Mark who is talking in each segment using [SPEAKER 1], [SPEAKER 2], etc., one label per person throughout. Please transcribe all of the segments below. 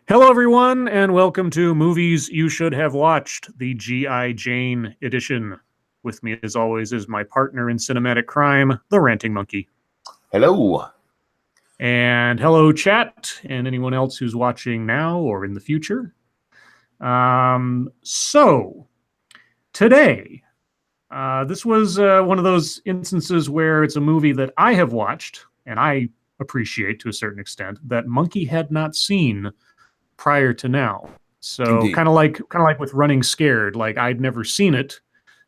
[SPEAKER 1] Hello, everyone, and welcome to Movies You Should Have Watched, the G.I. Jane edition. With me, as always, is my partner in cinematic crime, the Ranting Monkey.
[SPEAKER 2] Hello.
[SPEAKER 1] And hello, chat, and anyone else who's watching now or in the future. So, today, this was one of those instances where it's a movie that I have watched, and I appreciate to a certain extent, that Monkey had not seen prior to now. So
[SPEAKER 2] Indeed.
[SPEAKER 1] kind of like with Running Scared, like I'd never seen it,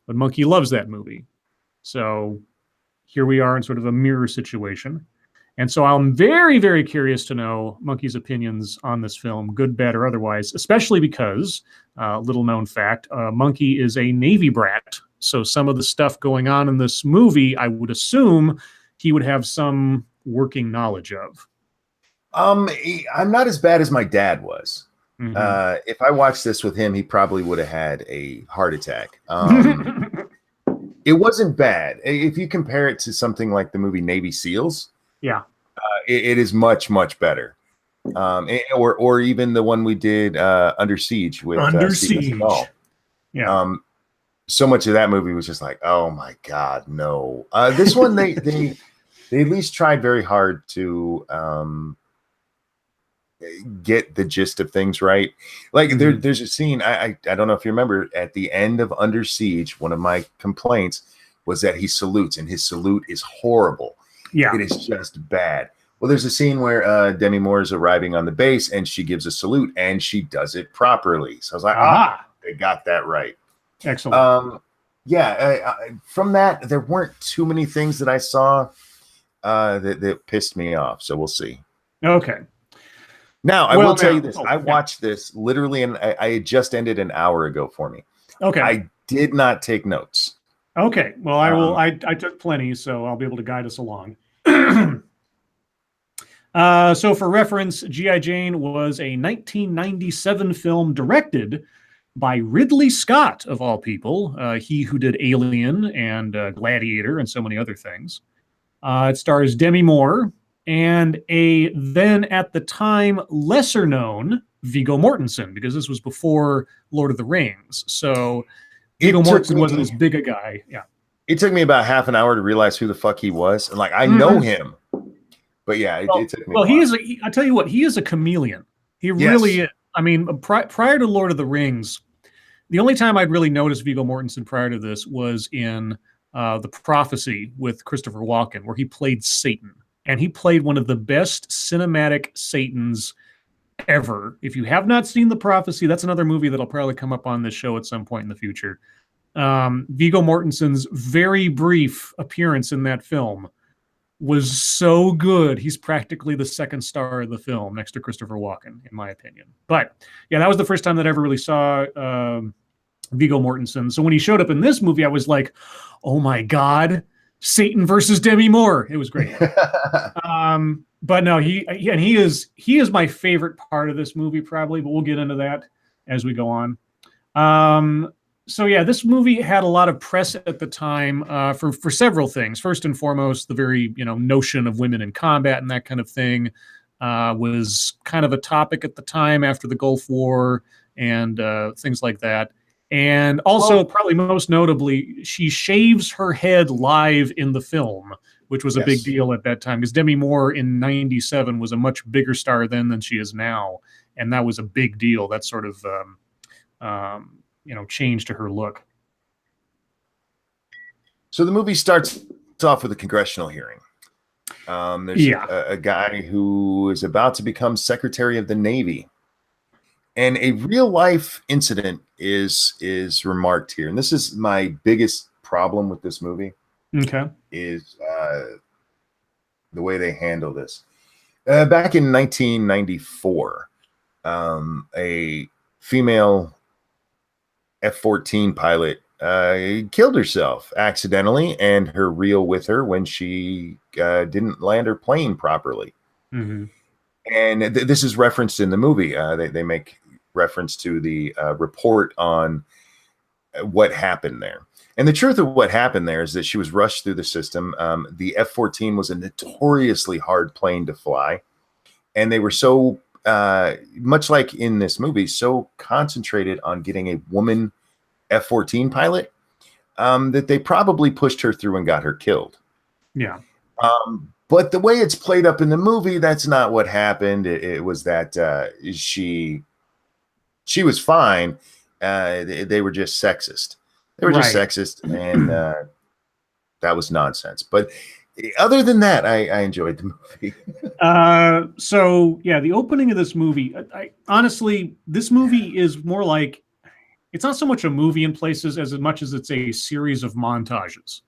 [SPEAKER 1] but Monkey loves that movie. So here we are in sort of a mirror situation. And so I'm very, very curious to know Monkey's opinions on this film, good, bad, or otherwise, especially because, little known fact, Monkey is a Navy brat. So some of the stuff going on in this movie, I would assume he would have some working knowledge of.
[SPEAKER 2] I'm not as bad as my dad was.
[SPEAKER 1] Mhm.
[SPEAKER 2] If I watched this with him, he probably would have had a heart attack. It wasn't bad. If you compare it to something like the movie Navy SEALs,
[SPEAKER 1] Yeah.
[SPEAKER 2] it is much, much better. Or even the one we did, Under Siege with
[SPEAKER 1] Under
[SPEAKER 2] Steven
[SPEAKER 1] Siege.
[SPEAKER 2] Seagal.
[SPEAKER 1] Yeah.
[SPEAKER 2] So much of that movie was just like, oh my God, no. This one, they at least tried very hard to get the gist of things right. Like there's a scene, I don't know if you remember, at the end of Under Siege, one of my complaints was that he salutes, and his salute is horrible.
[SPEAKER 1] Yeah.
[SPEAKER 2] It is just bad. Well, there's a scene where Demi Moore is arriving on the base and she gives a salute and she does it properly. So I was like, they got that right.
[SPEAKER 1] Excellent.
[SPEAKER 2] From that, there weren't too many things that I saw that pissed me off. So we'll see.
[SPEAKER 1] Okay.
[SPEAKER 2] Now, I will tell you this. I watched this literally, and I had just ended an hour ago for me.
[SPEAKER 1] Okay.
[SPEAKER 2] I did not take notes.
[SPEAKER 1] Okay. Well, I will. I took plenty, so I'll be able to guide us along. So for reference, G.I. Jane was a 1997 film directed by Ridley Scott, of all people. He who did Alien and Gladiator and so many other things. It stars Demi Moore and a then at the time lesser known Viggo Mortensen, because this was before Lord of the Rings. So Viggo Mortensen wasn't as big a guy. Yeah.
[SPEAKER 2] It took me about half an hour to realize who the fuck he was. And like, I know him. But yeah, it took me a while.
[SPEAKER 1] I tell you what, he is a chameleon. He really is. I mean, prior to Lord of the Rings, the only time I'd really noticed Viggo Mortensen prior to this was in The Prophecy with Christopher Walken, where he played Satan. And he played one of the best cinematic Satans ever. If you have not seen The Prophecy, that's another movie that'll probably come up on this show at some point in the future. Viggo Mortensen's very brief appearance in that film was so good. He's practically the second star of the film next to Christopher Walken, in my opinion. But yeah, that was the first time that I ever really saw Viggo Mortensen. So when he showed up in this movie, I was like, oh my God, Satan versus Demi Moore. It was great. But no, he is my favorite part of this movie, probably, but we'll get into that as we go on. So yeah, this movie had a lot of press at the time for several things. First and foremost, the very notion of women in combat and that kind of thing was kind of a topic at the time after the Gulf War and things like that. And also, probably most notably, she shaves her head live in the film, which was a big deal at that time, because Demi Moore in '97 was a much bigger star then than she is now, and that was a big deal. That sort of change to her look.
[SPEAKER 2] So the movie starts off with a congressional hearing. There's a guy who is about to become Secretary of the Navy. And a real life incident is remarked here. And this is my biggest problem with this movie.
[SPEAKER 1] Okay.
[SPEAKER 2] Is the way they handle this. Back in 1994, a female F-14 pilot killed herself accidentally, and her reel with her when she didn't land her plane properly.
[SPEAKER 1] Mm-hmm.
[SPEAKER 2] And this is referenced in the movie. They make reference to the report on what happened there. And the truth of what happened there is that she was rushed through the system. The F-14 was a notoriously hard plane to fly. And they were so much like in this movie, so concentrated on getting a woman F-14 pilot that they probably pushed her through and got her killed.
[SPEAKER 1] Yeah.
[SPEAKER 2] But the way it's played up in the movie, that's not what happened. It was that she was fine. They were just sexist. They were just sexist, and that was nonsense. But other than that, I enjoyed the movie.
[SPEAKER 1] So yeah, the opening of this movie, honestly, this movie is more like, it's not so much a movie in places as much as it's a series of montages.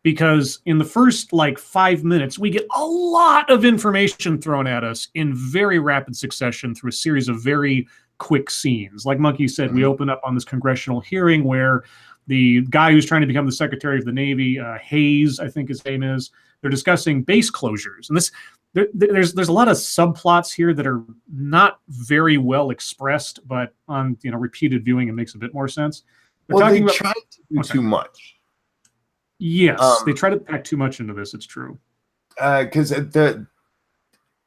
[SPEAKER 1] Because in the first like 5 minutes, we get a lot of information thrown at us in very rapid succession through a series of very quick scenes. Like Monkey said, we open up on this congressional hearing where the guy who's trying to become the Secretary of the Navy, Hayes, I think his name is, they're discussing base closures. And there's a lot of subplots here that are not very well expressed, but on repeated viewing, it makes a bit more sense.
[SPEAKER 2] They're talking about, tried to do too much.
[SPEAKER 1] Yes, they try to pack too much into this. It's true.
[SPEAKER 2] Because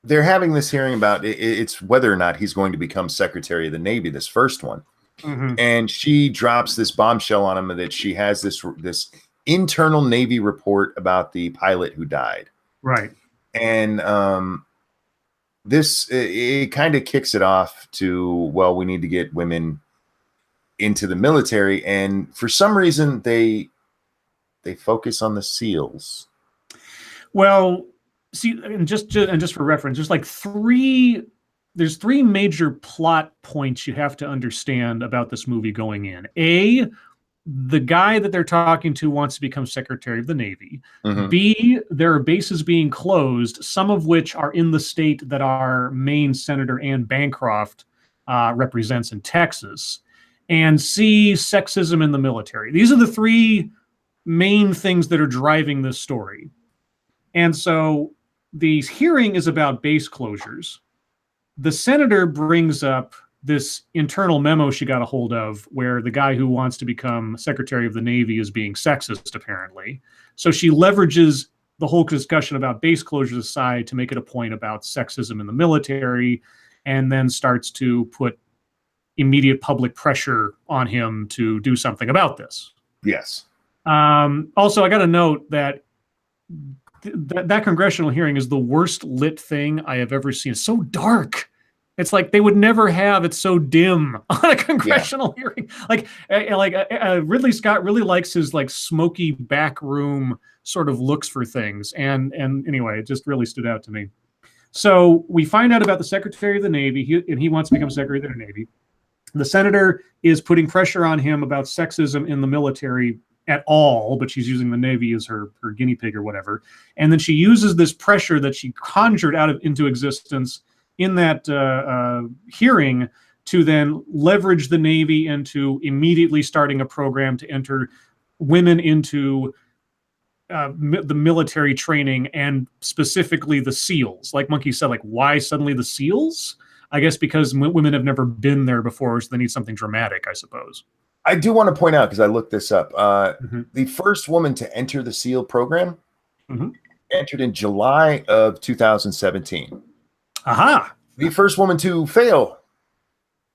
[SPEAKER 2] they're having this hearing about it's whether or not he's going to become Secretary of the Navy, this first one. And she drops this bombshell on him that she has this internal Navy report about the pilot who died.
[SPEAKER 1] Right.
[SPEAKER 2] And it kind of kicks it off to, well, we need to get women into the military. And for some reason, they focus on the SEALs.
[SPEAKER 1] Well, see, and just for reference, there's three major plot points you have to understand about this movie going in. A, the guy that they're talking to wants to become Secretary of the Navy. B, there are bases being closed, some of which are in the state that our Maine Senator Ann Bancroft represents in Texas. And C, sexism in the military. These are the three main things that are driving this story. And so the hearing is about base closures. The senator brings up this internal memo she got a hold of where the guy who wants to become Secretary of the Navy is being sexist, apparently. So she leverages the whole discussion about base closures aside to make it a point about sexism in the military, and then starts to put immediate public pressure on him to do something about this.
[SPEAKER 2] Yes.
[SPEAKER 1] Also, I got to note that that congressional hearing is the worst lit thing I have ever seen. It's so dark. It's like they would never have it so dim on a congressional hearing. Ridley Scott really likes his like smoky back room sort of looks for things. And anyway, it just really stood out to me. So we find out about the Secretary of the Navy, and he wants to become Secretary of the Navy. The senator is putting pressure on him about sexism in the military at all, but she's using the Navy as her guinea pig or whatever. And then she uses this pressure that she conjured into existence in that hearing to then leverage the Navy into immediately starting a program to enter women into the military training, and specifically the SEALs. Like Monkey said, like, why suddenly the SEALs? I guess because women have never been there before, so they need something dramatic, I suppose.
[SPEAKER 2] I do want to point out, because I looked this up, the first woman to enter the SEAL program entered in July of 2017.
[SPEAKER 1] Aha!
[SPEAKER 2] The first woman to fail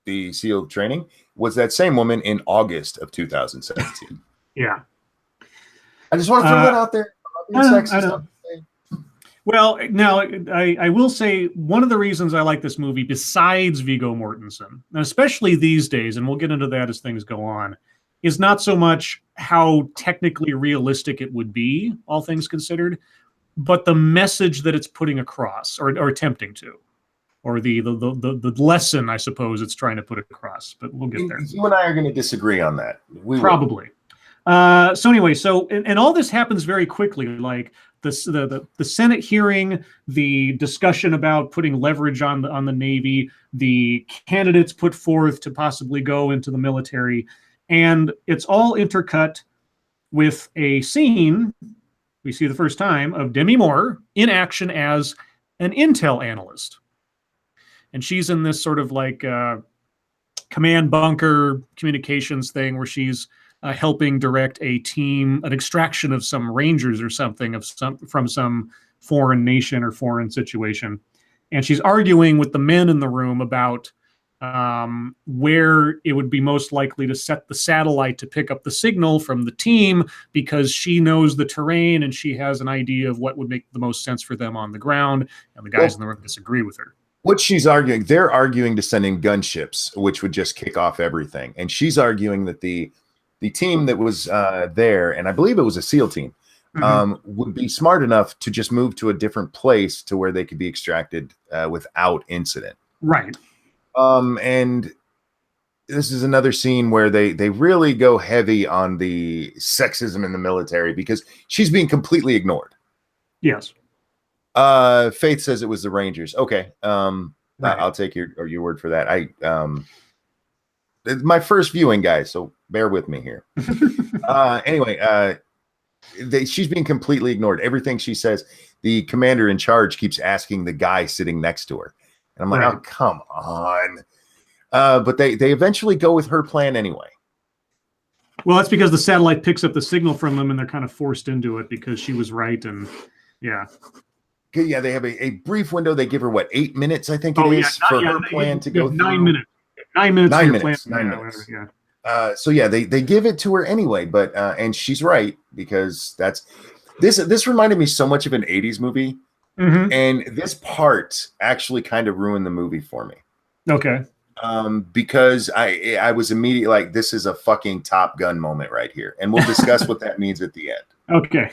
[SPEAKER 2] the SEAL training was that same woman in August of 2017.
[SPEAKER 1] Yeah.
[SPEAKER 2] I just want to throw that out there.
[SPEAKER 1] I know. Well, now, I will say one of the reasons I like this movie, besides Viggo Mortensen, and especially these days, and we'll get into that as things go on, is not so much how technically realistic it would be, all things considered, but the message that it's putting across, or attempting to, or the lesson, I suppose, it's trying to put across. But we'll get there.
[SPEAKER 2] You and I are going to disagree on that.
[SPEAKER 1] Probably. So anyway, and all this happens very quickly, like the Senate hearing, the discussion about putting leverage on the Navy, the candidates put forth to possibly go into the military, and it's all intercut with a scene we see the first time of Demi Moore in action as an intel analyst, and she's in this sort of like command bunker communications thing where she's helping direct a team, an extraction of some Rangers or something from some foreign nation or foreign situation. and she's arguing with the men in the room about where it would be most likely to set the satellite to pick up the signal from the team, because she knows the terrain and she has an idea of what would make the most sense for them on the ground, and the guys in the room disagree with her.
[SPEAKER 2] What she's arguing, they're arguing to send in gunships, which would just kick off everything. And she's arguing that the team that was there, and I believe it was a SEAL team, would be smart enough to just move to a different place to where they could be extracted without incident.
[SPEAKER 1] Right.
[SPEAKER 2] And this is another scene where they really go heavy on the sexism in the military, because she's being completely ignored.
[SPEAKER 1] Yes.
[SPEAKER 2] Faith says it was the Rangers. Okay. Right. I'll take your word for that. It's my first viewing, guys, so bear with me here. Anyway, she's being completely ignored. Everything she says, the commander in charge keeps asking the guy sitting next to her. And I'm like, oh, come on. But they eventually go with her plan anyway.
[SPEAKER 1] Well, that's because the satellite picks up the signal from them, and they're kind of forced into it because she was right. And yeah.
[SPEAKER 2] Yeah, they have a brief window. They give her, what, 8 minutes, I think it is, for her plan to go through.
[SPEAKER 1] 9 minutes. 9 minutes.
[SPEAKER 2] 9 minutes.
[SPEAKER 1] Plan.
[SPEAKER 2] 9 minutes. So yeah, they give it to her anyway, but and she's right, because this reminded me so much of an 80s movie. And this part actually kind of ruined the movie for me.
[SPEAKER 1] Okay.
[SPEAKER 2] Because I was immediately like, this is a fucking Top Gun moment right here. And we'll discuss what that means at the end.
[SPEAKER 1] Okay.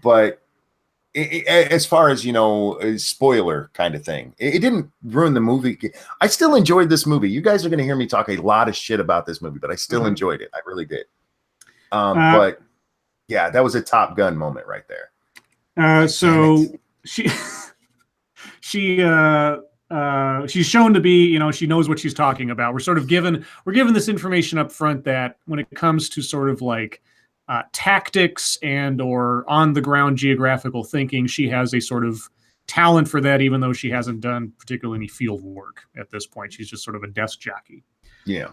[SPEAKER 2] But as far as, a spoiler kind of thing, it didn't ruin the movie. I still enjoyed this movie. You guys are going to hear me talk a lot of shit about this movie, but I still enjoyed it. I really did. But yeah, that was a Top Gun moment right there. So
[SPEAKER 1] she's shown to be, she knows what she's talking about. We're given this information up front that when it comes to sort of like tactics and or on the ground geographical thinking, she has a sort of talent for that, even though she hasn't done particularly any field work at this point. She's just sort of a desk jockey.
[SPEAKER 2] Yeah.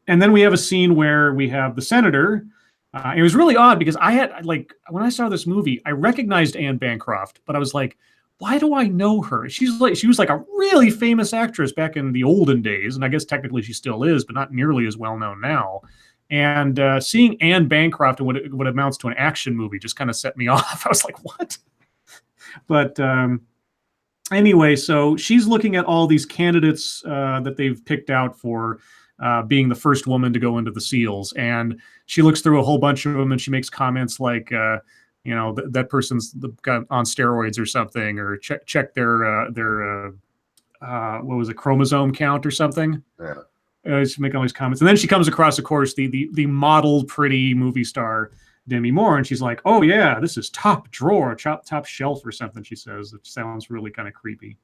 [SPEAKER 1] And then we have a scene where we have the senator. It was really odd because I had, when I saw this movie, I recognized Anne Bancroft, but I was like, why do I know her? She was like a really famous actress back in the olden days, and I guess technically she still is, but not nearly as well known now. And seeing Anne Bancroft in what amounts to an action movie just kind of set me off. I was like, what? But anyway, so she's looking at all these candidates that they've picked out for being the first woman to go into the SEALs. And she looks through a whole bunch of them, and she makes comments like, that person's got on steroids or something, or check their what was it, chromosome count or something. Yeah. She's making all these comments, and then she comes across, of course, the model, pretty movie star Demi Moore, and she's like, "Oh yeah, this is top drawer, top shelf or something." She says, it sounds really kind of creepy.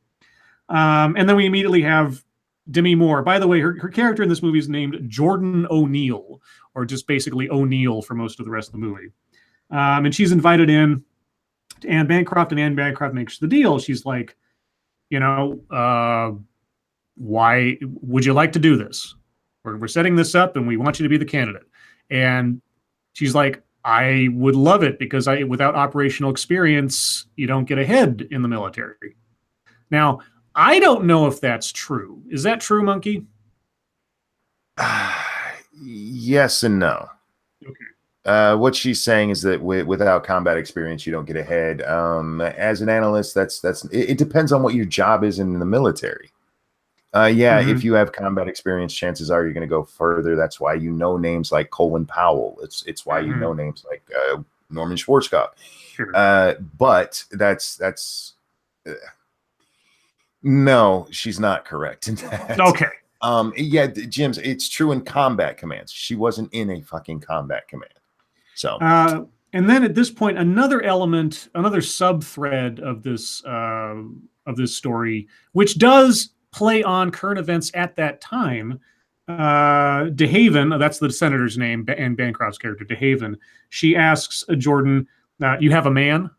[SPEAKER 1] And then we immediately have Demi Moore. By the way, her character in this movie is named Jordan O'Neill, or just basically O'Neill for most of the rest of the movie. And she's invited in to Anne Bancroft, and Anne Bancroft makes the deal. She's like, why would you like to do this? We're setting this up, and we want you to be the candidate. And she's like, I would love it, because without operational experience, you don't get ahead in the military. Now, I don't know if that's true. Is that true, Monkey?
[SPEAKER 2] Yes and no. Okay. What she's saying is that without combat experience, you don't get ahead. As an analyst, it depends on what your job is in the military. If you have combat experience, chances are you're going to go further. That's why you know names like Colin Powell. It's why you know names like Norman Schwarzkopf. Sure. But that's no, she's not correct in that.
[SPEAKER 1] Okay.
[SPEAKER 2] Jim's, it's true in combat commands. She wasn't in a fucking combat command. So
[SPEAKER 1] and then at this point, another element, another sub-thread of this story, which does play on current events at that time. DeHaven, that's the senator's name, and Bancroft's character, DeHaven, she asks Jordan, you have a man?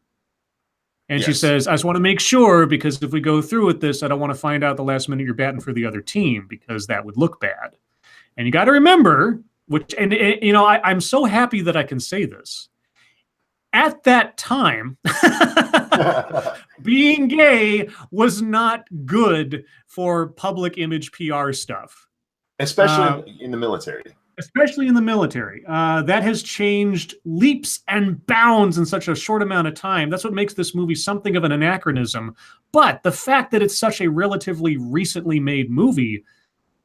[SPEAKER 1] And yes. She says, I just want to make sure, because if we go through with this, I don't want to find out the last minute you're batting for the other team, because that would look bad. And you got to remember, I'm so happy that I can say this. At that time, being gay was not good for public image PR stuff.
[SPEAKER 2] Especially in the military.
[SPEAKER 1] Especially in the military. That has changed leaps and bounds in such a short amount of time. That's what makes this movie something of an anachronism. But the fact that it's such a relatively recently made movie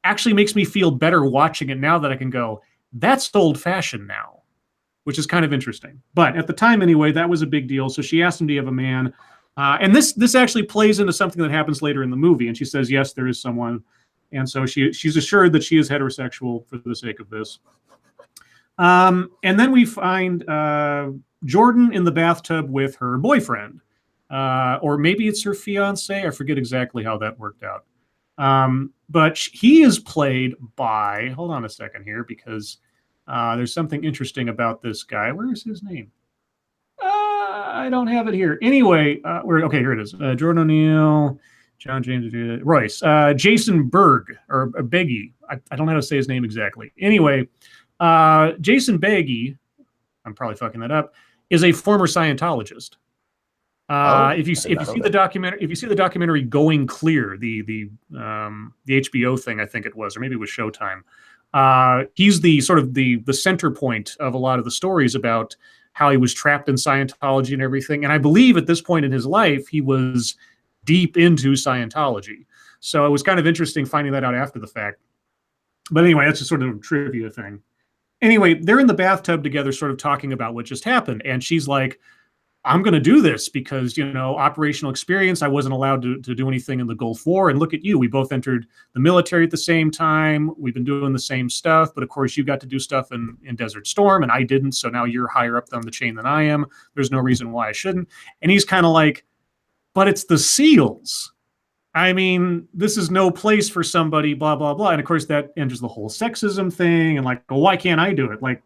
[SPEAKER 1] actually makes me feel better watching it now that I can go, that's old-fashioned now, which is kind of interesting. But at the time, anyway, that was a big deal. So she asked him, do you have a man? And this actually plays into something that happens later in the movie. And she says, yes, there is someone. And so she's assured that she is heterosexual for the sake of this. And then we find Jordan in the bathtub with her boyfriend. Or maybe it's her fiance. I forget exactly how that worked out. But he is played by, hold on a second here, because there's something interesting about this guy. Where is his name? I don't have it here. Anyway, okay, here it is. Jordan O'Neill, John James Royce, Jason Berg, or Beggy. I don't know how to say his name exactly. Anyway, Jason Beggy, I'm probably fucking that up, is a former Scientologist. If you see the documentary Going Clear, the HBO thing, I think it was, or maybe it was Showtime. He's the sort of the center point of a lot of the stories about how he was trapped in Scientology and everything. And I believe at this point in his life, he was deep into Scientology. So it was kind of interesting finding that out after the fact. But anyway, that's just sort of a trivia thing. Anyway, they're in the bathtub together, sort of talking about what just happened. And she's like, I'm going to do this because, operational experience. I wasn't allowed to do anything in the Gulf War. And look at you. We both entered the military at the same time. We've been doing the same stuff. But of course, you got to do stuff in Desert Storm and I didn't. So now you're higher up on the chain than I am. There's no reason why I shouldn't. And he's kind of like, but it's the SEALs. I mean, this is no place for somebody, blah, blah, blah. And of course, that enters the whole sexism thing. And like, well, why can't I do it? Like,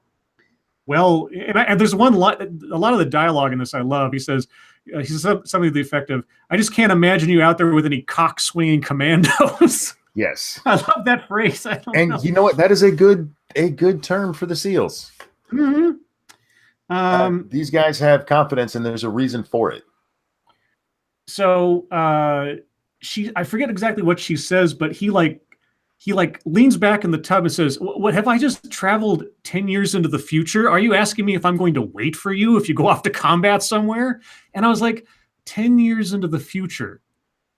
[SPEAKER 1] well, and there's a lot of the dialogue in this I love. He says something to the effect of, I just can't imagine you out there with any cock-swinging commandos.
[SPEAKER 2] Yes.
[SPEAKER 1] I love that phrase.
[SPEAKER 2] You know what? That is a good term for the SEALs.
[SPEAKER 1] Mm-hmm.
[SPEAKER 2] These guys have confidence and there's a reason for it.
[SPEAKER 1] So I forget exactly what she says, but he leans back in the tub and says, what, have I just traveled 10 years into the future? Are you asking me if I'm going to wait for you if you go off to combat somewhere? And I was like, 10 years into the future.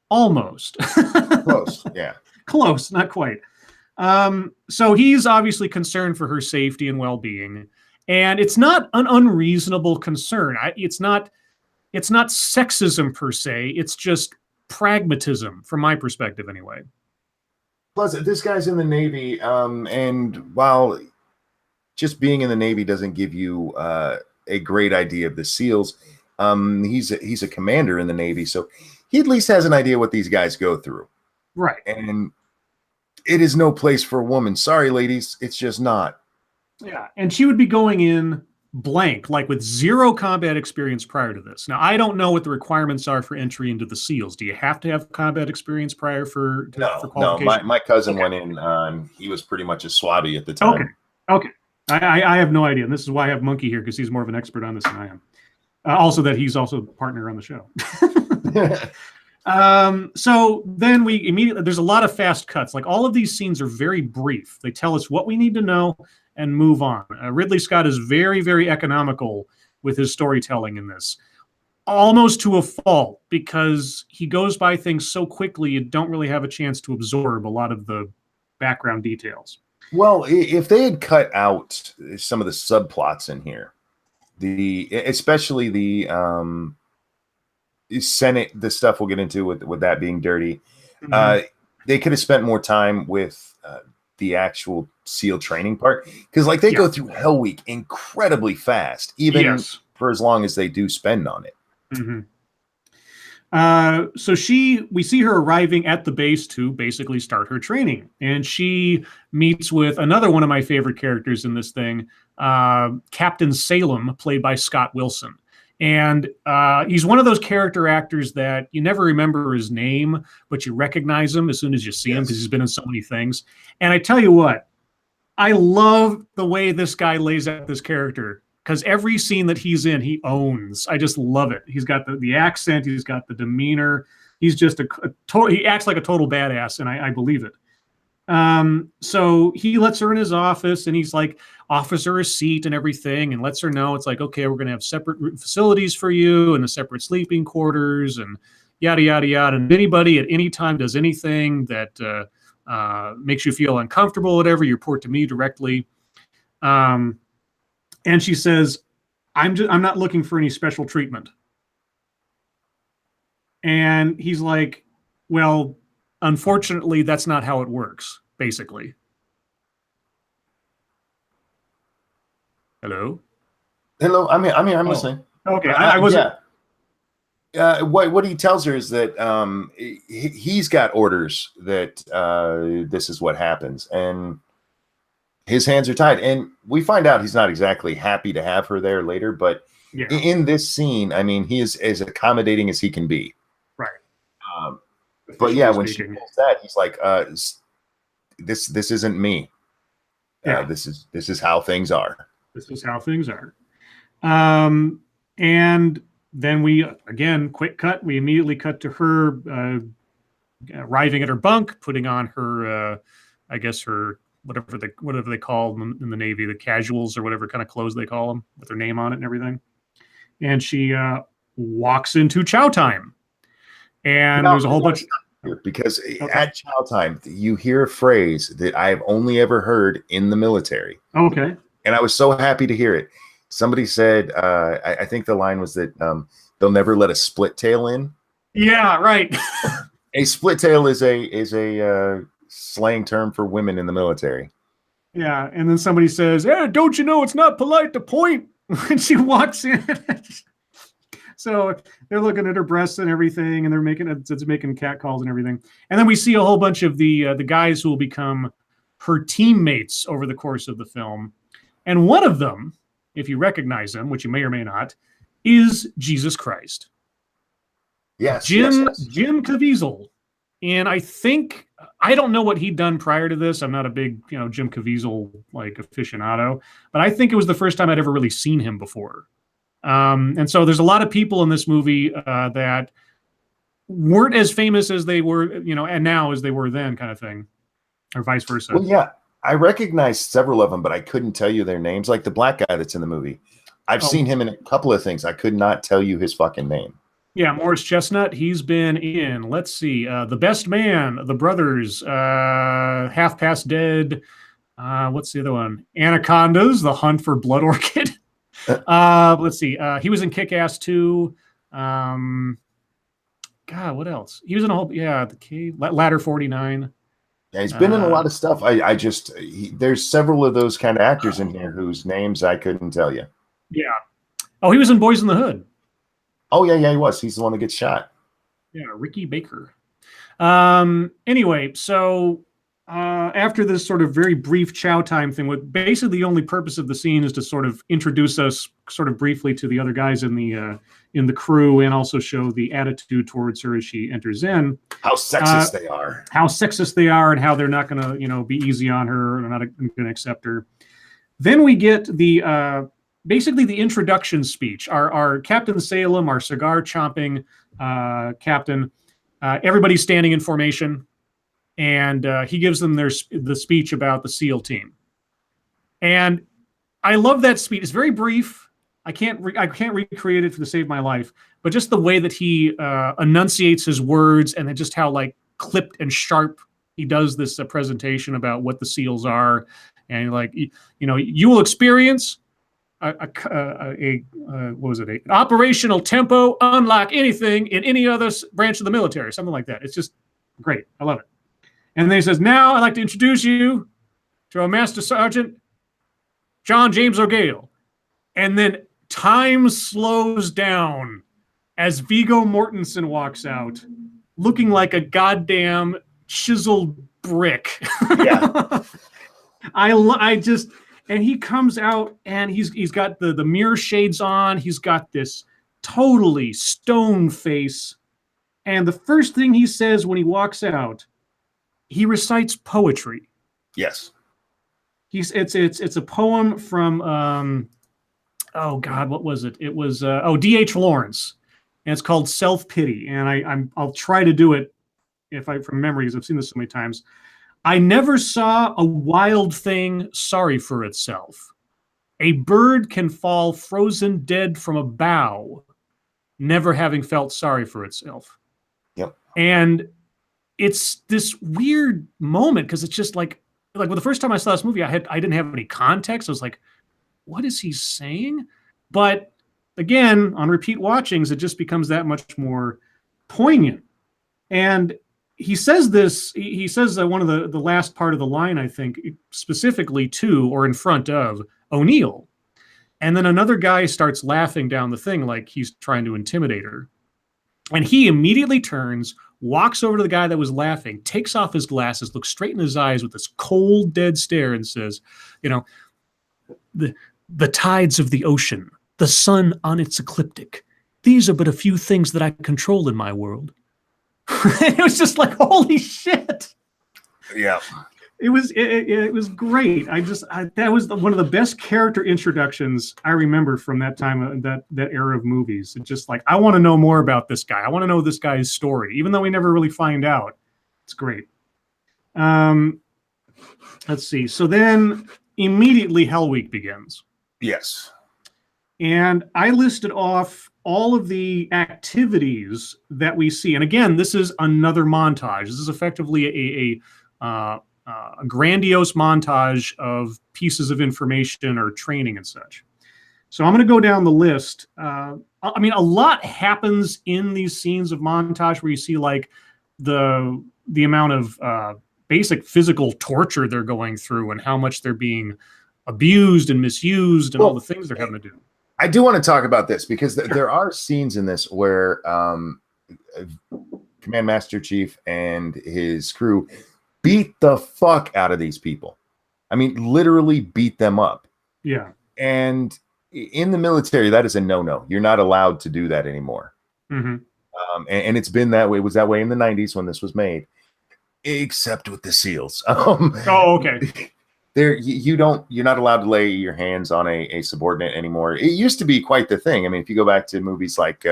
[SPEAKER 1] Almost.
[SPEAKER 2] Close, yeah.
[SPEAKER 1] Close, not quite. So he's obviously concerned for her safety and well-being. And it's not an unreasonable concern. It's not sexism per se. It's just pragmatism from my perspective anyway.
[SPEAKER 2] Plus, this guy's in the Navy, and while just being in the Navy doesn't give you a great idea of the SEALs, he's a commander in the Navy, so he at least has an idea what these guys go through.
[SPEAKER 1] Right.
[SPEAKER 2] And it is no place for a woman. Sorry, ladies, it's just not.
[SPEAKER 1] Yeah, and she would be going in blank, like with zero combat experience prior to this. Now, I don't know what the requirements are for entry into the SEALs. Do you have to have combat experience prior for qualification?
[SPEAKER 2] No. My cousin went in. He was pretty much a swabby at the time.
[SPEAKER 1] Okay. I have no idea. And this is why I have Monkey here, because he's more of an expert on this than I am. Also, that he's also a partner on the show. So then we immediately, there's a lot of fast cuts. Like all of these scenes are very brief. They tell us what we need to know and move on. Ridley Scott is very, very economical with his storytelling in this, almost to a fault, because he goes by things so quickly you don't really have a chance to absorb a lot of the background details.
[SPEAKER 2] Well, if they had cut out some of the subplots in here, especially the Senate, the stuff we'll get into with that being dirty, they could have spent more time with the actual SEAL training part, because like they go through Hell Week incredibly fast, even for as long as they do spend on it.
[SPEAKER 1] So we see her arriving at the base to basically start her training, and she meets with another one of my favorite characters in this thing, Captain Salem, played by Scott Wilson. And he's one of those character actors that you never remember his name, but you recognize him as soon as you see him because he's been in so many things. And I tell you what, I love the way this guy lays out this character. because every scene that he's in, he owns. I just love it. He's got the accent, he's got the demeanor. He's just a total. He acts like a total badass, and I believe it. So he lets her in his office, and he's like, offers her a seat and everything, and lets her know it's like, okay, we're gonna have separate facilities for you and a separate sleeping quarters and yada yada yada. And anybody at any time does anything that makes you feel uncomfortable, whatever, you report to me directly. And she says, I'm not looking for any special treatment. And he's like, well, unfortunately, that's not how it works, basically. Hello?
[SPEAKER 2] Hello. I'm listening.
[SPEAKER 1] Okay. I wasn't.
[SPEAKER 2] Yeah. What he tells her is that he's got orders that this is what happens, and his hands are tied. And we find out he's not exactly happy to have her there later, but in this scene, I mean, he is as accommodating as he can be.
[SPEAKER 1] Right.
[SPEAKER 2] But yeah, when she pulls that, he's like, this isn't me. This is how things are.
[SPEAKER 1] This is how things are. And then we, again, quick cut. We immediately cut to her arriving at her bunk, putting on her, I guess her, whatever they call them in the Navy, the casuals or whatever kind of clothes they call them, with her name on it and everything. And she walks into chow time. And there's a whole bunch.
[SPEAKER 2] Because at chow time, you hear a phrase that I've only ever heard in the military.
[SPEAKER 1] Okay. And
[SPEAKER 2] I was so happy to hear it. Somebody said, I think the line was that they'll never let a split tail in.
[SPEAKER 1] Yeah, right.
[SPEAKER 2] A split tail is a slang term for women in the military.
[SPEAKER 1] Yeah, and then somebody says, "Yeah, don't you know it's not polite to point?" when she walks in. So they're looking at her breasts and everything, and they're making cat calls and everything. And then we see a whole bunch of the guys who will become her teammates over the course of the film. And one of them, if you recognize him, which you may or may not, is Jesus Christ.
[SPEAKER 2] Yes,
[SPEAKER 1] Jim Caviezel. And I don't know what he'd done prior to this. I'm not a big, Jim Caviezel like aficionado, but I think it was the first time I'd ever really seen him before. And so there's a lot of people in this movie that weren't as famous as they were, and now as they were then, kind of thing, or vice versa.
[SPEAKER 2] Well, yeah, I recognized several of them, but I couldn't tell you their names. Like the black guy that's in the movie, I've seen him in a couple of things. I could not tell you his fucking name.
[SPEAKER 1] Yeah, Morris Chestnut. He's been in, let's see, The Best Man, The Brothers, Half Past Dead. What's the other one? Anacondas, The Hunt for Blood Orchid. Let's see. He was in Kick-Ass 2. God, what else? He was in a whole, The Cave, Ladder 49.
[SPEAKER 2] Yeah, he's been in a lot of stuff. There's several of those kind of actors in here whose names I couldn't tell you.
[SPEAKER 1] Yeah. Oh, he was in Boys in the Hood.
[SPEAKER 2] Oh, yeah, he was. He's the one that gets shot.
[SPEAKER 1] Yeah, Ricky Baker. Anyway, so after this sort of very brief chow time thing, with basically the only purpose of the scene is to sort of introduce us sort of briefly to the other guys in the crew, and also show the attitude towards her as she enters in.
[SPEAKER 2] How sexist they are.
[SPEAKER 1] How sexist they are, and how they're not going to, be easy on her, and not going to accept her. Then we get the basically the introduction speech. Our Captain Salem, our cigar chomping captain, everybody's standing in formation. And he gives them the speech about the SEAL team, and I love that speech. It's very brief. I can't recreate it to save my life, but just the way that he enunciates his words, and then just how like clipped and sharp he does this presentation about what the SEALs are, and like you will experience an operational tempo unlike anything in any other branch of the military, something like that. It's just great. I love it. And then he says, "Now I'd like to introduce you to our Master Sergeant, John James O'Gale." And then time slows down as Viggo Mortensen walks out, looking like a goddamn chiseled brick.
[SPEAKER 2] Yeah.
[SPEAKER 1] And he comes out, and he's got the mirror shades on. He's got this totally stone face. And the first thing he says when he walks out, he recites poetry.
[SPEAKER 2] Yes.
[SPEAKER 1] It's a poem from oh God, what was it? It was D.H. Lawrence, and it's called Self-Pity. And I'll try to do it from memory, because I've seen this so many times. I never saw a wild thing sorry for itself. A bird can fall frozen dead from a bough, never having felt sorry for itself.
[SPEAKER 2] Yep.
[SPEAKER 1] And it's this weird moment, because it's just like well, the first time I saw this movie, I didn't have any context. I was like, what is he saying? But again, on repeat watchings, it just becomes that much more poignant. And he says this, he says one of the last part of the line, I think, specifically to or in front of O'Neill. And then another guy starts laughing down the thing like he's trying to intimidate her. And he immediately turns, walks over to the guy that was laughing, takes off his glasses, looks straight in his eyes with this cold, dead stare and says, you know, the tides of the ocean, the sun on its ecliptic, these are but a few things that I control in my world. It was just like, holy shit.
[SPEAKER 2] Yeah.
[SPEAKER 1] It was great. That was one of the best character introductions I remember from that time, that era of movies. It's just like, I want to know more about this guy. I want to know this guy's story, even though we never really find out. It's great. Let's see. So then immediately Hell Week begins.
[SPEAKER 2] Yes.
[SPEAKER 1] And I listed off all of the activities that we see. And again, this is another montage. This is effectively a grandiose montage of pieces of information or training and such. So I'm going to go down the list. I mean, a lot happens in these scenes of montage where you see like the amount of basic physical torture they're going through and how much they're being abused and misused and all the things they're having to do.
[SPEAKER 2] I do want to talk about this because there are scenes in this where Command Master Chief and his crew beat the fuck out of these people. I mean, literally beat them up.
[SPEAKER 1] Yeah.
[SPEAKER 2] And in the military, that is a no-no. You're not allowed to do that anymore.
[SPEAKER 1] Mm-hmm.
[SPEAKER 2] And it's been that way. It was that way in the 90s when this was made, except with the SEALs.
[SPEAKER 1] Oh, okay.
[SPEAKER 2] You're not allowed to lay your hands on a subordinate anymore. It used to be quite the thing. I mean, if you go back to movies like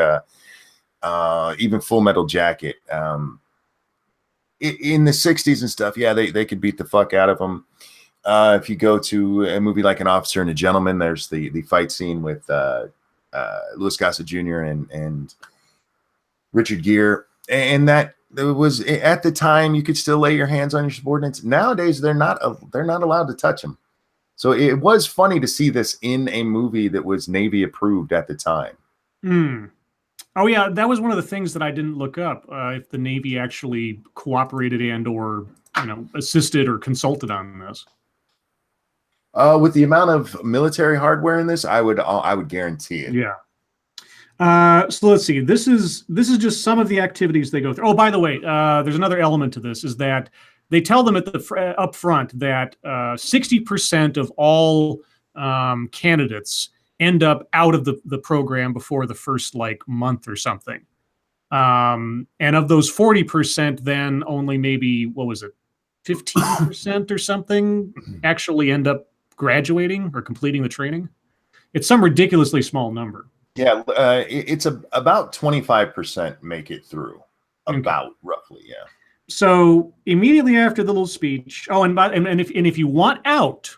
[SPEAKER 2] even Full Metal Jacket, in the 60s and stuff, yeah, they could beat the fuck out of them. If you go to a movie like An Officer and a Gentleman, there's the fight scene with Louis Gossett Jr. and Richard Gere, and that was at the time you could still lay your hands on your subordinates. Nowadays, they're not allowed to touch them. So it was funny to see this in a movie that was Navy approved at the time.
[SPEAKER 1] Oh yeah, that was one of the things that I didn't look up. If the Navy actually cooperated and or assisted or consulted on this.
[SPEAKER 2] With the amount of military hardware in this, I would guarantee it.
[SPEAKER 1] Yeah. So let's see. This is just some of the activities they go through. Oh, by the way, there's another element to this, is that they tell them at the up front that 60% of all candidates end up out of the program before the first month or something. And of those 40%, then only maybe, 15% or something actually end up graduating or completing the training. It's some ridiculously small number.
[SPEAKER 2] Yeah, it's about 25% make it through, roughly, yeah.
[SPEAKER 1] So immediately after the little speech, if you want out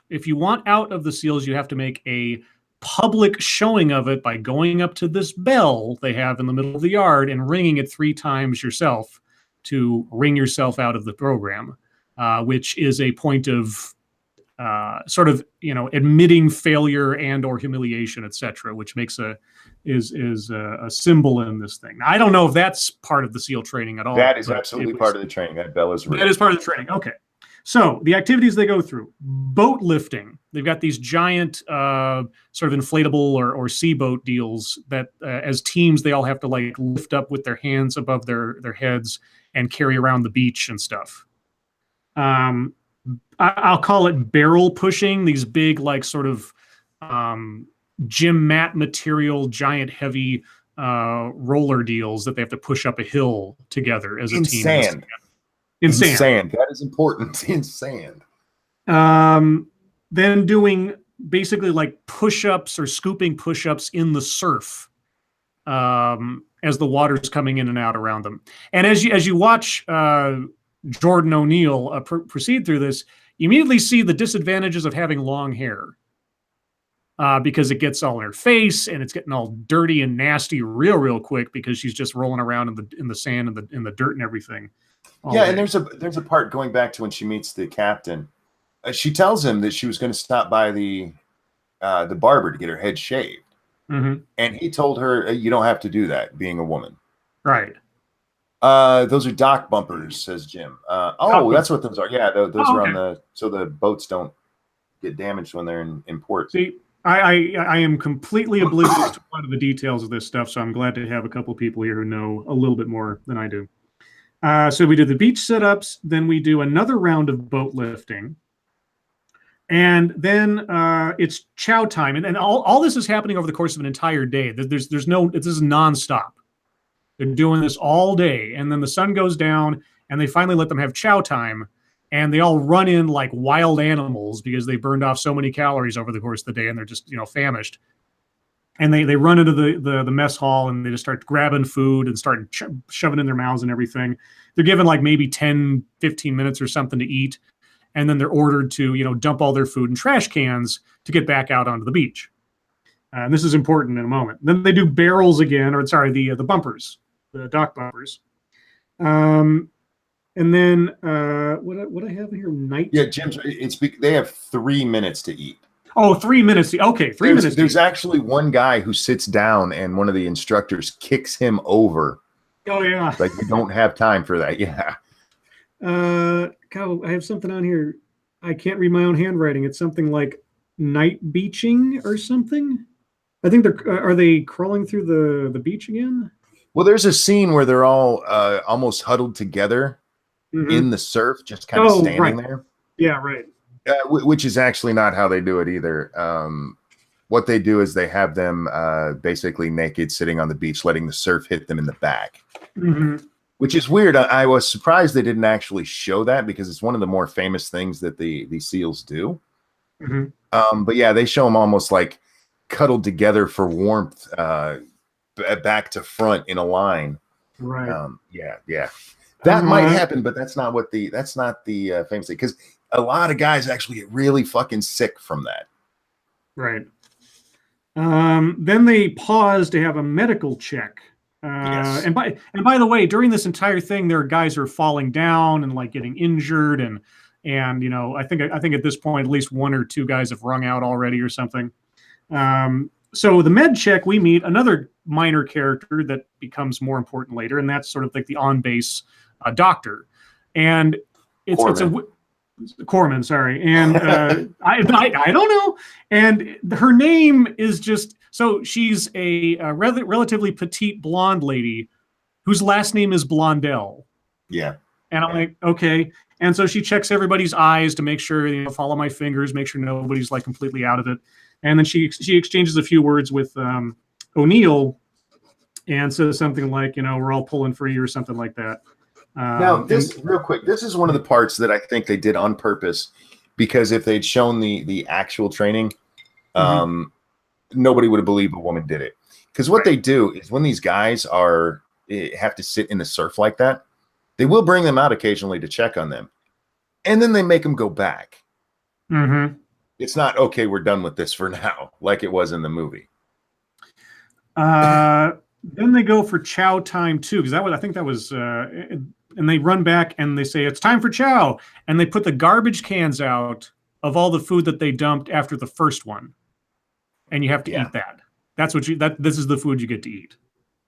[SPEAKER 1] of the SEALs, you have to make a public showing of it by going up to this bell they have in the middle of the yard and ringing it 3 times yourself to ring yourself out of the program, which is a point of admitting failure and or humiliation, etc., which makes a symbol in this thing. Now, I don't know if that's part of the SEAL training at all.
[SPEAKER 2] That is absolutely part of the training. That bell is real.
[SPEAKER 1] That is part of the training. Okay. So the activities they go through: boat lifting. They've got these giant sort of inflatable or sea boat deals that as teams they all have to lift up with their hands above their heads and carry around the beach and stuff. I'll call it barrel pushing. These big gym mat material, giant heavy roller deals that they have to push up a hill together as a team. In sand.
[SPEAKER 2] That is important. In sand.
[SPEAKER 1] Then doing basically like push-ups or scooping push-ups in the surf as the water's coming in and out around them. And as you watch Jordan O'Neill proceed through this, you immediately see the disadvantages of having long hair. Because it gets all in her face and it's getting all dirty and nasty real quick because she's just rolling around in the sand and in the dirt and everything.
[SPEAKER 2] Yeah, and there's a part going back to when she meets the captain. She tells him that she was going to stop by the barber to get her head shaved, and he told her, "You don't have to do that, being a woman."
[SPEAKER 1] Right.
[SPEAKER 2] Those are dock bumpers, says Jim. That's what those are. Yeah, those are on so the boats don't get damaged when they're in port.
[SPEAKER 1] See, I am completely oblivious to a lot of the details of this stuff, so I'm glad to have a couple people here who know a little bit more than I do. So we do the beach sit-ups, then we do another round of boat lifting, and then it's chow time, and all this is happening over the course of an entire day. This is nonstop. They're doing this all day, and then the sun goes down, and they finally let them have chow time. And they all run in like wild animals because they burned off so many calories over the course of the day, and they're just famished. And they run into the mess hall, and they just start grabbing food and start shoving in their mouths and everything. They're given like maybe 10, 15 minutes or something to eat, and then they're ordered to dump all their food in trash cans to get back out onto the beach. And this is important in a moment. Then they do barrels again, the bumpers, the dock bumpers. And then what I have here, night.
[SPEAKER 2] Yeah, Jim. They have 3 minutes to eat.
[SPEAKER 1] Oh, 3 minutes. Okay, 3 minutes.
[SPEAKER 2] There's actually one guy who sits down, and one of the instructors kicks him over.
[SPEAKER 1] Oh yeah.
[SPEAKER 2] Like, you don't have time for that. Yeah.
[SPEAKER 1] I have something on here. I can't read my own handwriting. It's something like night beaching or something. I think are they crawling through the beach again?
[SPEAKER 2] Well, there's a scene where they're all almost huddled together in the surf, just kind of standing there.
[SPEAKER 1] Yeah, right.
[SPEAKER 2] Which is actually not how they do it either. What they do is they have them basically naked, sitting on the beach, letting the surf hit them in the back. Which is weird. I was surprised they didn't actually show that, because it's one of the more famous things that the SEALs do. But yeah, they show them almost like cuddled together for warmth, back to front in a line.
[SPEAKER 1] Right.
[SPEAKER 2] Yeah. That might happen, but that's not the famous thing, because a lot of guys actually get really fucking sick from that.
[SPEAKER 1] Right. Then they pause to have a medical check.
[SPEAKER 2] Yes.
[SPEAKER 1] And by the way, during this entire thing, there are guys who are falling down and like getting injured, and I think at this point at least one or two guys have wrung out already or something. So the med check, we meet another minor character that becomes more important later, and that's sort of like the on-base doctor, and it's Corman, sorry, and I don't know, and her name is just so she's a relatively petite blonde lady whose last name is Blondell.
[SPEAKER 2] Yeah,
[SPEAKER 1] and I'm like, okay, and so she checks everybody's eyes to make sure, follow my fingers, make sure nobody's like completely out of it, and then she exchanges a few words with O'Neill and says something like, we're all pulling for you or something like that.
[SPEAKER 2] Now, real quick, this is one of the parts that I think they did on purpose, because if they'd shown the actual training, nobody would have believed a woman did it. Because what they do is, when these guys have to sit in the surf like that, they will bring them out occasionally to check on them, and then they make them go back. It's not, okay, we're done with this for now, like it was in the movie.
[SPEAKER 1] Then they go for chow time too, because I think that was, and they run back and they say it's time for chow, and they put the garbage cans out of all the food that they dumped after the first one, and you have to eat that. This is the food you get to eat.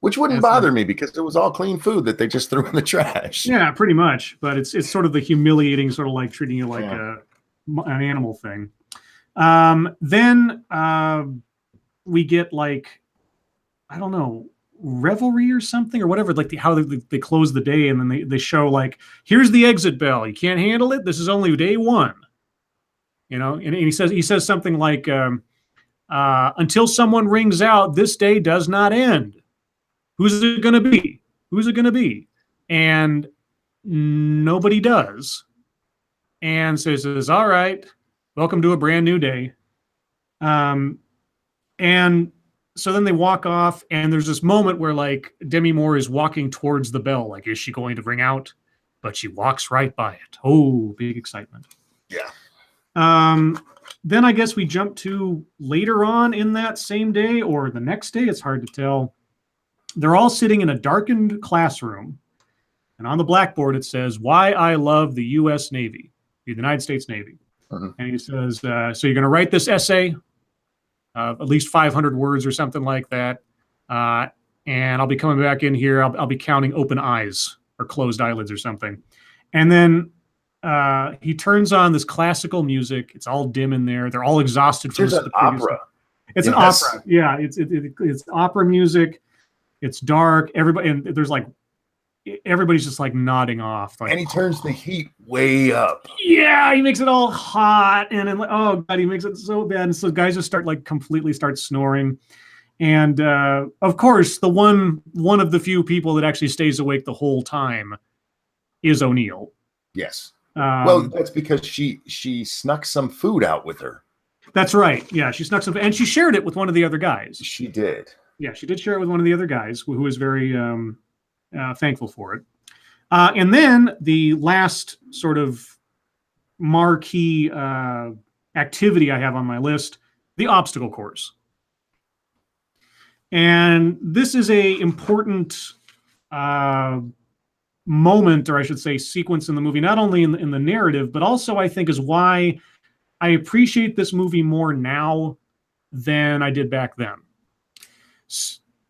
[SPEAKER 2] Which wouldn't bother me, because it was all clean food that they just threw in the trash.
[SPEAKER 1] Yeah, pretty much. But it's sort of the humiliating, sort of like treating you like an animal thing. Then we get like, I don't know, revelry or something or whatever, like how they close the day, and then they show like, here's the exit bell. You can't handle it. This is only day one. And he says something like, until someone rings out, this day does not end. Who's it going to be? Who's it going to be? And nobody does. And so he says, all right, welcome to a brand new day. And so then they walk off, and there's this moment where like Demi Moore is walking towards the bell. Like, is she going to ring out? But she walks right by it. Oh, big excitement.
[SPEAKER 2] Yeah.
[SPEAKER 1] Then I guess we jump to later on in that same day or the next day. It's hard to tell. They're all sitting in a darkened classroom. And on the blackboard, it says, "Why I love the U.S. Navy, the United States Navy."
[SPEAKER 2] Mm-hmm.
[SPEAKER 1] And he says, so you're going to write this essay, at least 500 words or something like that. And I'll be coming back in here. I'll be counting open eyes or closed eyelids or something. And then he turns on this classical music. It's all dim in there. They're all exhausted from
[SPEAKER 2] the opera.
[SPEAKER 1] It's an opera. Yeah, it's opera music. It's dark. Everybody's just like nodding off. Like,
[SPEAKER 2] and he turns the heat way up.
[SPEAKER 1] Yeah, he makes it all hot, and then oh god, he makes it so bad. And so guys just start completely snoring. And of course, the one of the few people that actually stays awake the whole time is O'Neill.
[SPEAKER 2] Yes. Well, that's because she snuck some food out with her.
[SPEAKER 1] That's right. Yeah, she snuck some, and she shared it with one of the other guys.
[SPEAKER 2] She did.
[SPEAKER 1] Yeah, she did share it with one of the other guys who was very thankful for it. And then the last sort of marquee activity I have on my list, the obstacle course. And this is a important moment, or I should say sequence in the movie, not only in the narrative, but also I think is why I appreciate this movie more now than I did back then.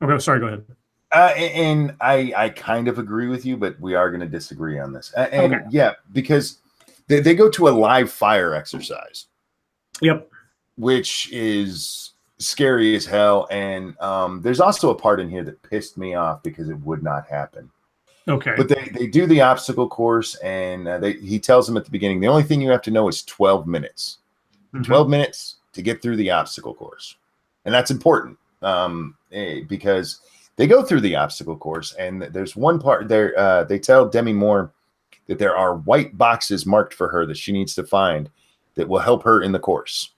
[SPEAKER 1] Okay, sorry, go ahead.
[SPEAKER 2] And I kind of agree with you, but we are going to disagree on this. And okay. Yeah, because they go to a live fire exercise.
[SPEAKER 1] Yep.
[SPEAKER 2] Which is scary as hell. And there's also a part in here that pissed me off because it would not happen.
[SPEAKER 1] Okay.
[SPEAKER 2] But they do the obstacle course, and he tells them at the beginning, the only thing you have to know is 12 minutes. Mm-hmm. 12 minutes to get through the obstacle course. And that's important because they go through the obstacle course, and there's one part there. They tell Demi Moore that there are white boxes marked for her that she needs to find that will help her in the course.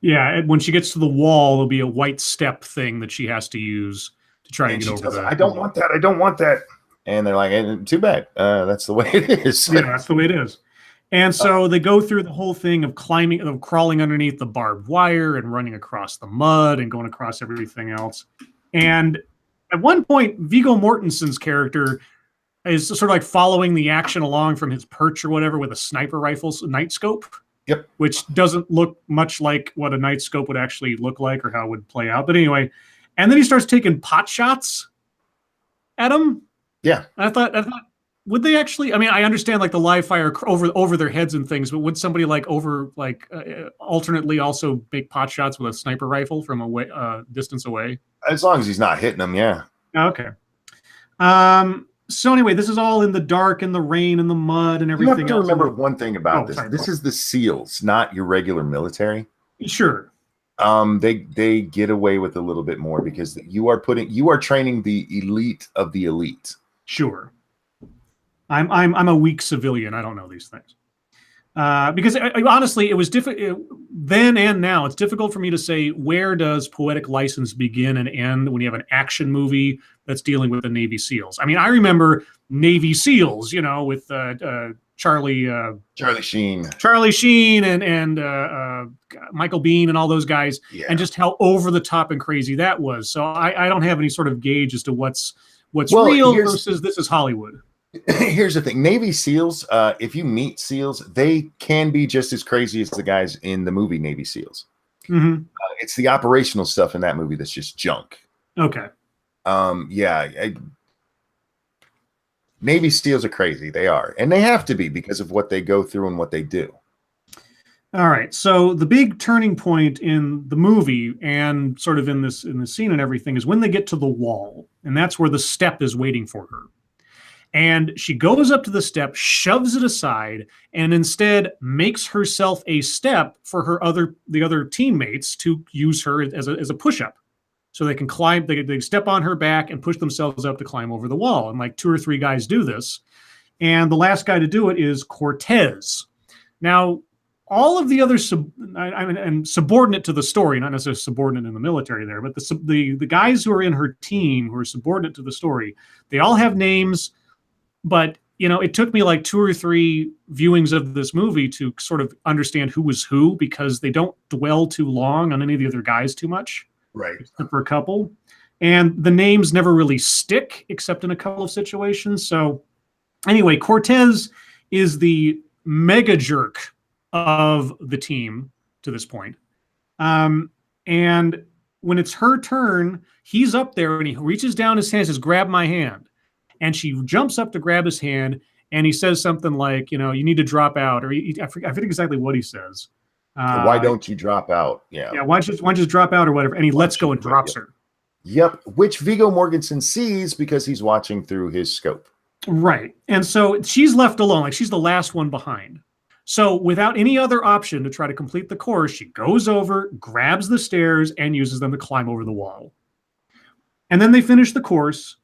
[SPEAKER 1] Yeah, and when she gets to the wall, there'll be a white step thing that she has to use to try and get over that.
[SPEAKER 2] I don't want that. I don't want that. And they're like, too bad. That's the way it is.
[SPEAKER 1] Yeah, that's the way it is. And so they go through the whole thing of crawling underneath the barbed wire and running across the mud and going across everything else. And at one point, Viggo Mortensen's character is sort of like following the action along from his perch or whatever with a sniper rifle night scope.
[SPEAKER 2] Yep.
[SPEAKER 1] Which doesn't look much like what a night scope would actually look like or how it would play out. But anyway, and then he starts taking pot shots at him.
[SPEAKER 2] Yeah.
[SPEAKER 1] I thought, would they actually? I mean, I understand like the live fire over their heads and things, but would somebody alternately also make pot shots with a sniper rifle from distance away?
[SPEAKER 2] As long as he's not hitting them, yeah.
[SPEAKER 1] Okay. So anyway, this is all in the dark and the rain and the mud and everything.
[SPEAKER 2] You have to remember one thing about this. This is the SEALs, not your regular military.
[SPEAKER 1] Sure.
[SPEAKER 2] They get away with a little bit more because you are training the elite of the elite.
[SPEAKER 1] Sure. I'm a weak civilian. I don't know these things. Because honestly, it was difficult then and now. It's difficult for me to say where does poetic license begin and end when you have an action movie that's dealing with the Navy SEALs. I mean, I remember Navy SEALs, with Charlie Sheen and Michael Biehn and all those guys, yeah. And just how over the top and crazy that was. So I don't have any sort of gauge as to what's real versus this is Hollywood.
[SPEAKER 2] Here's the thing. Navy SEALs, if you meet SEALs, they can be just as crazy as the guys in the movie Navy SEALs.
[SPEAKER 1] Mm-hmm.
[SPEAKER 2] It's the operational stuff in that movie that's just junk.
[SPEAKER 1] Okay.
[SPEAKER 2] Navy SEALs are crazy. They are. And they have to be because of what they go through and what they do.
[SPEAKER 1] All right. So the big turning point in the movie and sort of in the scene and everything is when they get to the wall. And that's where the step is waiting for her. And she goes up to the step, shoves it aside, and instead makes herself a step for the other teammates to use her as a push-up. So they can climb, they step on her back and push themselves up to climb over the wall. And like 2 or 3 guys do this. And the last guy to do it is Cortez. Now, all of the other and subordinate to the story, not necessarily subordinate in the military there, but the guys who are in her team who are subordinate to the story, they all have names, but it took me like 2 or 3 viewings of this movie to sort of understand who was who, because they don't dwell too long on any of the other guys too much.
[SPEAKER 2] Right.
[SPEAKER 1] Except for a couple. And the names never really stick except in a couple of situations. So anyway, Cortez is the mega jerk of the team to this point. And when it's her turn, he's up there and he reaches down his hand and says, grab my hand. And she jumps up to grab his hand, and he says something like, you need to drop out, or I forget exactly what he says.
[SPEAKER 2] Why don't you drop out? Yeah.
[SPEAKER 1] Yeah. Why don't you just drop out or whatever? And he lets go and drops her.
[SPEAKER 2] Yep. Which Viggo Mortensen sees because he's watching through his scope.
[SPEAKER 1] Right. And so she's left alone. Like, she's the last one behind. So without any other option to try to complete the course, she goes over, grabs the stairs, and uses them to climb over the wall. And then they finish the course,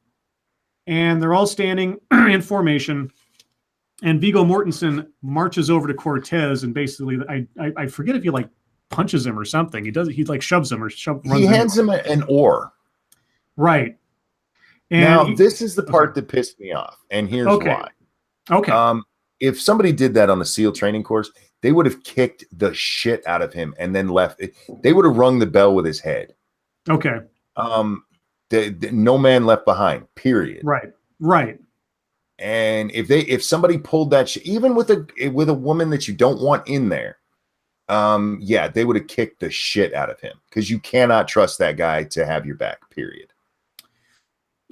[SPEAKER 1] and they're all standing in formation. And Viggo Mortensen marches over to Cortez, and basically, I forget if he like punches him or something. He like shoves him or
[SPEAKER 2] he hands him an oar.
[SPEAKER 1] Right. And
[SPEAKER 2] now this is the part that pissed me off, and here's why.
[SPEAKER 1] Okay.
[SPEAKER 2] If somebody did that on a SEAL training course, they would have kicked the shit out of him and then left. They would have rung the bell with his head.
[SPEAKER 1] Okay.
[SPEAKER 2] No man left behind, period.
[SPEAKER 1] Right.
[SPEAKER 2] And if somebody pulled that shit, even with a woman that you don't want in there, they would have kicked the shit out of him, because you cannot trust that guy to have your back, period.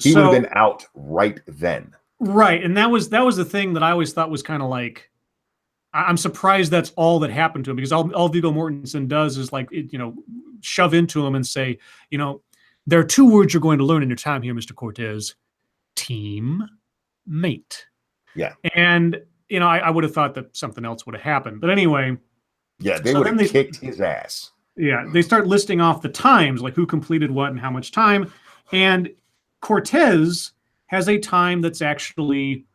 [SPEAKER 2] He would have been out right then.
[SPEAKER 1] Right. And that was the thing that I always thought was kind of like, I'm surprised that's all that happened to him, because all Viggo Mortensen does is like, shove into him and say, there are 2 words you're going to learn in your time here, Mr. Cortez: team mate.
[SPEAKER 2] Yeah.
[SPEAKER 1] And, I would have thought that something else would have happened. But anyway.
[SPEAKER 2] Yeah, they would have kicked his ass.
[SPEAKER 1] Yeah. They start listing off the times, like who completed what and how much time. And Cortez has a time that's actually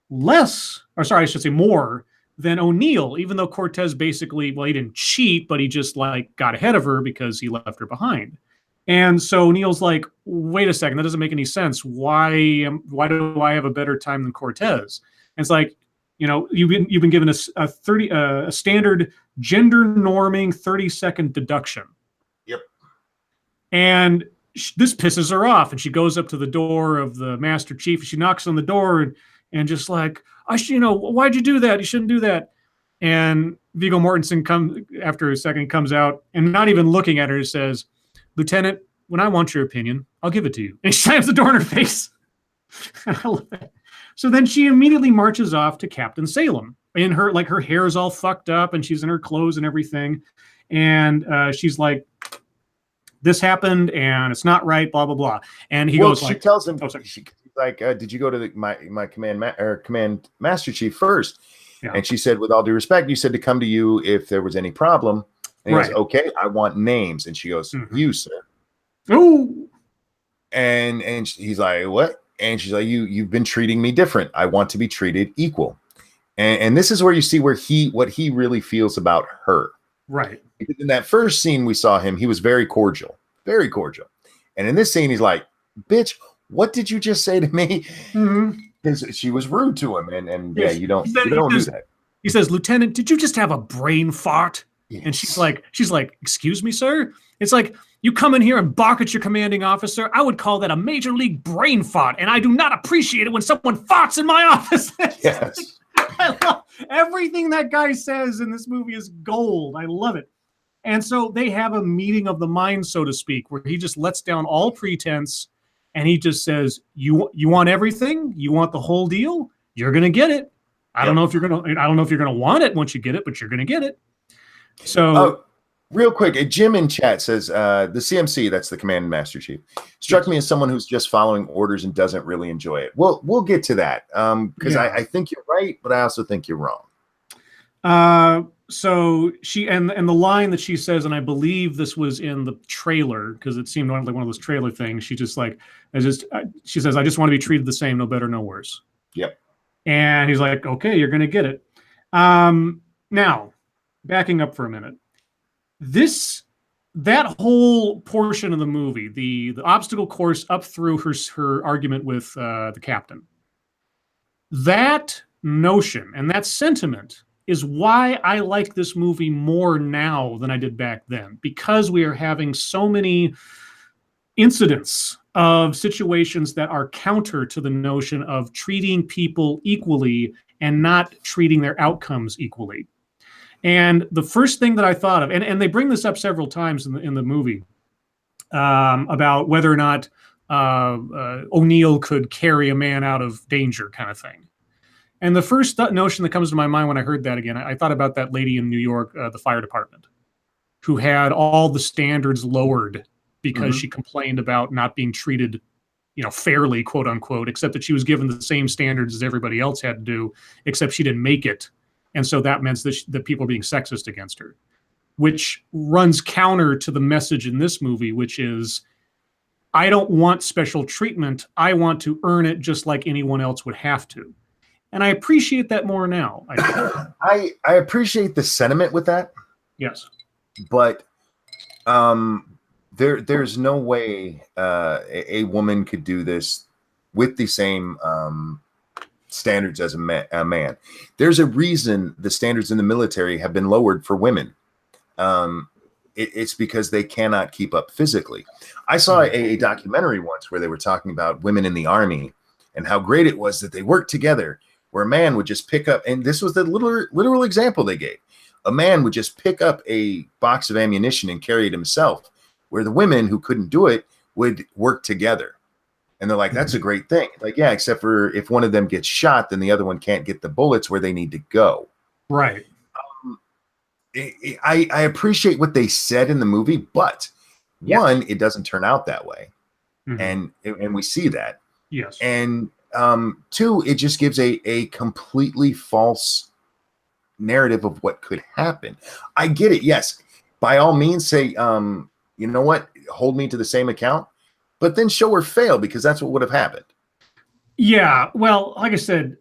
[SPEAKER 1] more than O'Neill, even though Cortez basically, he didn't cheat, but he just like got ahead of her because he left her behind. And so Neil's like, wait a second, that doesn't make any sense. Why do I have a better time than Cortez? And it's like, you've been given a standard gender norming 30-second deduction.
[SPEAKER 2] Yep.
[SPEAKER 1] And this pisses her off, and she goes up to the door of the Master Chief, and she knocks on the door and just like, why'd you do that? You shouldn't do that. And Viggo Mortensen after a second comes out, and not even looking at her, says, Lieutenant, when I want your opinion, I'll give it to you. And she slams the door in her face. I love it. So then she immediately marches off to Captain Salem. And her hair is all fucked up, and she's in her clothes and everything. And she's like, this happened, and it's not right, blah, blah, blah. And he goes,
[SPEAKER 2] she tells him, she's like, did you go to my command Master Chief first? Yeah. And she said, with all due respect, you said to come to you if there was any problem. And he goes, okay, I want names. And she goes, you, sir.
[SPEAKER 1] Ooh.
[SPEAKER 2] And he's like, what? And she's like, you've been treating me different. I want to be treated equal. And this is where you see what he really feels about her.
[SPEAKER 1] Right.
[SPEAKER 2] Because in that first scene we saw him, he was very cordial. Very cordial. And in this scene, he's like, bitch, what did you just say to me? Because she was rude to him. And yes, you don't do that.
[SPEAKER 1] He says, Lieutenant, did you just have a brain fart?
[SPEAKER 2] Yes.
[SPEAKER 1] And she's like, excuse me, sir? It's like, you come in here and bark at your commanding officer. I would call that a major league brain fart. And I do not appreciate it when someone farts in my office.
[SPEAKER 2] Yes.
[SPEAKER 1] I love everything that guy says in this movie is gold. I love it. And so they have a meeting of the mind, so to speak, where he just lets down all pretense, and he just says, you want everything? You want the whole deal? You're going to get it. I don't know if you're going to want it once you get it, but you're going to get it. So
[SPEAKER 2] real quick, Jim in chat says, the CMC, that's the Command Master Chief, struck me as someone who's just following orders and doesn't really enjoy it. Well, we'll get to that because I think you're right, but I also think you're wrong.
[SPEAKER 1] So she and the line that she says, and I believe this was in the trailer because it seemed like one of those trailer things. She just like, she says, I just want to be treated the same, no better, no worse.
[SPEAKER 2] Yep.
[SPEAKER 1] And he's like, okay, you're going to get it. Now, backing up for a minute, that whole portion of the movie, the obstacle course up through her argument with the captain, that notion and that sentiment is why I like this movie more now than I did back then, because we are having so many incidents of situations that are counter to the notion of treating people equally and not treating their outcomes equally. And the first thing that I thought of, and they bring this up several times in the movie, about whether or not O'Neill could carry a man out of danger, kind of thing. And the first notion that comes to my mind when I heard that again, I thought about that lady in New York, the fire department, who had all the standards lowered because she complained about not being treated, fairly, quote unquote, except that she was given the same standards as everybody else had to do, except she didn't make it. And so that meant that people are being sexist against her, which runs counter to the message in this movie, which is, I don't want special treatment. I want to earn it just like anyone else would have to. And I appreciate that more now.
[SPEAKER 2] I appreciate the sentiment with that.
[SPEAKER 1] Yes.
[SPEAKER 2] But there's no way a woman could do this with the same standards as a man. There's a reason the standards in the military have been lowered for women. It's because they cannot keep up physically. I saw a documentary once where they were talking about women in the Army and how great it was that they worked together, where a man would just pick up, and this was the literal example they gave. A man would just pick up a box of ammunition and carry it himself, where the women who couldn't do it would work together. And they're like, that's a great thing. Like, yeah, except for if one of them gets shot, then the other one can't get the bullets where they need to go.
[SPEAKER 1] Right.
[SPEAKER 2] I appreciate what they said in the movie, but one, it doesn't turn out that way. And we see that.
[SPEAKER 1] Yes.
[SPEAKER 2] And two, it just gives a completely false narrative of what could happen. I get it. Yes. By all means, say, you know what? Hold me to the same account, but then show her fail, because that's what would have happened.
[SPEAKER 1] Yeah. Well, like I said,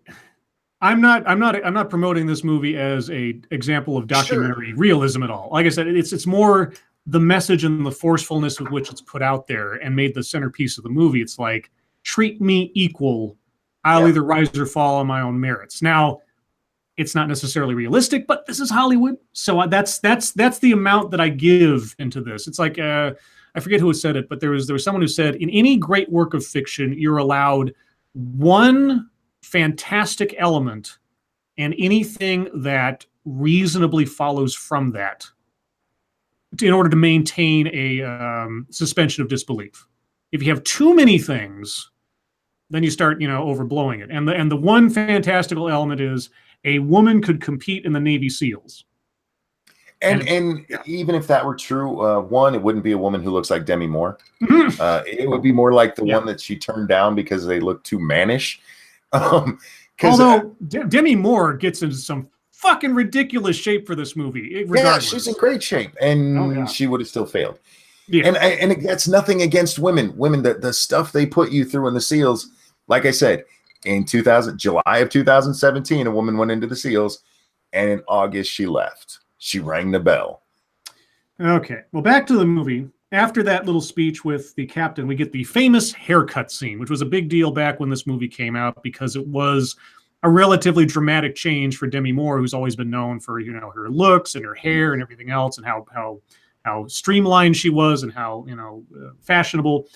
[SPEAKER 1] I'm not promoting this movie as a example of documentary realism at all. Like I said, it's more the message and the forcefulness with which it's put out there and made the centerpiece of the movie. It's like, treat me equal. I'll either rise or fall on my own merits. Now, it's not necessarily realistic, but this is Hollywood. So that's the amount that I give into this. It's like, I forget who said it, but there was someone who said, in any great work of fiction, you're allowed one fantastic element and anything that reasonably follows from that in order to maintain a suspension of disbelief. If you have too many things, then you start, overblowing it. And the one fantastical element is a woman could compete in the Navy SEALs.
[SPEAKER 2] And even if that were true, one, it wouldn't be a woman who looks like Demi Moore. It would be more like the one that she turned down because they look too mannish.
[SPEAKER 1] Although Demi Moore gets into some fucking ridiculous shape for this movie.
[SPEAKER 2] Yeah, she's in great shape, and she would have still failed. Yeah. And that's nothing against women. Women, the stuff they put you through in the SEALs, like I said, in July of 2017, a woman went into the SEALs, and in August she left. She rang the bell. Okay,
[SPEAKER 1] well, back to the movie. After that little speech with the captain, we get the famous haircut scene, which was a big deal back when this movie came out because it was a relatively dramatic change for Demi Moore, who's always been known for, her looks and her hair and everything else, and how streamlined she was and how, fashionable.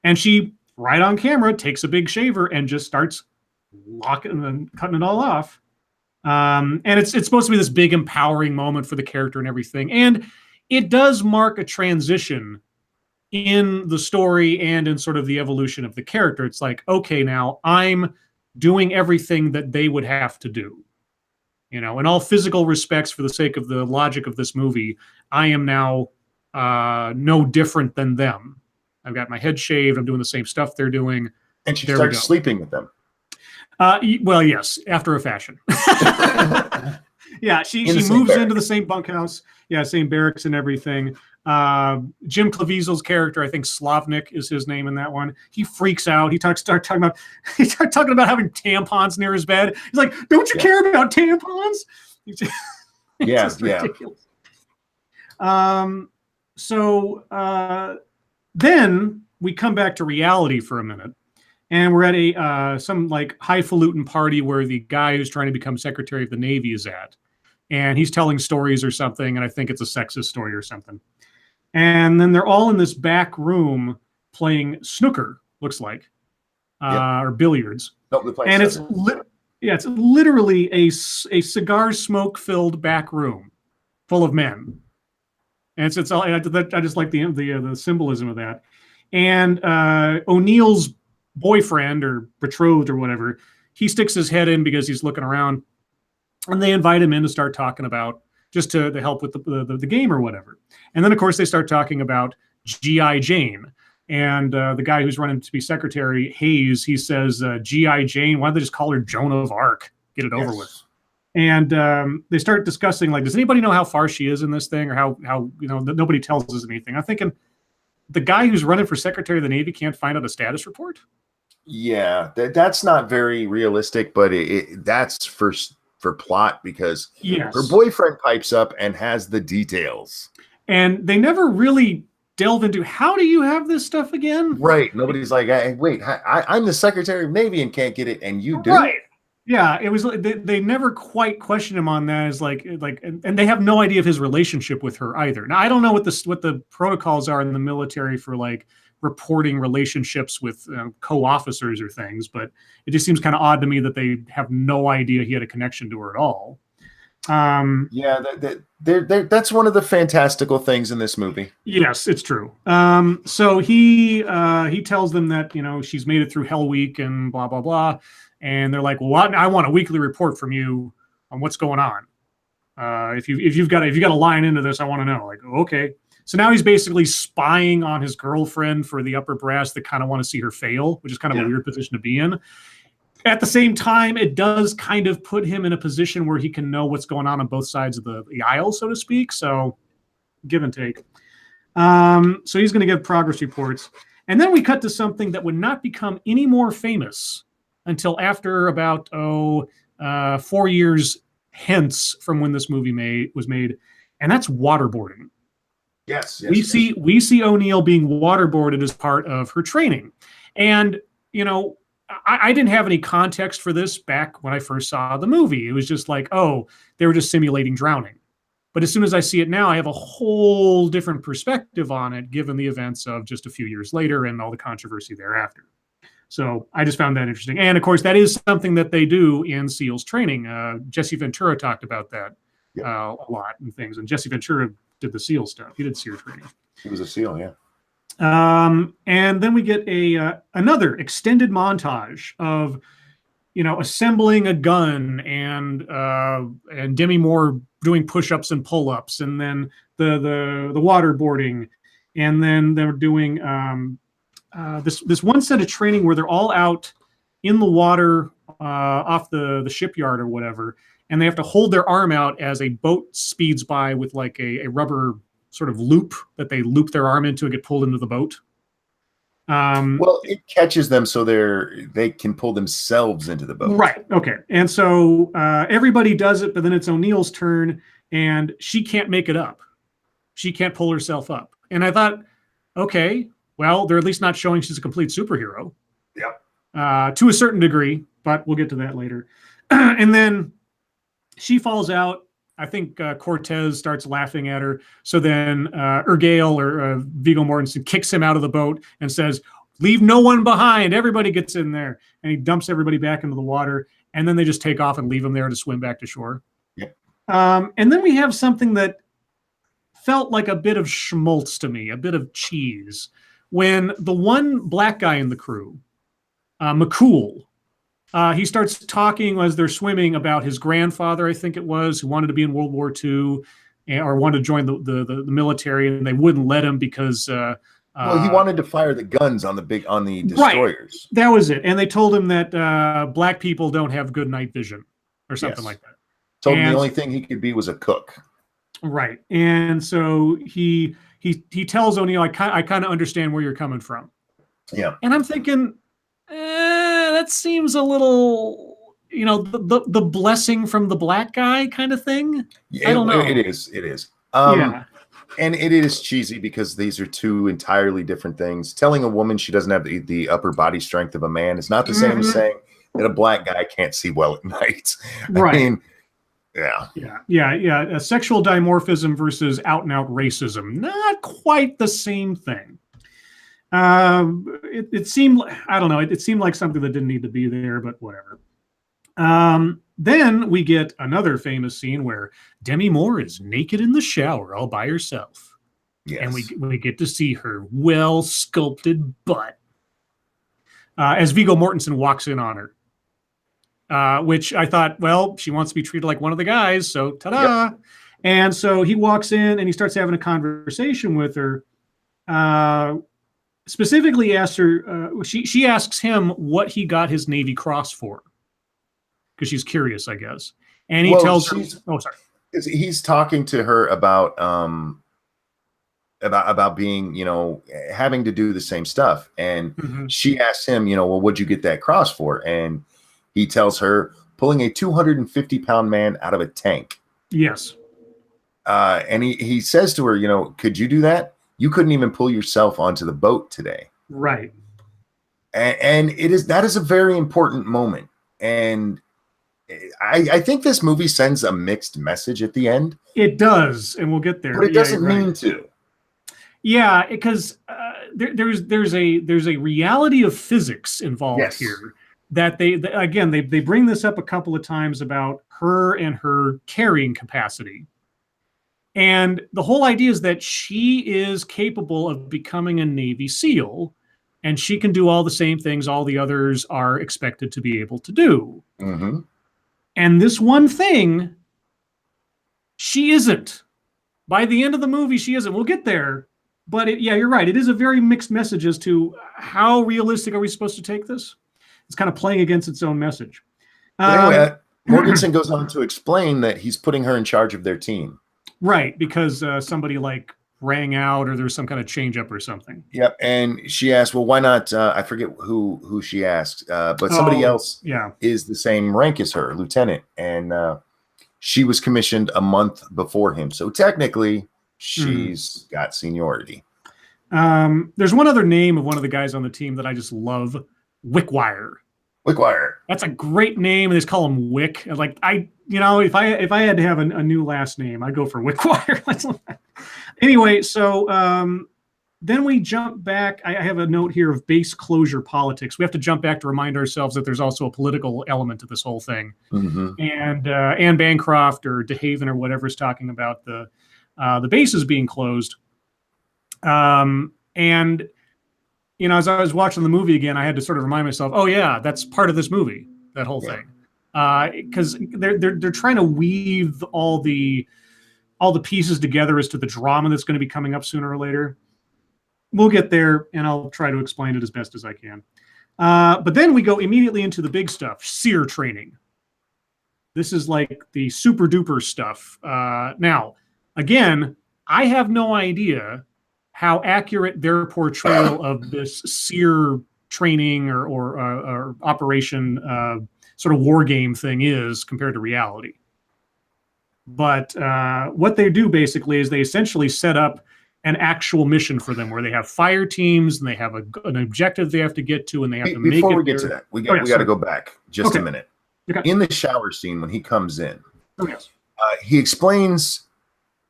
[SPEAKER 1] And she, right on camera, takes a big shaver and just starts locking and cutting it all off. And it's supposed to be this big empowering moment for the character and everything. And it does mark a transition in the story and in sort of the evolution of the character. It's like, okay, now I'm doing everything that they would have to do. In all physical respects, for the sake of the logic of this movie, I am now no different than them. I've got my head shaved. I'm doing the same stuff they're doing.
[SPEAKER 2] And she starts sleeping with them.
[SPEAKER 1] Well, yes, after a fashion. Yeah, she moves into the same bunkhouse. Yeah, same barracks and everything. Jim Caviezel's character, I think Slavnik is his name in that one. He freaks out. He starts talking about having tampons near his bed. He's like, "Don't you care about tampons?"
[SPEAKER 2] Yeah,
[SPEAKER 1] just ridiculous. So then we come back to reality for a minute, and we're at some like highfalutin party where the guy who's trying to become Secretary of the Navy is at, and he's telling stories or something, and I think it's a sexist story or something. And then they're all in this back room playing snooker, looks like, or billiards.
[SPEAKER 2] Nope, they're playing
[SPEAKER 1] and
[SPEAKER 2] snooker.
[SPEAKER 1] it's literally a cigar smoke filled back room full of men. And it's all, I just like the symbolism of that. And O'Neill's boyfriend or betrothed or whatever, he sticks his head in because he's looking around, and they invite him in to start talking about, just to help with the game or whatever. And then of course they start talking about G.I. Jane. And the guy who's running to be secretary, Hayes, he says, G.I. Jane, why don't they just call her Joan of Arc? Get it over with. And they start discussing, like, does anybody know how far she is in this thing, or how nobody tells us anything? I'm thinking, the guy who's running for Secretary of the Navy can't find out a status report?
[SPEAKER 2] Yeah, that's not very realistic, but that's for plot, because her boyfriend pipes up and has the details.
[SPEAKER 1] And they never really delve into, how do you have this stuff again?
[SPEAKER 2] Right. Nobody's like, hey, wait, I'm the Secretary of Navy and can't get it, and you do?
[SPEAKER 1] Right. Yeah, it was. They never quite question him on that. As and they have no idea of his relationship with her either. Now I don't know what the protocols are in the military for like reporting relationships with co-officers or things, but it just seems kind of odd to me that they have no idea he had a connection to her at all.
[SPEAKER 2] Yeah, that's one of the fantastical things in this movie.
[SPEAKER 1] Yes, it's true. So he tells them that she's made it through Hell Week and blah blah blah. And they're like, well, I want a weekly report from you on what's going on. If you've got a line into this, I want to know. Like, okay. So now he's basically spying on his girlfriend for the upper brass that kind of want to see her fail, which is kind of a weird position to be in. At the same time, it does kind of put him in a position where he can know what's going on both sides of the aisle, so to speak. So give and take. So he's going to give progress reports. And then we cut to something that would not become any more famous until after about 4 years hence from when this movie was made, and that's waterboarding.
[SPEAKER 2] Yes.
[SPEAKER 1] We see O'Neill being waterboarded as part of her training, and I didn't have any context for this back when I first saw the movie. It was just like, oh, they were just simulating drowning. But as soon as I see it now, I have a whole different perspective on it, given the events of just a few years later and all the controversy thereafter. So I just found that interesting. And of course, that is something that they do in SEALs training. Jesse Ventura talked about that a lot and things. And Jesse Ventura did the SEAL stuff. He did SERE training.
[SPEAKER 2] He was a SEAL, yeah.
[SPEAKER 1] And then we get another extended montage of, assembling a gun and Demi Moore doing push-ups and pull-ups, and then the waterboarding, and then they're doing this one set of training where they're all out in the water off the shipyard or whatever, and they have to hold their arm out as a boat speeds by with like a rubber sort of loop that they loop their arm into and get pulled into the boat.
[SPEAKER 2] Well, it catches them so they can pull themselves into the boat.
[SPEAKER 1] Right. Okay. And so everybody does it, but then it's O'Neill's turn, and she can't make it up. She can't pull herself up. And I thought, okay, well, they're at least not showing she's a complete superhero.
[SPEAKER 2] Yep.
[SPEAKER 1] To a certain degree, but we'll get to that later. And then she falls out. I think Cortez starts laughing at her. So then Ergale or Viggo Mortensen kicks him out of the boat and says, leave no one behind. Everybody gets in there. And he dumps everybody back into the water. And then they just take off and leave him there to swim back to shore.
[SPEAKER 2] Yep.
[SPEAKER 1] And then we have something that felt like a bit of schmaltz to me, a bit of cheese. When the one black guy in the crew, McCool, he starts talking as they're swimming about his grandfather, I think it was, who wanted to be in World War II or wanted to join the military, and they wouldn't let him because
[SPEAKER 2] he wanted to fire the guns on the destroyers.
[SPEAKER 1] Right. That was it. And they told him that black people don't have good night vision or something like that.
[SPEAKER 2] Told him the only thing he could be was a cook. Right.
[SPEAKER 1] And so he tells O'Neill, I kind of understand where you're coming from.
[SPEAKER 2] Yeah.
[SPEAKER 1] And I'm thinking, that seems a little you know, the blessing from the black guy kind of thing. I don't know.
[SPEAKER 2] It is.
[SPEAKER 1] Yeah.
[SPEAKER 2] And it is cheesy because these are two entirely different things. Telling a woman she doesn't have the upper body strength of a man is not the same as saying that a black guy can't see well at night.
[SPEAKER 1] Right.
[SPEAKER 2] I mean,
[SPEAKER 1] yeah. A sexual dimorphism versus out and out racism, not quite the same thing. It seemed, I don't know, it seemed like something that didn't need to be there, but whatever. Then we get another famous scene where Demi Moore is naked in the shower all by herself. Yes. And we get to see her well-sculpted butt as Viggo Mortensen walks in on her. Which I thought, well, she wants to be treated like one of the guys, so ta-da! Yep. And so he walks in and he starts having a conversation with her. Specifically asked her, she asks him what he got his Navy Cross for. Because she's curious, I guess. And he tells her, oh, sorry.
[SPEAKER 2] He's talking to her about being, you know, having to do the same stuff. And she asks him, you know, well, what'd you get that cross for? And he tells her, pulling a 250-pound man out of a tank.
[SPEAKER 1] Yes.
[SPEAKER 2] And he says to her, you know, could you do that? You couldn't even pull yourself onto the boat today.
[SPEAKER 1] Right.
[SPEAKER 2] And that is a very important moment. And I think this movie sends a mixed message at the end.
[SPEAKER 1] It does, and we'll get there.
[SPEAKER 2] But it doesn't mean to.
[SPEAKER 1] Yeah, because there's a reality of physics involved here that they bring this up a couple of times about her and her carrying capacity. And the whole idea is that she is capable of becoming a Navy SEAL, and she can do all the same things all the others are expected to be able to do.
[SPEAKER 2] Mm-hmm.
[SPEAKER 1] And this one thing, she isn't. By the end of the movie, she isn't. We'll get there. But you're right. It is a very mixed message as to how realistic are we supposed to take this. It's kind of playing against its own message.
[SPEAKER 2] Anyway, Mortensen goes on to explain that he's putting her in charge of their team.
[SPEAKER 1] Right, because somebody like rang out or there's some kind of change up or something.
[SPEAKER 2] Yep, and she asked, well, why not, I forget who she asked, but somebody else is the same rank as her, lieutenant, and she was commissioned a month before him. So technically, she's got seniority.
[SPEAKER 1] There's one other name of one of the guys on the team that I just love, Wickwire.
[SPEAKER 2] Wickwire.
[SPEAKER 1] That's a great name, and they just call him Wick. Like if I had to have a new last name, I'd go for Wickwire. Anyway, so then we jump back. I have a note here of base closure politics. We have to jump back to remind ourselves that there's also a political element to this whole thing. And Anne Bancroft or DeHaven or whatever is talking about the bases being closed. And you know, as I was watching the movie again, I had to sort of remind myself, oh yeah, that's part of this movie, that whole thing. Because they're trying to weave all the pieces together as to the drama that's going to be coming up sooner or later. We'll get there, and I'll try to explain it as best as I can. But then we go immediately into the big stuff, SERE training. This is like the super duper stuff. Now, again, I have no idea how accurate their portrayal of this SERE training or operation sort of war game thing is compared to reality. But what they do basically is they essentially set up an actual mission for them where they have fire teams and they have an objective they have to get to, and they have to make it.
[SPEAKER 2] Before we get to that, we got to go back just a minute.
[SPEAKER 1] Okay.
[SPEAKER 2] In the shower scene when he comes in, he explains.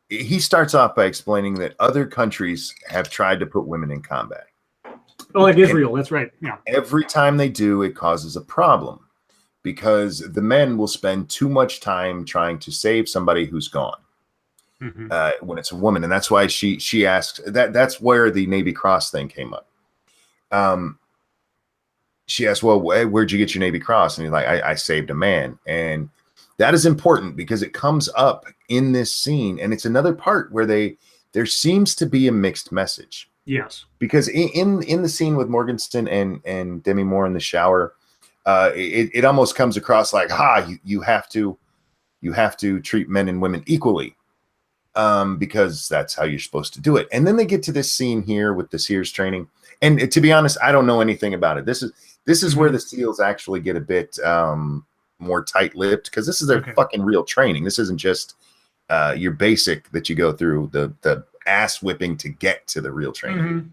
[SPEAKER 2] He starts off by explaining that other countries have tried to put women in combat.
[SPEAKER 1] Oh, like Israel, that's right. Yeah.
[SPEAKER 2] Every time they do, it causes a problem because the men will spend too much time trying to save somebody who's gone when it's a woman. And that's why she asks, that's where the Navy Cross thing came up. She asked, well, where'd you get your Navy Cross? And he's like, I saved a man. And that is important because it comes up in this scene, and it's another part where there seems to be a mixed message.
[SPEAKER 1] Yes,
[SPEAKER 2] because in the scene with Morgenstern and Demi Moore in the shower, it almost comes across like, you have to treat men and women equally, because that's how you're supposed to do it. And then they get to this scene here with the SERE training, and to be honest, I don't know anything about it. This is where the SEALs actually get a bit more tight-lipped because this is their fucking real training. This isn't just your basic that you go through the ass whipping to get to the real training.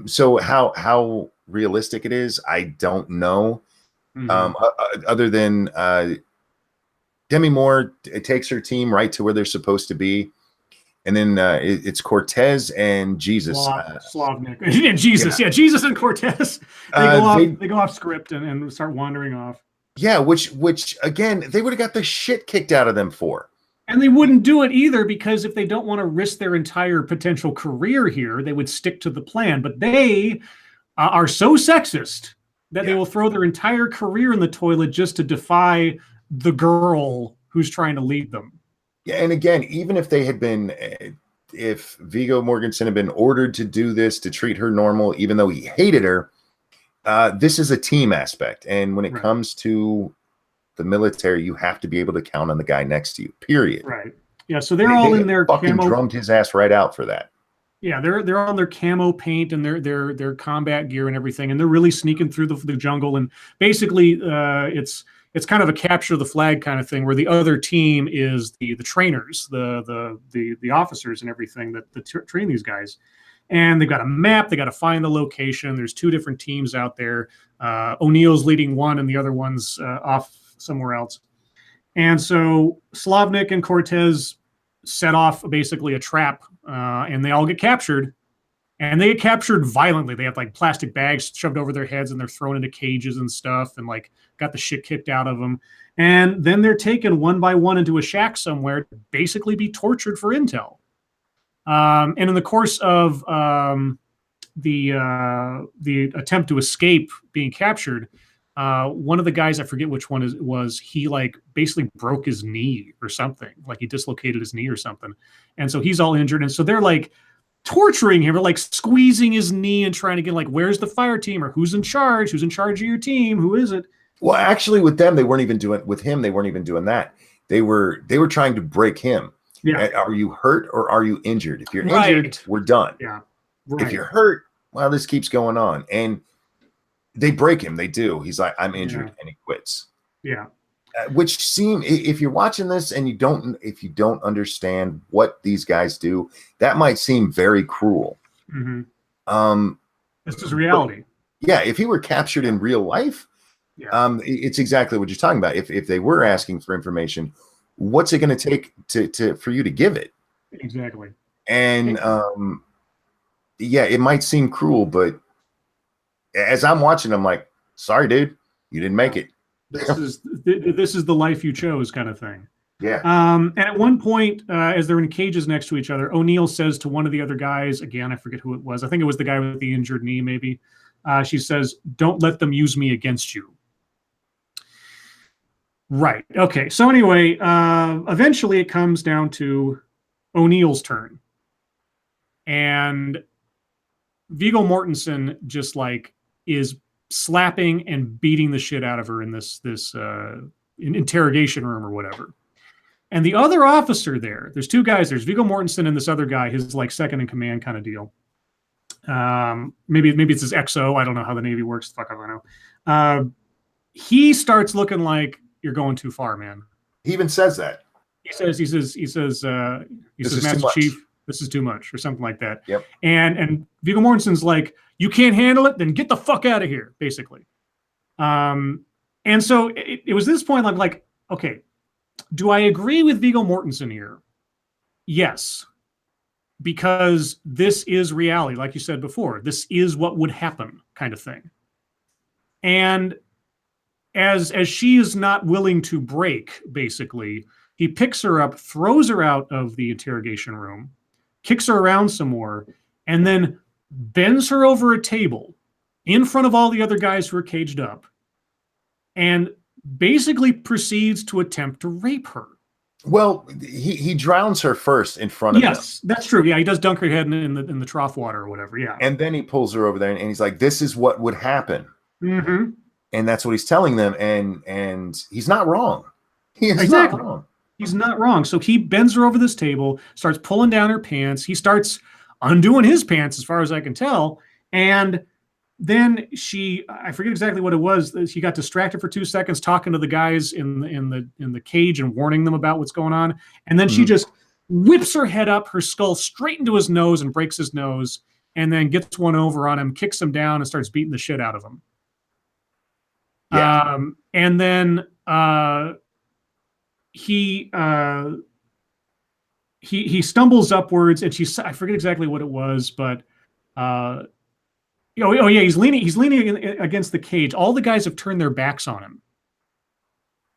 [SPEAKER 2] So how realistic it is, I don't know. Other than Demi Moore, it takes her team right to where they're supposed to be. And then it's Cortez and Jesus.
[SPEAKER 1] Slavnik. And Jesus. Yeah, Jesus and Cortez. They go off script and start wandering off.
[SPEAKER 2] Yeah, which again, they would have got the shit kicked out of them for.
[SPEAKER 1] And they wouldn't do it either, because if they don't want to risk their entire potential career here, they would stick to the plan. But they are so sexist that they will throw their entire career in the toilet just to defy the girl who's trying to lead them.
[SPEAKER 2] Yeah, and again, even if they had been, if Viggo Mortensen had been ordered to do this, to treat her normal, even though he hated her, this is a team aspect. And when it comes to the military, you have to be able to count on the guy next to you, period.
[SPEAKER 1] Right. Yeah, so they're all in their
[SPEAKER 2] fucking
[SPEAKER 1] camo.
[SPEAKER 2] Drummed his ass right out for that.
[SPEAKER 1] Yeah, they're on their camo paint and their combat gear and everything, and they're really sneaking through the jungle. And basically, it's kind of a capture the flag kind of thing, where the other team is the trainers, the officers and everything that train these guys. And they've got a map. They got to find the location. There's two different teams out there. O'Neill's leading one, and the other one's off somewhere else. And so Slavnik and Cortez set off basically a trap, and they all get captured. And they get captured violently. They have like plastic bags shoved over their heads, and they're thrown into cages and stuff, and like got the shit kicked out of them. And then they're taken one by one into a shack somewhere to basically be tortured for intel. And in the course of the attempt to escape being captured, one of the guys, I forget which one was, he like basically broke his knee or something, like he dislocated his knee or something. And so he's all injured. And so they're like torturing him, or like squeezing his knee and trying to get like, where's the fire team, or who's in charge of your team? Who is it?
[SPEAKER 2] Well, actually with them, they weren't even doing that. They were trying to break him. Yeah. Are you hurt or are you injured? If you're injured, we're done.
[SPEAKER 1] Yeah.
[SPEAKER 2] Right. If you're hurt, well, this keeps going on. And they break him. They do. He's like, I'm injured, and he quits.
[SPEAKER 1] Yeah.
[SPEAKER 2] Which seem, if you're watching this and if you don't understand what these guys do, that might seem very cruel.
[SPEAKER 1] This is reality.
[SPEAKER 2] Yeah. If he were captured in real life, it's exactly what you're talking about. If they were asking for information, what's it going to take for you to give it?
[SPEAKER 1] Exactly.
[SPEAKER 2] And it might seem cruel, but as I'm watching, I'm like, sorry, dude, you didn't make it.
[SPEAKER 1] This is the life you chose, kind of thing.
[SPEAKER 2] Yeah.
[SPEAKER 1] And at one point, as they're in cages next to each other, O'Neill says to one of the other guys, again, I forget who it was. I think it was the guy with the injured knee, maybe. She says, "Don't let them use me against you." Right. Okay. So anyway, eventually it comes down to O'Neill's turn, and Viggo Mortensen just like is slapping and beating the shit out of her in this interrogation room or whatever. And the other officer there's two guys. There's Viggo Mortensen and this other guy, his like second in command kind of deal. Maybe it's his XO. I don't know how the Navy works. Fuck, I don't know. He starts looking like, you're going too far, man.
[SPEAKER 2] He even says that.
[SPEAKER 1] He says, Master Chief, this is too much, or something like that.
[SPEAKER 2] Yep.
[SPEAKER 1] And Viggo Mortensen's like, you can't handle it, then get the fuck out of here, basically. And so it was this point, I'm like, okay, do I agree with Viggo Mortensen here? Yes. Because this is reality, like you said before. This is what would happen, kind of thing. And as she is not willing to break, basically, he picks her up, throws her out of the interrogation room, kicks her around some more, and then bends her over a table in front of all the other guys who are caged up, and basically proceeds to attempt to rape her.
[SPEAKER 2] Well, he drowns her first in front of them.
[SPEAKER 1] Yes, that's true. Yeah, he does dunk her head in the trough water or whatever. Yeah,
[SPEAKER 2] and then he pulls her over there, and he's like, "This is what would happen."
[SPEAKER 1] Mm-hmm.
[SPEAKER 2] And that's what he's telling them, and he's not wrong. He is
[SPEAKER 1] exactly.
[SPEAKER 2] not wrong.
[SPEAKER 1] He's not wrong. So he bends her over this table, starts pulling down her pants. He starts undoing his pants, as far as I can tell, and then I forget exactly what it was. She got distracted for 2 seconds talking to the guys in the cage and warning them about what's going on. And then she just whips her head up, her skull straight into his nose and breaks his nose, and then gets one over on him, kicks him down, and starts beating the shit out of him. Yeah. And then he stumbles upwards, and I forget exactly what it was, but oh yeah, he's leaning against the cage. All the guys have turned their backs on him,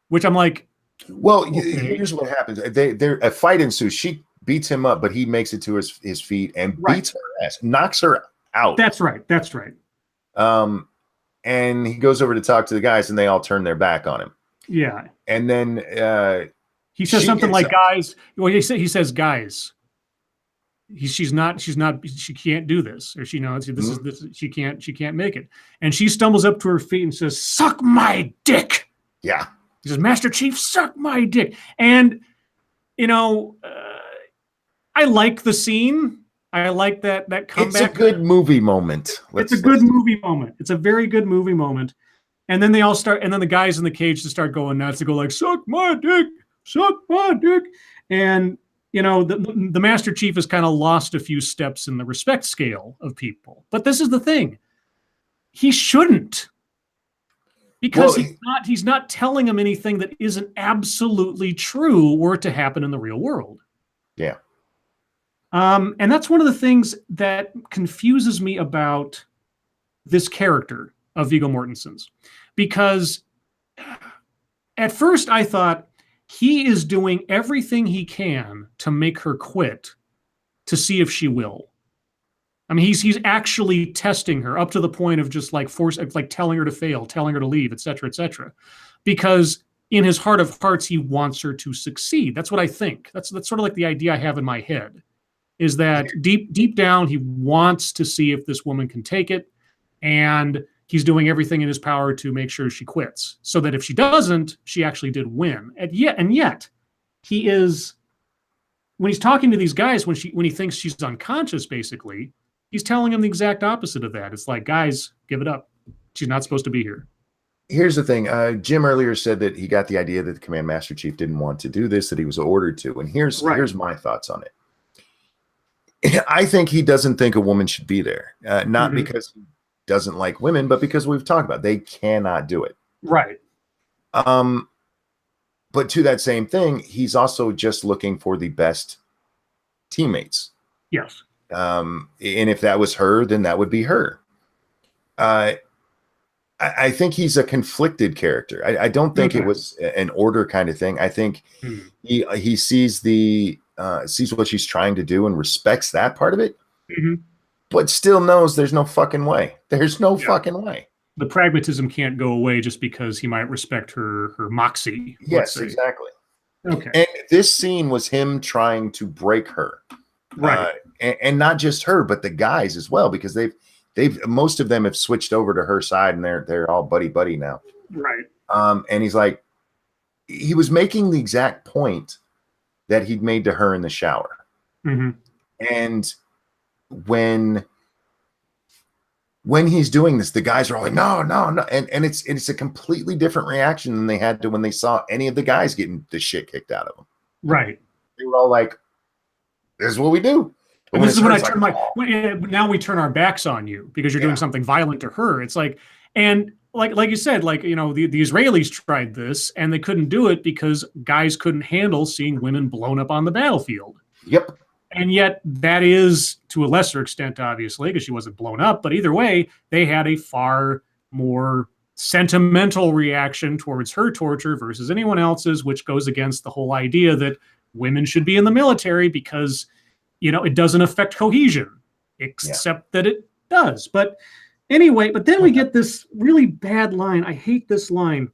[SPEAKER 1] which I'm like,
[SPEAKER 2] well, okay. Here's what happens. A fight ensues. She beats him up, but he makes it to his feet and beats her ass, knocks her out.
[SPEAKER 1] That's right.
[SPEAKER 2] And he goes over to talk to the guys, and they all turn their back on him.
[SPEAKER 1] Yeah.
[SPEAKER 2] And then
[SPEAKER 1] he says something like, "Guys." Well, he says, "Guys." She can't do this, or she knows this. She can't make it. And she stumbles up to her feet and says, "Suck my dick."
[SPEAKER 2] Yeah.
[SPEAKER 1] He says, "Master Chief, suck my dick." And I like the scene. I like that comeback.
[SPEAKER 2] It's a good movie moment.
[SPEAKER 1] It's a good movie moment. It's a very good movie moment. And then they all start, and then the guys in the cage just start going nuts. They go like, "Suck my dick, suck my dick." And the Master Chief has kind of lost a few steps in the respect scale of people. But this is the thing. He shouldn't. Because he's not telling them anything that isn't absolutely true were it to happen in the real world.
[SPEAKER 2] Yeah.
[SPEAKER 1] And that's one of the things that confuses me about this character of Viggo Mortensen's. Because at first I thought he is doing everything he can to make her quit to see if she will. I mean, he's actually testing her up to the point of just like telling her to fail, telling her to leave, et cetera, because in his heart of hearts, he wants her to succeed. That's what I think. That's sort of like the idea I have in my head, is that deep down, he wants to see if this woman can take it, and he's doing everything in his power to make sure she quits, so that if she doesn't, she actually did win. And yet, he is, when he's talking to these guys, when he thinks she's unconscious, basically, he's telling them the exact opposite of that. It's like, guys, give it up. She's not supposed to be here.
[SPEAKER 2] Here's the thing. Jim earlier said that he got the idea that the Command Master Chief didn't want to do this, that he was ordered to. And here's my thoughts on it. I think he doesn't think a woman should be there. Not because he doesn't like women, but because we've talked about they cannot do it.
[SPEAKER 1] Right.
[SPEAKER 2] But to that same thing, he's also just looking for the best teammates.
[SPEAKER 1] Yes.
[SPEAKER 2] And if that was her, then that would be her. I think he's a conflicted character. I don't think it was an order kind of thing. I think he sees sees what she's trying to do and respects that part of it, but still knows there's no fucking way. There's no fucking way.
[SPEAKER 1] The pragmatism can't go away just because he might respect her moxie.
[SPEAKER 2] Yes, exactly.
[SPEAKER 1] Okay.
[SPEAKER 2] And this scene was him trying to break her.
[SPEAKER 1] Right.
[SPEAKER 2] And not just her, but the guys as well, because most of them have switched over to her side, and they're all buddy now.
[SPEAKER 1] Right.
[SPEAKER 2] And he's like, he was making the exact point that he'd made to her in the shower. And when he's doing this, the guys are all like, no. And it's a completely different reaction than they had to when they saw any of the guys getting the shit kicked out of them.
[SPEAKER 1] Right.
[SPEAKER 2] They were all like, this is what we do.
[SPEAKER 1] And this is when I turn now we turn our backs on you because you're doing something violent to her. It's like, and like you said, the Israelis tried this and they couldn't do it because guys couldn't handle seeing women blown up on the battlefield.
[SPEAKER 2] Yep.
[SPEAKER 1] And yet that is, to a lesser extent, obviously, because she wasn't blown up. But either way, they had a far more sentimental reaction towards her torture versus anyone else's, which goes against the whole idea that women should be in the military because it doesn't affect cohesion, except that it does. But anyway, but then we get this really bad line. I hate this line.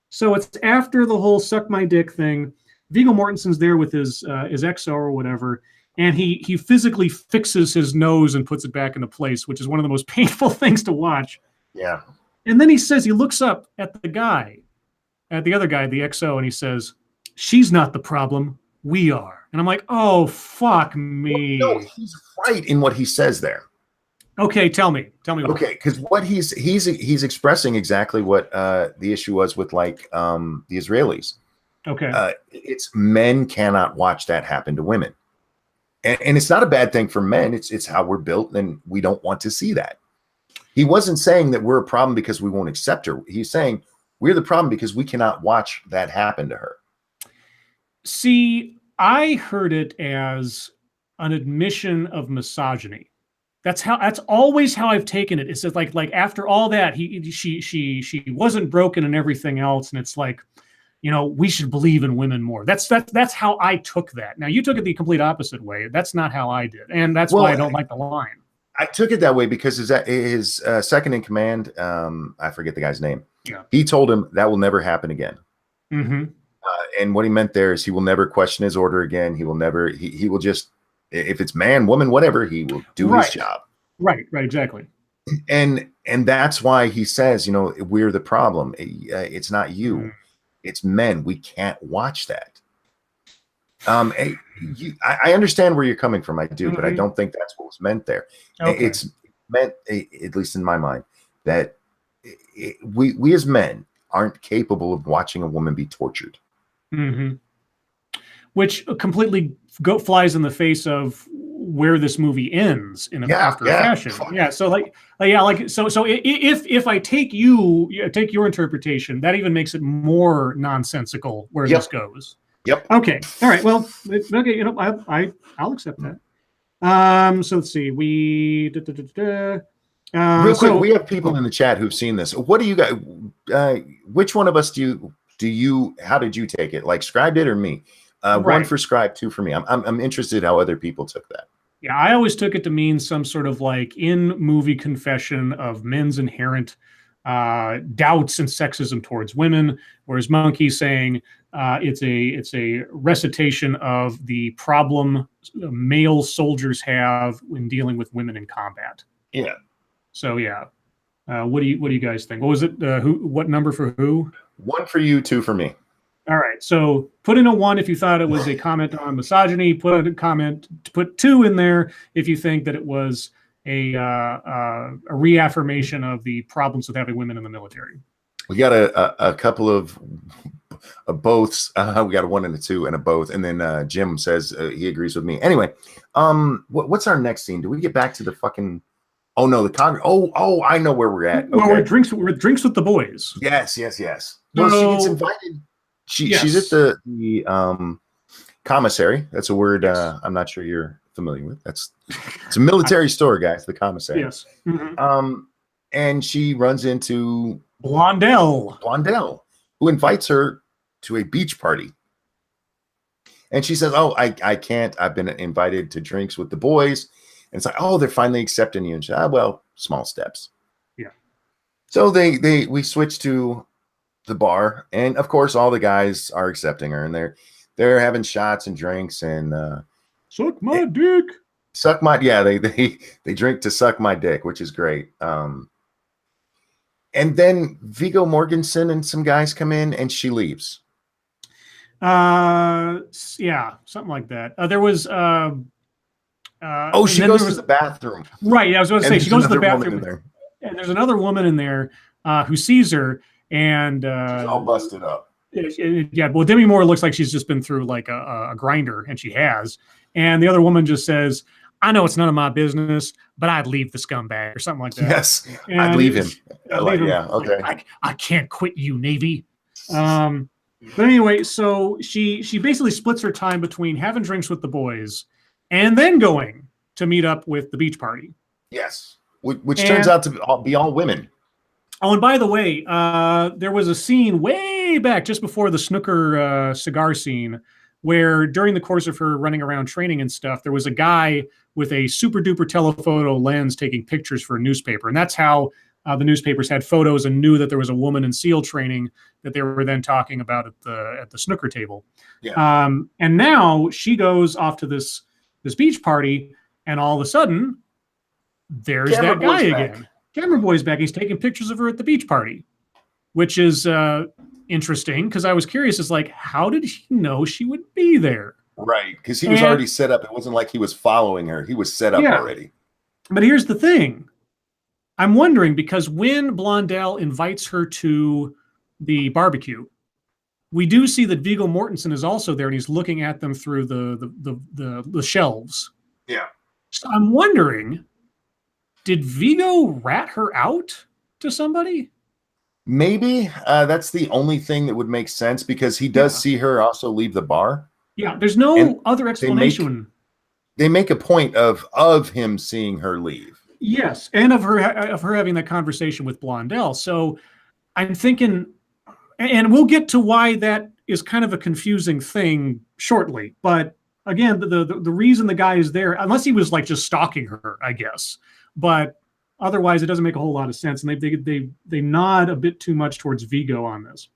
[SPEAKER 1] So it's after the whole suck my dick thing. Viggo Mortensen's there with his XO or whatever, and he physically fixes his nose and puts it back into place, which is one of the most painful things to watch.
[SPEAKER 2] Yeah.
[SPEAKER 1] And then he looks up at the other guy, the XO, and he says, "She's not the problem. We are." And I'm like, oh, fuck me.
[SPEAKER 2] Well, no, he's right in what he says there.
[SPEAKER 1] Okay, tell me.
[SPEAKER 2] Okay, because what he's expressing exactly what the issue was with like the Israelis.
[SPEAKER 1] Okay.
[SPEAKER 2] It's men cannot watch that happen to women, and it's not a bad thing for men. It's how we're built, and we don't want to see that. He wasn't saying that we're a problem because we won't accept her. He's saying we're the problem because we cannot watch that happen to her.
[SPEAKER 1] See, I heard it as an admission of misogyny. That's always how I've taken it. It's just like after all that, she wasn't broken and everything else, and it's like, we should believe in women more. That's how I took that. Now you took it the complete opposite way. That's not how I did, and that's why I don't like the line.
[SPEAKER 2] I took it that way because his second in command, I forget the guy's name.
[SPEAKER 1] Yeah.
[SPEAKER 2] He told him that will never happen again.
[SPEAKER 1] Mm-hmm.
[SPEAKER 2] And what he meant there is he will never question his order again. He will never. He will just, if it's man, woman, whatever, he will do his job.
[SPEAKER 1] Right, exactly.
[SPEAKER 2] And that's why he says, we're the problem. It's not you, it's men. We can't watch that. I understand where you're coming from. I do, but I don't think that's what was meant there. Okay. It's meant, at least in my mind, that we as men aren't capable of watching a woman be tortured.
[SPEAKER 1] Mm-hmm. Which completely flies in the face of where this movie ends in after a fashion. Yeah. So if I take your interpretation, that even makes it more nonsensical where this goes.
[SPEAKER 2] Yep.
[SPEAKER 1] Okay. All right. Well, okay. I'll accept that. So let's see.
[SPEAKER 2] Real quick, we have people in the chat who've seen this. What do you guys? Which one of us do you? How did you take it? Like Scribe did or me? One for Scribe, two for me. I'm interested how other people took that.
[SPEAKER 1] Yeah, I always took it to mean some sort of like in movie confession of men's inherent doubts and sexism towards women, whereas Monkey's saying it's a recitation of the problem male soldiers have when dealing with women in combat.
[SPEAKER 2] Yeah.
[SPEAKER 1] So yeah, what do you guys think? What was it? What number for who?
[SPEAKER 2] One for you, two for me.
[SPEAKER 1] All right. So put in a 1 if you thought it was a comment on misogyny. Put put 2 in there if you think that it was a reaffirmation of the problems with having women in the military.
[SPEAKER 2] We got a couple of boths. We got a 1 and a 2 and a both. And then Jim says he agrees with me. Anyway, what's our next scene? Do we get back to the fucking? Oh no, the Congress. Oh, I know where we're at. Okay.
[SPEAKER 1] Well, we're drinks with the boys.
[SPEAKER 2] Yes. Well, she gets invited. She's at the commissary. That's a word I'm not sure you're familiar with. It's a military store, guys. The commissary.
[SPEAKER 1] Yes. Mm-hmm.
[SPEAKER 2] And she runs into
[SPEAKER 1] Blondell,
[SPEAKER 2] who invites her to a beach party. And she says, "Oh, I can't. I've been invited to drinks with the boys." And it's like, "Oh, they're finally accepting you." And she, well, small steps.
[SPEAKER 1] Yeah.
[SPEAKER 2] So we switch to the bar, and of course all the guys are accepting her, and they're having shots and drinks and
[SPEAKER 1] suck my dick.
[SPEAKER 2] They drink to suck my dick, which is great. And then Viggo Mortensen and some guys come in and she leaves.
[SPEAKER 1] Yeah, something like that. There was
[SPEAKER 2] she goes to the bathroom.
[SPEAKER 1] Right, I was going to say she goes to the bathroom and there's another woman in there who sees her. And
[SPEAKER 2] she's all busted up.
[SPEAKER 1] Yeah, well, Demi Moore looks like she's just been through like a grinder, and she has. And the other woman just says, "I know it's none of my business, but I'd leave the scumbag," or something like that.
[SPEAKER 2] Yes, I'd leave him. Yeah, okay.
[SPEAKER 1] I can't quit you, Navy. But anyway, so she basically splits her time between having drinks with the boys and then going to meet up with the beach party.
[SPEAKER 2] Yes, which turns out to be all women.
[SPEAKER 1] Oh, and by the way, there was a scene way back just before the snooker cigar scene where during the course of her running around training and stuff, there was a guy with a super duper telephoto lens taking pictures for a newspaper. And that's how the newspapers had photos and knew that there was a woman in SEAL training that they were then talking about at the snooker table.
[SPEAKER 2] Yeah.
[SPEAKER 1] And now she goes off to this beach party, and all of a sudden, there's that guy again. Camera boy's back. He's taking pictures of her at the beach party, which is interesting because I was curious. It's like, how did he know she would be there?
[SPEAKER 2] Right, because he was already set up. It wasn't like he was following her. He was set up already.
[SPEAKER 1] But here's the thing. I'm wondering, because when Blondell invites her to the barbecue, we do see that Viggo Mortensen is also there, and he's looking at them through the shelves.
[SPEAKER 2] Yeah.
[SPEAKER 1] So I'm wondering, did Viggo rat her out to somebody?
[SPEAKER 2] Maybe that's the only thing that would make sense, because he does see her also leave the bar.
[SPEAKER 1] Yeah, there's no other explanation.
[SPEAKER 2] They make a point of him seeing her leave.
[SPEAKER 1] Yes, and of her having that conversation with Blondell. So I'm thinking, and we'll get to why that is kind of a confusing thing shortly. But again, the reason the guy is there, unless he was like just stalking her, I guess. But otherwise, it doesn't make a whole lot of sense. And they nod a bit too much towards Viggo on this.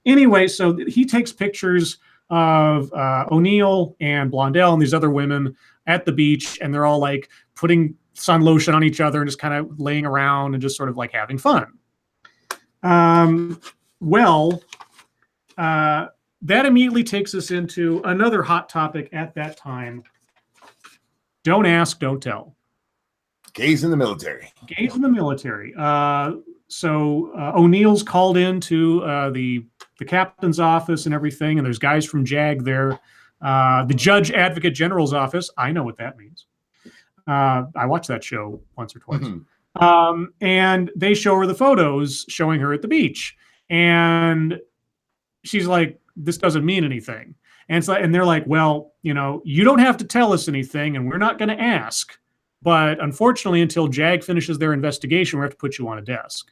[SPEAKER 1] Anyway, so he takes pictures of O'Neill and Blondell and these other women at the beach, and they're all like putting sun lotion on each other and just kind of laying around and just sort of like having fun. That immediately takes us into another hot topic at that time. Don't ask, don't tell.
[SPEAKER 2] Gays in the military.
[SPEAKER 1] Gays in the military. So O'Neill's called into the captain's office and everything, and there's guys from JAG there. The Judge Advocate General's office. I know what that means. I watched that show once or twice. Mm-hmm. And they show her the photos showing her at the beach. And she's like, this doesn't mean anything. And they're like, well, you don't have to tell us anything, and we're not going to ask. But unfortunately, until JAG finishes their investigation, we have to put you on a desk.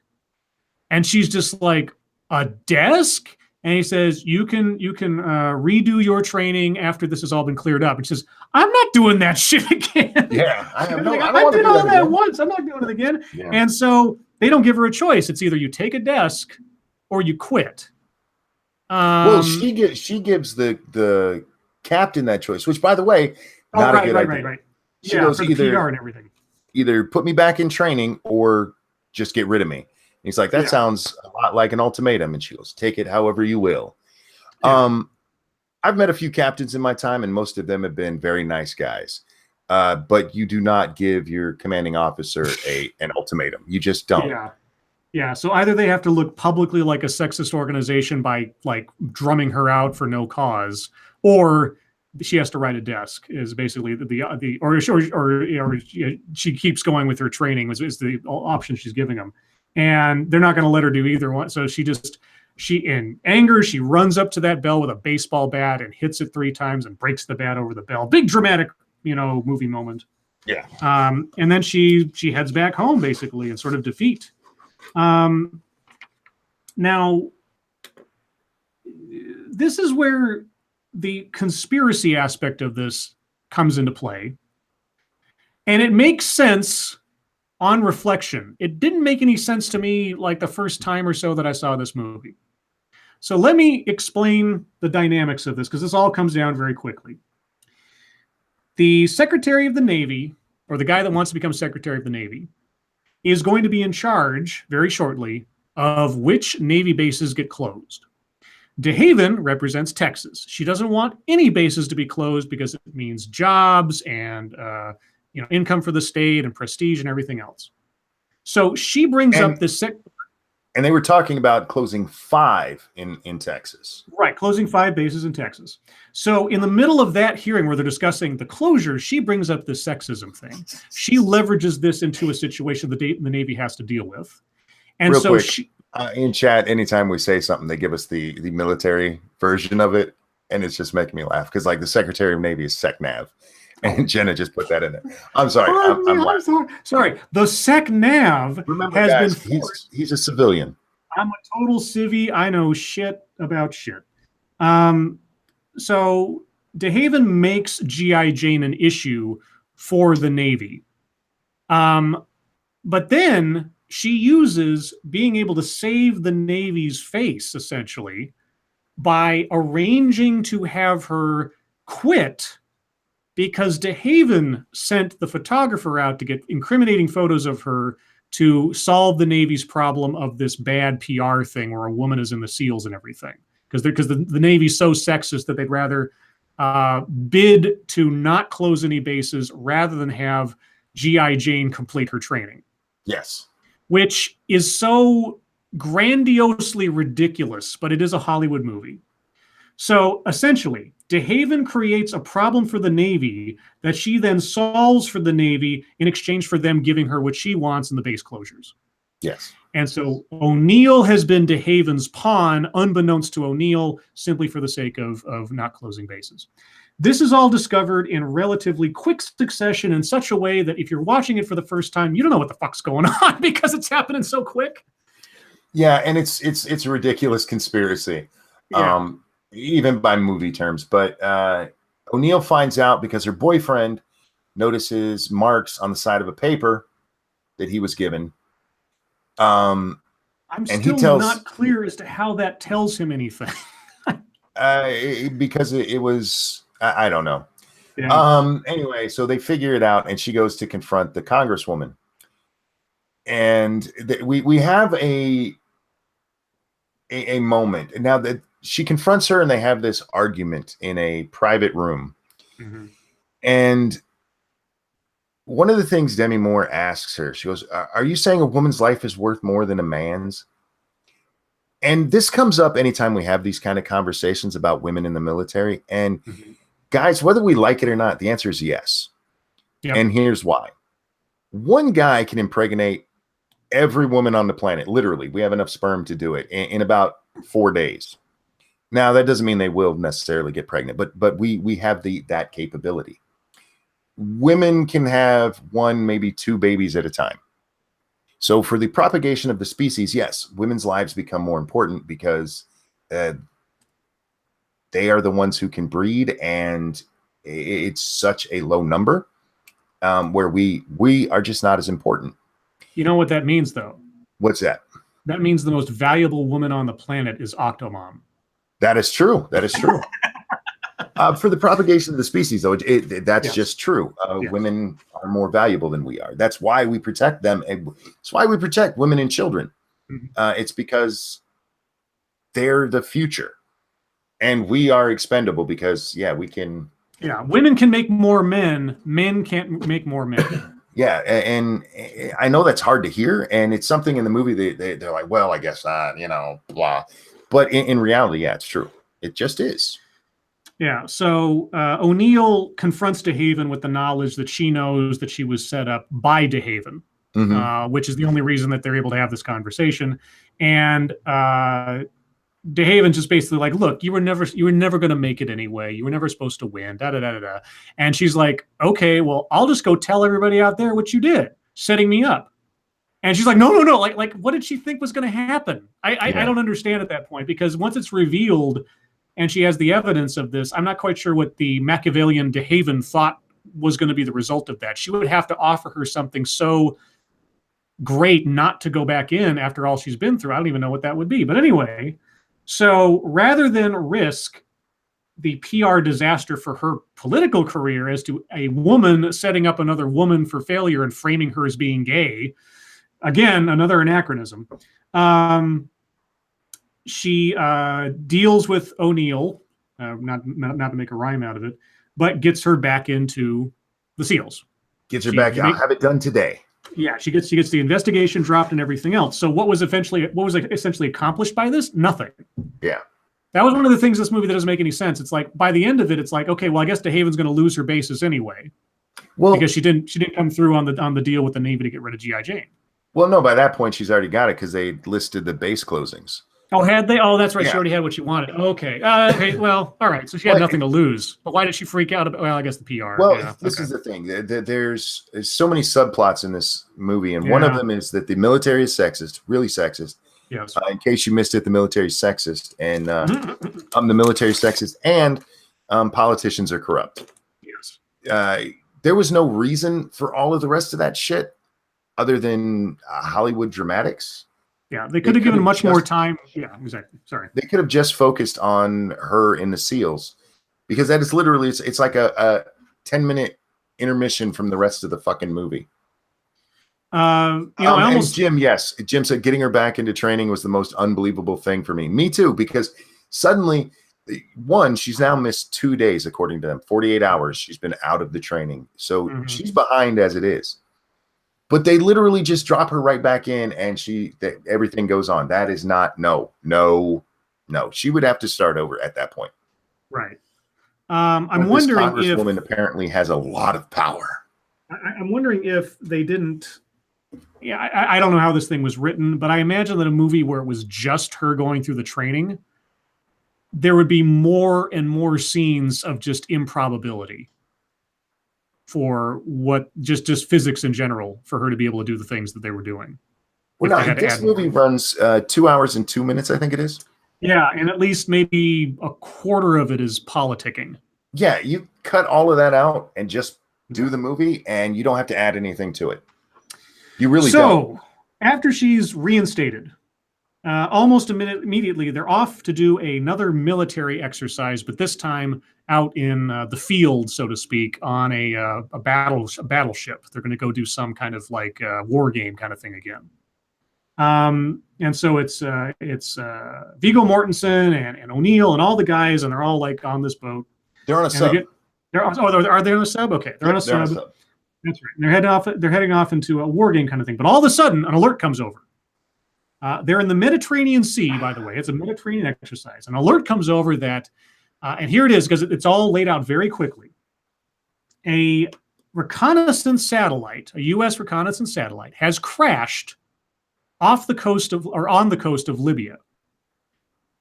[SPEAKER 1] And she's just like, a desk? And he says, you can redo your training after this has all been cleared up. And she says, I'm not doing that shit again.
[SPEAKER 2] Yeah, I
[SPEAKER 1] did all that once. I'm not doing it again. Yeah. And so they don't give her a choice. It's either you take a desk or you quit.
[SPEAKER 2] Well, she gives the captain that choice, which, by the way, not a good idea. Right. She goes,
[SPEAKER 1] PR and everything.
[SPEAKER 2] Either put me back in training or just get rid of me. He's like, that sounds a lot like an ultimatum. And she goes, take it however you will. Yeah. I've met a few captains in my time, and most of them have been very nice guys. But you do not give your commanding officer an ultimatum. You just don't.
[SPEAKER 1] Yeah. So either they have to look publicly like a sexist organization by like drumming her out for no cause, or she has to write a desk. Is basically or she keeps going with her training is the option she's giving them. And they're not going to let her do either one. So she in anger, she runs up to that bell with a baseball bat and hits it 3 times and breaks the bat over the bell. Big dramatic, movie moment.
[SPEAKER 2] Yeah.
[SPEAKER 1] And then she heads back home basically in sort of defeat. Now, this is where the conspiracy aspect of this comes into play. And it makes sense on reflection. It didn't make any sense to me like the first time or so that I saw this movie. So let me explain the dynamics of this, because this all comes down very quickly. The Secretary of the Navy, or the guy that wants to become Secretary of the Navy, is going to be in charge very shortly of which Navy bases get closed. DeHaven represents Texas. She doesn't want any bases to be closed because it means jobs and income for the state and prestige and everything else. So she brings up this.
[SPEAKER 2] And they were talking about closing 5 in Texas.
[SPEAKER 1] Right, closing 5 bases in Texas. So in the middle of that hearing where they're discussing the closure, she brings up the sexism thing. She leverages this into a situation the Navy has to deal with. And
[SPEAKER 2] real
[SPEAKER 1] so
[SPEAKER 2] quick, in chat, anytime we say something, they give us the military version of it. And it's just making me laugh because like the Secretary of Navy is SecNav. And Jenna just put that in there. I'm sorry. I'm
[SPEAKER 1] sorry. The SecNav has been forced.
[SPEAKER 2] He's a civilian.
[SPEAKER 1] I'm a total civvy. I know shit about shit. So DeHaven makes G.I. Jane an issue for the Navy. But then she uses being able to save the Navy's face, essentially, by arranging to have her quit because DeHaven sent the photographer out to get incriminating photos of her to solve the Navy's problem of this bad PR thing where a woman is in the SEALs and everything. Because the Navy's so sexist that they'd rather bid to not close any bases rather than have G.I. Jane complete her training.
[SPEAKER 2] Yes.
[SPEAKER 1] Which is so grandiosely ridiculous, but it is a Hollywood movie. So essentially, DeHaven creates a problem for the Navy that she then solves for the Navy in exchange for them giving her what she wants in the base closures.
[SPEAKER 2] Yes.
[SPEAKER 1] And so O'Neill has been DeHaven's pawn, unbeknownst to O'Neill, simply for the sake of not closing bases. This is all discovered in relatively quick succession in such a way that if you're watching it for the first time, you don't know what the fuck's going on because it's happening so quick.
[SPEAKER 2] Yeah, and it's a ridiculous conspiracy.
[SPEAKER 1] Yeah.
[SPEAKER 2] Even by movie terms. But O'Neill finds out because her boyfriend notices marks on the side of a paper that he was given.
[SPEAKER 1] I'm still not clear as to how that tells him anything.
[SPEAKER 2] Because it was, I don't know.
[SPEAKER 1] Yeah.
[SPEAKER 2] Anyway, so they figure it out, and she goes to confront the Congresswoman. And we have a moment now that she confronts her, and they have this argument in a private room.
[SPEAKER 1] Mm-hmm.
[SPEAKER 2] And one of the things Demi Moore asks her, she goes, "Are you saying a woman's life is worth more than a man's?" And this comes up anytime we have these kind of conversations about women in the military. And guys, whether we like it or not, the answer is yes.
[SPEAKER 1] Yep.
[SPEAKER 2] And here's why. One guy can impregnate every woman on the planet. Literally, we have enough sperm to do it in about 4 days. Now, that doesn't mean they will necessarily get pregnant, but we have that capability. Women can have 1, maybe 2 babies at a time. So for the propagation of the species, yes, women's lives become more important because they are the ones who can breed, and it's such a low number where we are just not as important.
[SPEAKER 1] You know what that means, though?
[SPEAKER 2] What's that?
[SPEAKER 1] That means the most valuable woman on the planet is Octomom.
[SPEAKER 2] That is true. That is true. For the propagation of the species, though, that's just true. Women are more valuable than we are. That's why we protect them. It's why we protect women and children. It's because they're the future, and we are expendable because, we can.
[SPEAKER 1] Yeah, women can make more men. Men can't make more men.
[SPEAKER 2] Yeah, and I know that's hard to hear, and it's something in the movie they're like, well, I guess not, blah. But in reality, it's true. It just is.
[SPEAKER 1] Yeah, so O'Neill confronts DeHaven with the knowledge that she knows that she was set up by DeHaven, which is the only reason that they're able to have this conversation. And DeHaven just basically like, look, you were never going to make it anyway. You were never supposed to win, da-da-da-da-da. And she's like, okay, well, I'll just go tell everybody out there what you did, setting me up. And she's like, no. Like, what did she think was going to happen? I don't understand at that point, because once it's revealed and she has the evidence of this, I'm not quite sure what the Machiavellian DeHaven thought was going to be the result of that. She would have to offer her something so great not to go back in after all she's been through. I don't even know what that would be. But anyway, so rather than risk the PR disaster for her political career as to a woman setting up another woman for failure and framing her as being gay, again, another anachronism, she deals with O'Neill, not to make a rhyme out of it, but gets her back into the SEALs.
[SPEAKER 2] Gets her back. I'll have it done today.
[SPEAKER 1] Yeah, she gets the investigation dropped and everything else. So what was essentially accomplished by this? Nothing.
[SPEAKER 2] Yeah.
[SPEAKER 1] That was one of the things in this movie that doesn't make any sense. It's like by the end of it, it's like, okay, well, I guess DeHaven's going to lose her bases anyway, because she didn't come through on the deal with the Navy to get rid of G.I. Jane.
[SPEAKER 2] Well, no, by that point she's already got it because they listed the base closings.
[SPEAKER 1] Oh, had they? Oh, that's right. Yeah. She already had what she wanted. Okay. Okay. Well, all right. So she had nothing to lose. But why did she freak out about? Well, I guess the PR.
[SPEAKER 2] Well, this is the thing. There's so many subplots in this movie, and one of them is that the military is sexist, really sexist.
[SPEAKER 1] Yes.
[SPEAKER 2] In case you missed it, the military is sexist, and the military is sexist, and politicians are corrupt.
[SPEAKER 1] Yes.
[SPEAKER 2] There was no reason for all of the rest of that shit other than Hollywood dramatics.
[SPEAKER 1] Yeah, they could have given much more time. Yeah, exactly. Sorry.
[SPEAKER 2] They could have just focused on her in the SEALs, because that is literally, it's like a 10-minute intermission from the rest of the fucking movie.
[SPEAKER 1] And
[SPEAKER 2] Jim said getting her back into training was the most unbelievable thing for me. Me too, because suddenly, one, she's now missed 2 days, according to them, 48 hours she's been out of the training. So she's behind as it is. But they literally just drop her right back in, and everything goes on. That is not no. She would have to start over at that point.
[SPEAKER 1] Right. I'm wondering
[SPEAKER 2] this Congresswoman apparently has a lot of power.
[SPEAKER 1] I'm wondering if they didn't. Yeah, I don't know how this thing was written, but I imagine that a movie where it was just her going through the training, there would be more and more scenes of just improbability for what just physics in general for her to be able to do the things that they were doing.
[SPEAKER 2] Well, no, this movie runs 2 hours and 2 minutes, I think it is.
[SPEAKER 1] Yeah, and at least maybe a quarter of it is politicking.
[SPEAKER 2] Yeah, you cut all of that out and just do the movie, and you don't have to add anything to it. You really don't.
[SPEAKER 1] So, after she's reinstated, almost immediately, they're off to do another military exercise, but this time out in the field, so to speak, on a battleship. They're going to go do some kind of like war game kind of thing again. And so it's Viggo Mortensen and O'Neill and all the guys, and they're all like on this boat.
[SPEAKER 2] They're on a sub.
[SPEAKER 1] Are they on a sub? Okay, they're on a sub. That's right. And they're heading off into a war game kind of thing. But all of a sudden, an alert comes over. They're in the Mediterranean Sea, by the way. It's a Mediterranean exercise. An alert comes over that, and here it is, because it's all laid out very quickly. A reconnaissance satellite, a U.S. reconnaissance satellite, has crashed on the coast of Libya.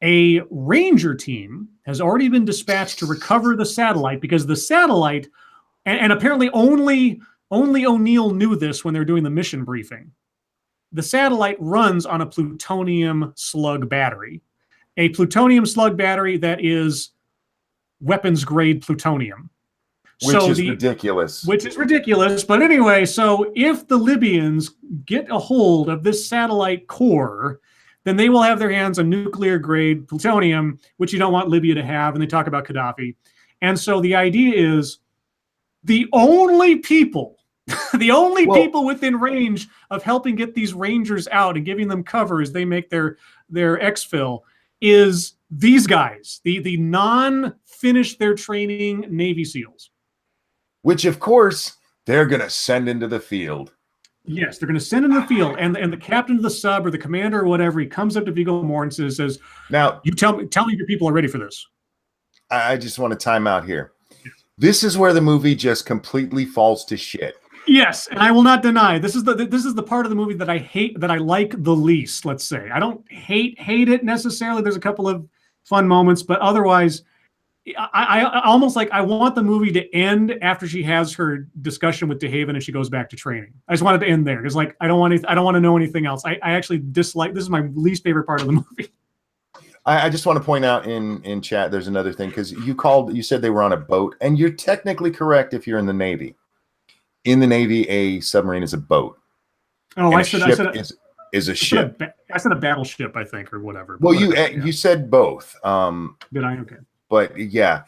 [SPEAKER 1] A ranger team has already been dispatched to recover the satellite, because the satellite, and apparently only O'Neill knew this when they're doing the mission briefing. The satellite runs on a plutonium slug battery. A plutonium slug battery that is weapons grade plutonium.
[SPEAKER 2] Which is ridiculous.
[SPEAKER 1] Which is ridiculous. But anyway, so if the Libyans get a hold of this satellite core, then they will have their hands on nuclear grade plutonium, which you don't want Libya to have. And they talk about Gaddafi. And so the idea is the only people people within range of helping get these Rangers out and giving them cover as they make their exfil is these guys, the non-finished their training Navy SEALs.
[SPEAKER 2] Which, of course, they're going to send into the field.
[SPEAKER 1] Yes, they're going to send into the field. And the captain of the sub or the commander or whatever, he comes up to Viggo Mortensen and says, now, you tell me if your people are ready for this.
[SPEAKER 2] I just want to time out here. This is where the movie just completely falls to shit.
[SPEAKER 1] Yes, and I will not deny this is the part of the movie that I hate, that I like the least. Let's say I don't hate it necessarily. There's a couple of fun moments, but otherwise, I almost like I want the movie to end after she has her discussion with DeHaven and she goes back to training. I just want it to end there. It's like I don't want to know anything else. I actually dislike. This is my least favorite part of the movie.
[SPEAKER 2] I just want to point out in chat, there's another thing, because you said they were on a boat, and you're technically correct if you're in the Navy. In the Navy, a submarine is a boat.
[SPEAKER 1] Oh, I said
[SPEAKER 2] is a ship.
[SPEAKER 1] I said a battleship, I think, or whatever.
[SPEAKER 2] Well, you said both.
[SPEAKER 1] Did I? Okay.
[SPEAKER 2] But yeah,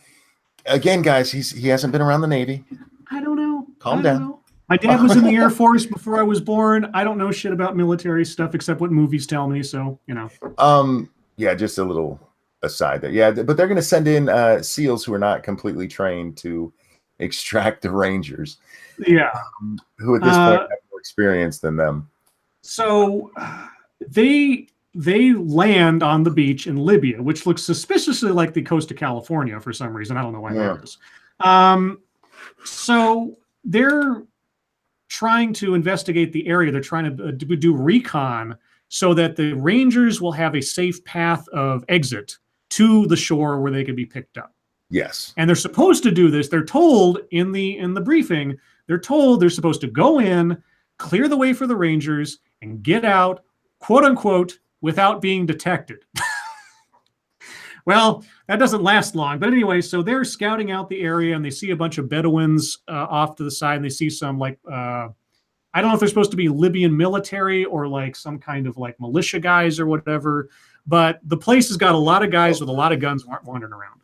[SPEAKER 2] again, guys, he hasn't been around the Navy.
[SPEAKER 1] I don't know.
[SPEAKER 2] Calm down.
[SPEAKER 1] My dad was in the Air Force before I was born. I don't know shit about military stuff except what movies tell me. So
[SPEAKER 2] Yeah, just a little aside there. Yeah, but they're going to send in SEALs who are not completely trained to extract the Rangers.
[SPEAKER 1] Yeah.
[SPEAKER 2] Who at this point have more experience than them. So
[SPEAKER 1] they land on the beach in Libya, which looks suspiciously like the coast of California for some reason. I don't know why that is. So they're trying to investigate the area. They're trying to do recon so that the Rangers will have a safe path of exit to the shore where they can be picked up.
[SPEAKER 2] Yes.
[SPEAKER 1] And they're supposed to do this. They're told in the briefing, they're told they're supposed to go in, clear the way for the Rangers, and get out, quote unquote, without being detected. Well, that doesn't last long. But anyway, so they're scouting out the area and they see a bunch of Bedouins off to the side, and they see some I don't know if they're supposed to be Libyan military or like some kind of like militia guys or whatever, but the place has got a lot of guys with a lot of guns wandering around.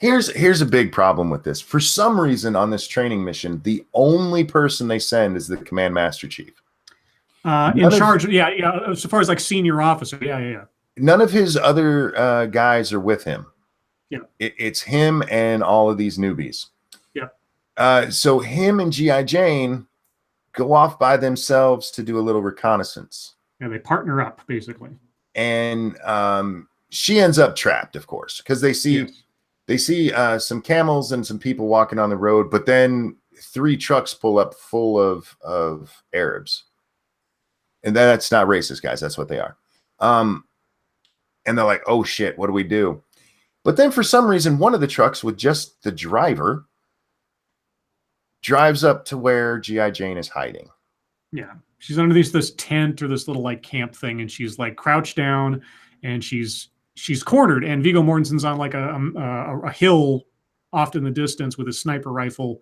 [SPEAKER 2] Here's a big problem with this. For some reason on this training mission, the only person they send is the command master chief.
[SPEAKER 1] In charge, yeah. So far as like senior officer, yeah.
[SPEAKER 2] None of his other guys are with him.
[SPEAKER 1] Yeah,
[SPEAKER 2] it's him and all of these newbies.
[SPEAKER 1] Yeah.
[SPEAKER 2] So him and G.I. Jane go off by themselves to do a little reconnaissance.
[SPEAKER 1] Yeah, they partner up basically.
[SPEAKER 2] And she ends up trapped, of course, because they see some camels and some people walking on the road, but then 3 trucks pull up full of Arabs. And that's not racist, guys. That's what they are. And they're like, oh shit, what do we do? But then for some reason, one of the trucks with just the driver drives up to where G.I. Jane is hiding.
[SPEAKER 1] Yeah. She's under this tent or this little like camp thing, and she's like crouched down, and she's cornered, and Viggo Mortensen's on like a hill off in the distance with a sniper rifle,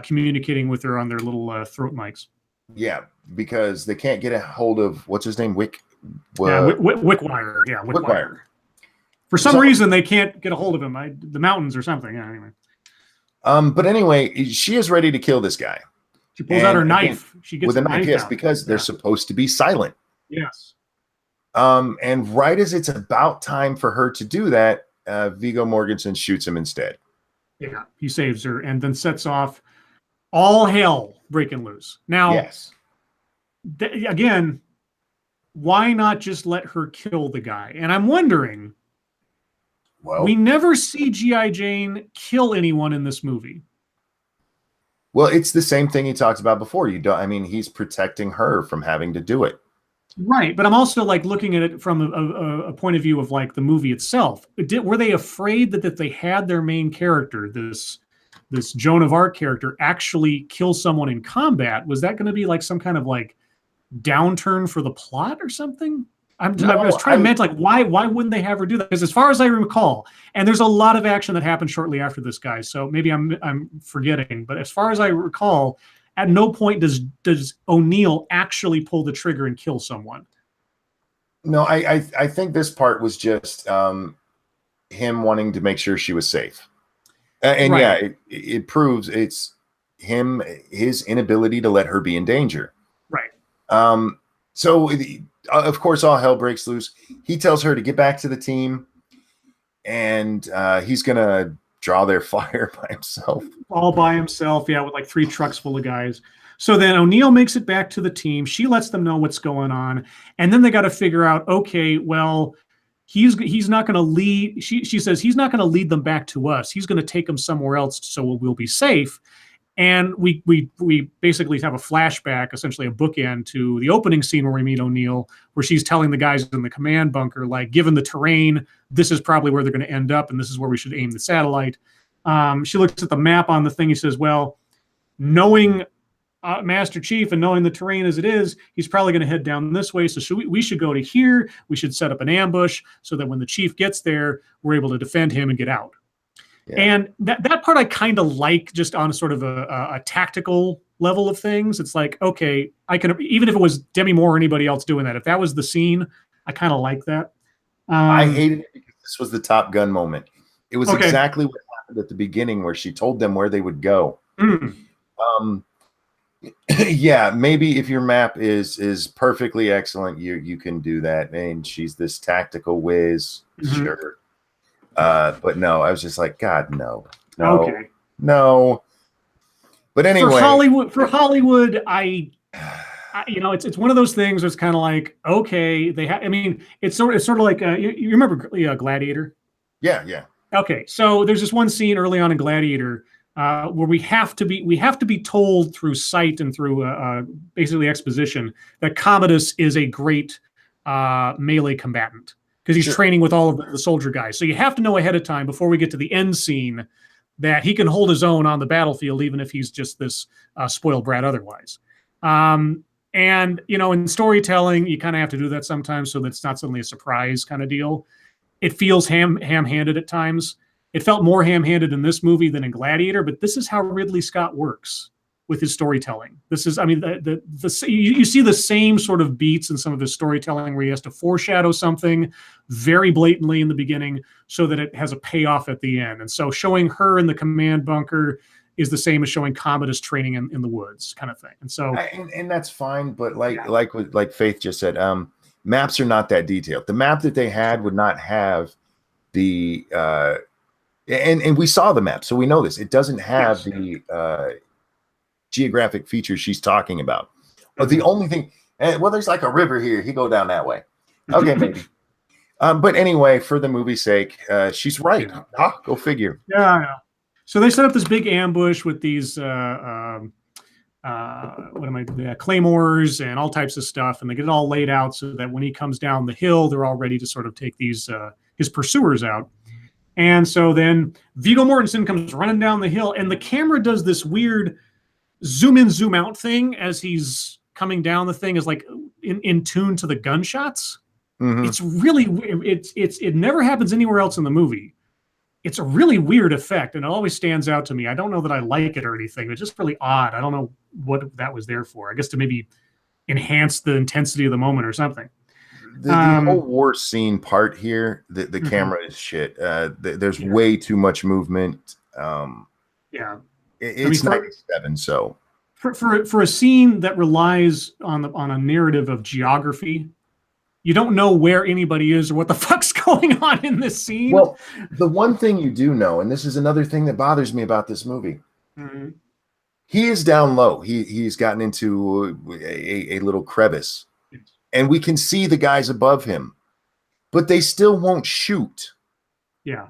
[SPEAKER 1] communicating with her on their little throat mics.
[SPEAKER 2] Yeah, because they can't get a hold of what's his name,
[SPEAKER 1] Wickwire. Yeah, Wickwire. For some reason, they can't get a hold of him. The mountains or something. Yeah, anyway.
[SPEAKER 2] But anyway, she is ready to kill this guy.
[SPEAKER 1] She pulls out her knife. She gets
[SPEAKER 2] with a
[SPEAKER 1] knife,
[SPEAKER 2] yes, because they're supposed to be silent.
[SPEAKER 1] Yes.
[SPEAKER 2] And right as it's about time for her to do that, Viggo Mortensen shoots him instead.
[SPEAKER 1] Yeah, he saves her and then sets off all hell breaking loose. Now,
[SPEAKER 2] yes.
[SPEAKER 1] Again, why not just let her kill the guy? And I'm wondering, we never see G.I. Jane kill anyone in this movie.
[SPEAKER 2] Well, it's the same thing he talked about before. He's protecting her from having to do it.
[SPEAKER 1] Right, but I'm also like looking at it from a point of view of like the movie itself. Were they afraid that if they had their main character, this Joan of Arc character, actually kill someone in combat? Was that going to be like some kind of like downturn for the plot or something? I was trying to mention, like, why wouldn't they have her do that? Because as far as I recall, and there's a lot of action that happened shortly after this guy, so maybe I'm forgetting, but as far as I recall, at no point does O'Neill actually pull the trigger and kill someone.
[SPEAKER 2] No, I think this part was just him wanting to make sure she was safe. And right. Yeah, it proves it's his inability to let her be in danger.
[SPEAKER 1] Right.
[SPEAKER 2] So of course, all hell breaks loose. He tells her to get back to the team, and he's gonna draw their fire by himself.
[SPEAKER 1] All by himself, yeah, with like 3 trucks full of guys. So then O'Neill makes it back to the team. She lets them know what's going on, and then they got to figure out, okay, well, he's not going to lead. She says he's not going to lead them back to us. He's going to take them somewhere else, so we'll be safe. And we basically have a flashback, essentially a bookend to the opening scene where we meet O'Neill, where she's telling the guys in the command bunker, like, given the terrain, this is probably where they're going to end up, and this is where we should aim the satellite. She looks at the map on the thing. He says, well, knowing Master Chief and knowing the terrain as it is, he's probably going to head down this way. So we should go to here. We should set up an ambush so that when the Chief gets there, we're able to defend him and get out. Yeah. And that part I kind of like, just on a sort of a tactical level of things. It's like, okay, I can, even if it was Demi Moore or anybody else doing that, if that was the scene, I kind of like that.
[SPEAKER 2] I hated it because this was the Top Gun moment. It was exactly what happened at the beginning, where she told them where they would go. Yeah, maybe if your map is perfectly excellent, you can do that. And she's this tactical whiz, sure. But no, I was just like, God, no. But anyway,
[SPEAKER 1] for Hollywood, I it's one of those things where it's kind of like, okay, it's sort of like you remember Gladiator?
[SPEAKER 2] Yeah.
[SPEAKER 1] Okay, so there's this one scene early on in Gladiator where we have to be told through sight and through basically exposition that Commodus is a great melee combatant, because he's training with all of the soldier guys. So you have to know ahead of time, before we get to the end scene, that he can hold his own on the battlefield, even if he's just this spoiled brat otherwise. And, in storytelling, you kind of have to do that sometimes so that it's not suddenly a surprise kind of deal. It feels ham-handed at times. It felt more ham-handed in this movie than in Gladiator, but this is how Ridley Scott works with his storytelling. This is, you see the same sort of beats in some of his storytelling, where he has to foreshadow something very blatantly in the beginning so that it has a payoff at the end. And so showing her in the command bunker is the same as showing Commodus training in the woods, kind of thing. And so,
[SPEAKER 2] and that's fine, but like Faith just said, maps are not that detailed. The map that they had would not have the and we saw the map, so we know this. It doesn't have geographic features she's talking about. But the only thing, well, there's like a river here. He go down that way. Okay, maybe. But anyway, for the movie's sake, she's right.
[SPEAKER 1] Yeah.
[SPEAKER 2] Huh? Go figure.
[SPEAKER 1] Yeah. So they set up this big ambush with these claymores and all types of stuff, and they get it all laid out so that when he comes down the hill, they're all ready to sort of take these his pursuers out. And so then Viggo Mortensen comes running down the hill, and the camera does this weird zoom in, zoom out thing as he's coming down the thing, is like in tune to the gunshots. Mm-hmm. It's really it never happens anywhere else in the movie. It's a really weird effect, and it always stands out to me. I don't know that I like it or anything. It's just really odd. I don't know what that was there for. I guess to maybe enhance the intensity of the moment or something.
[SPEAKER 2] The whole war scene part here, the camera is shit. There's way too much movement. It's 97, so
[SPEAKER 1] for a scene that relies on a narrative of geography, you don't know where anybody is or what the fuck's going on in this scene.
[SPEAKER 2] Well, the one thing you do know, and this is another thing that bothers me about this movie, he is down low. He's gotten into a little crevice, and we can see the guys above him, but they still won't shoot.
[SPEAKER 1] Yeah.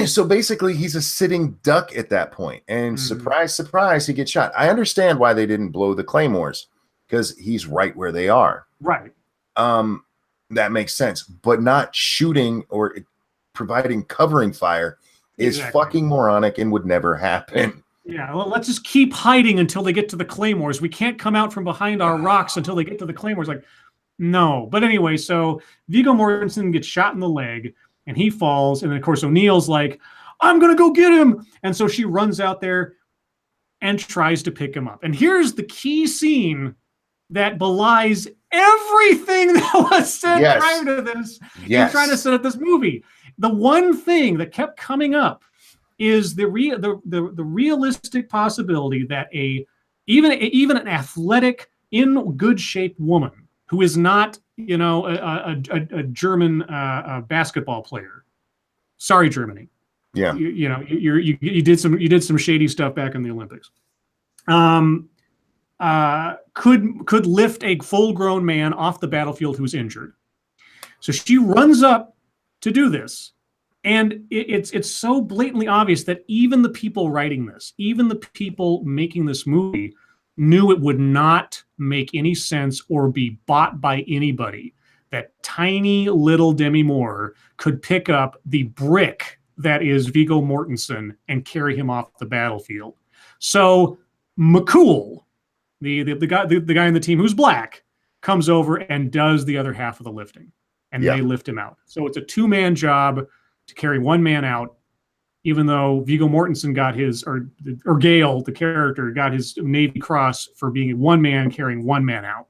[SPEAKER 2] So basically, he's a sitting duck at that point, and surprise, surprise, he gets shot. I understand why they didn't blow the claymores, because he's right where they are.
[SPEAKER 1] Right.
[SPEAKER 2] That makes sense, but not shooting or providing covering fire is fucking moronic and would never happen.
[SPEAKER 1] Yeah, well, let's just keep hiding until they get to the claymores. We can't come out from behind our rocks until they get to the claymores. Like, no. But anyway, so Viggo Mortensen gets shot in the leg, and he falls, and then, of course, O'Neill's like, I'm going to go get him. And so she runs out there and tries to pick him up. And here's the key scene that belies everything that was said prior to this. You're trying to set up this movie. The one thing that kept coming up is the realistic possibility that even an athletic, in good shape woman who is not, a German basketball player. Sorry, Germany.
[SPEAKER 2] Yeah.
[SPEAKER 1] You did some shady stuff back in the Olympics. Could lift a full-grown man off the battlefield who's injured. So she runs up to do this, and it's so blatantly obvious that even the people writing this, even the people making this movie, knew it would not make any sense or be bought by anybody that tiny little Demi Moore could pick up the brick that is Viggo Mortensen and carry him off the battlefield. So McCool, the guy in the team who's black, comes over and does the other half of the lifting, and they lift him out. So it's a two-man job to carry one man out, even though Viggo Mortensen got his, or Gale, the character, got his Navy Cross for being one man carrying one man out.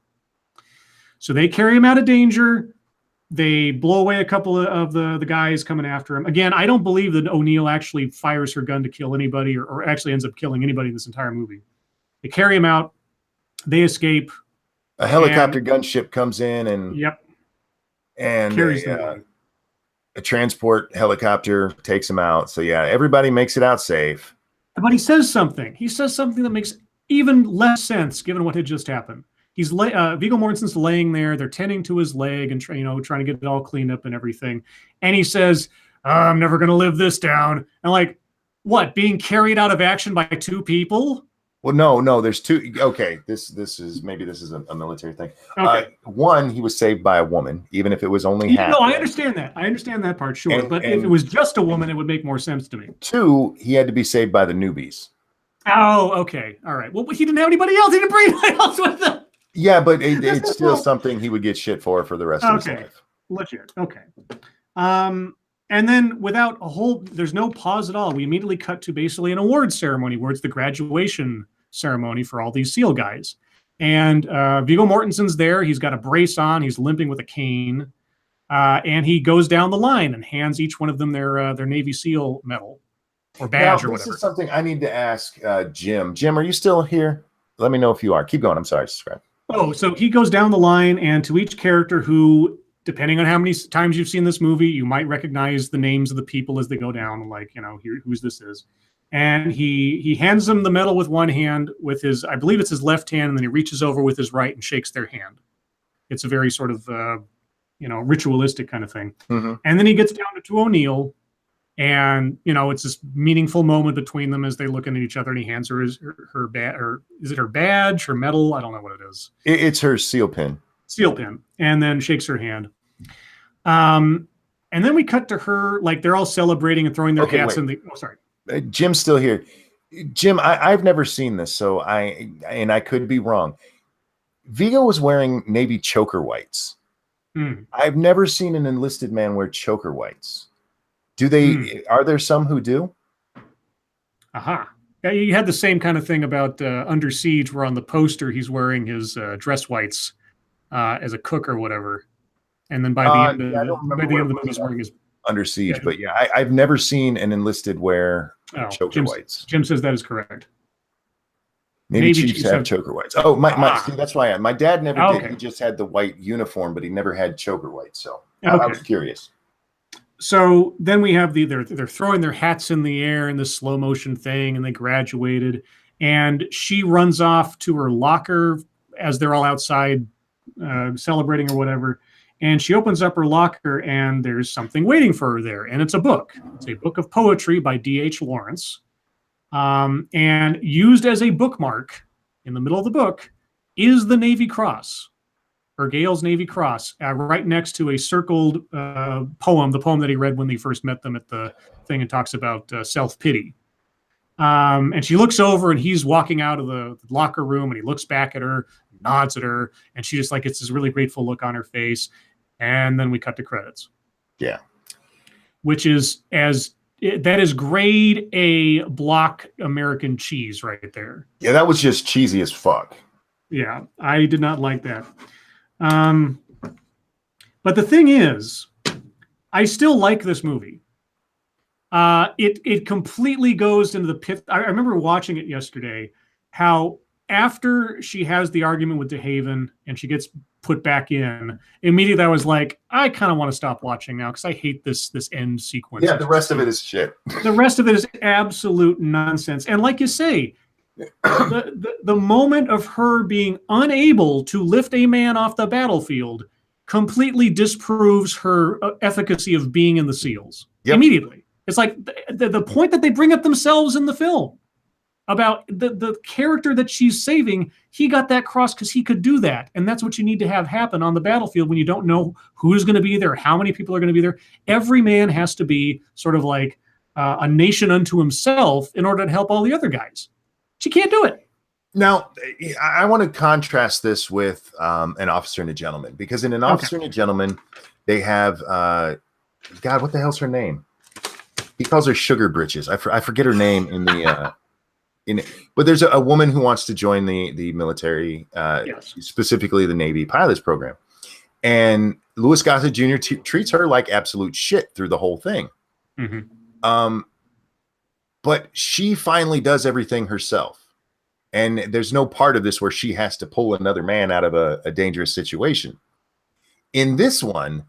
[SPEAKER 1] So they carry him out of danger. They blow away a couple of the guys coming after him. Again, I don't believe that O'Neill actually fires her gun to kill anybody, or actually ends up killing anybody in this entire movie. They carry him out. They escape.
[SPEAKER 2] A helicopter gunship comes in and
[SPEAKER 1] carries
[SPEAKER 2] a transport helicopter takes him out. So everybody makes it out safe.
[SPEAKER 1] But he says something. He says something that makes even less sense given what had just happened. He's Viggo Mortensen's laying there. They're tending to his leg and trying to get it all cleaned up and everything. And he says, "I'm never going to live this down." And like, what? Being carried out of action by two people?
[SPEAKER 2] Well, no, there's two. Okay, this is a military thing.
[SPEAKER 1] Okay.
[SPEAKER 2] One, he was saved by a woman, even if it was only half.
[SPEAKER 1] No, I understand that. I understand that part, sure. But if it was just a woman, it would make more sense to me.
[SPEAKER 2] Two, he had to be saved by the newbies.
[SPEAKER 1] Oh, okay. All right. Well, he didn't have anybody else. He didn't bring anybody else with him.
[SPEAKER 2] Yeah, but it's still something he would get shit for the rest of his life.
[SPEAKER 1] Legit. Okay. And then there's no pause at all. We immediately cut to basically an awards ceremony where it's the graduation ceremony for all these SEAL guys. And Viggo Mortensen's there. He's got a brace on. He's limping with a cane. And he goes down the line and hands each one of them their Navy SEAL medal or badge or whatever.
[SPEAKER 2] This is something I need to ask Jim. Jim, are you still here? Let me know if you are. Keep going. I'm sorry, Scribe.
[SPEAKER 1] Oh, so he goes down the line, and to each character who, depending on how many times you've seen this movie, you might recognize the names of the people as they go down, like, whose this is. and he hands them the medal with one hand, with his, I believe it's his left hand, and then he reaches over with his right and shakes their hand. It's a very sort of ritualistic kind of thing.
[SPEAKER 2] Mm-hmm.
[SPEAKER 1] And then he gets down to O'Neill, and it's this meaningful moment between them as they look at each other, and he hands her her badge, or is it her badge, her medal? I don't know what it is.
[SPEAKER 2] It's her seal pin.
[SPEAKER 1] Seal pin, and then shakes her hand. And then we cut to her, like they're all celebrating and throwing their hats in the. Oh, sorry.
[SPEAKER 2] Jim's still here. Jim, I've never seen this, so I could be wrong. Viggo was wearing Navy choker whites. I've never seen an enlisted man wear choker whites. Do they? Are there some who do?
[SPEAKER 1] Aha. Yeah, you had the same kind of thing about Under Siege, where on the poster he's wearing his dress whites as a cook or whatever. And then by the end of the movie, he's wearing his
[SPEAKER 2] Under Siege. But yeah, I've never seen an enlisted wear choker whites.
[SPEAKER 1] Jim says that is correct.
[SPEAKER 2] Navy Chiefs have choker whites. Oh, see, that's why my dad never did. He just had the white uniform, but he never had choker whites. So I was curious.
[SPEAKER 1] So then we have they're throwing their hats in the air in this slow motion thing, and they graduated. And she runs off to her locker as they're all outside celebrating or whatever. And she opens up her locker, and there's something waiting for her there. And it's a book. It's a book of poetry by D.H. Lawrence. And used as a bookmark in the middle of the book is the Navy Cross, or Gale's Navy Cross, right next to a circled poem, the poem that he read when he first met them at the thing, and talks about self-pity. And she looks over, and he's walking out of the locker room, and he looks back at her, nods at her, and she just gets this really grateful look on her face. And then we cut to credits.
[SPEAKER 2] Yeah.
[SPEAKER 1] Which is that is grade A block American cheese right there.
[SPEAKER 2] Yeah, that was just cheesy as fuck.
[SPEAKER 1] Yeah, I did not like that. But the thing is, I still like this movie. It completely goes into the pit. I remember watching it yesterday, how after she has the argument with DeHaven and she gets put back in, immediately I was like, I kind of want to stop watching now because I hate this end sequence.
[SPEAKER 2] Yeah, the rest of it is shit.
[SPEAKER 1] The rest of it is absolute nonsense. And like you say, the moment of her being unable to lift a man off the battlefield completely disproves her efficacy of being in the SEALs. Yep. Immediately. It's like the point that they bring up themselves in the film about the character that she's saving, he got that cross because he could do that. And that's what you need to have happen on the battlefield when you don't know who's going to be there, how many people are going to be there. Every man has to be sort of like a nation unto himself in order to help all the other guys. She can't do it.
[SPEAKER 2] Now, I want to contrast this with An Officer and a Gentleman, because in An Officer and a Gentleman, they have, God, what the hell's her name? He calls her Sugar Britches. I forget her name in the... but there's a woman who wants to join the military, specifically the Navy pilots program. And Louis Gossett Jr. treats her like absolute shit through the whole thing. Mm-hmm. But she finally does everything herself. And there's no part of this where she has to pull another man out of a dangerous situation. In this one,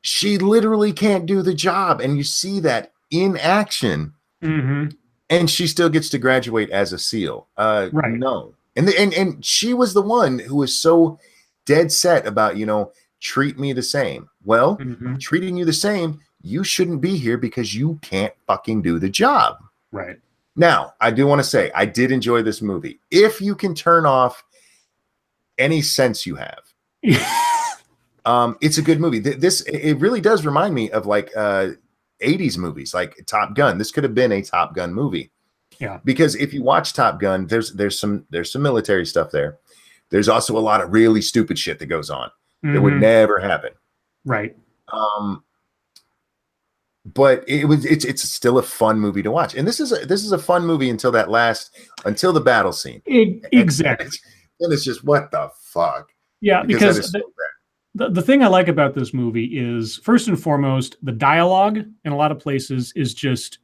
[SPEAKER 2] she literally can't do the job. And you see that in action. Mm-hmm. And she still gets to graduate as a SEAL. Right. No. And she was the one who was so dead set about, treat me the same. Well, treating you the same, you shouldn't be here because you can't fucking do the job.
[SPEAKER 1] Right.
[SPEAKER 2] Now, I do want to say, I did enjoy this movie. If you can turn off any sense you have, it's a good movie. It really does remind me of like 80s movies, like Top Gun. This could have been a Top Gun movie. Yeah. Because if you watch Top Gun, there's some military stuff there. There's also a lot of really stupid shit that goes on that would never happen.
[SPEAKER 1] Right.
[SPEAKER 2] But it's still a fun movie to watch. And this is a fun movie until the battle scene.
[SPEAKER 1] Exactly.
[SPEAKER 2] And it's just, what the fuck?
[SPEAKER 1] Yeah, because the thing I like about this movie is, first and foremost, the dialogue in a lot of places is just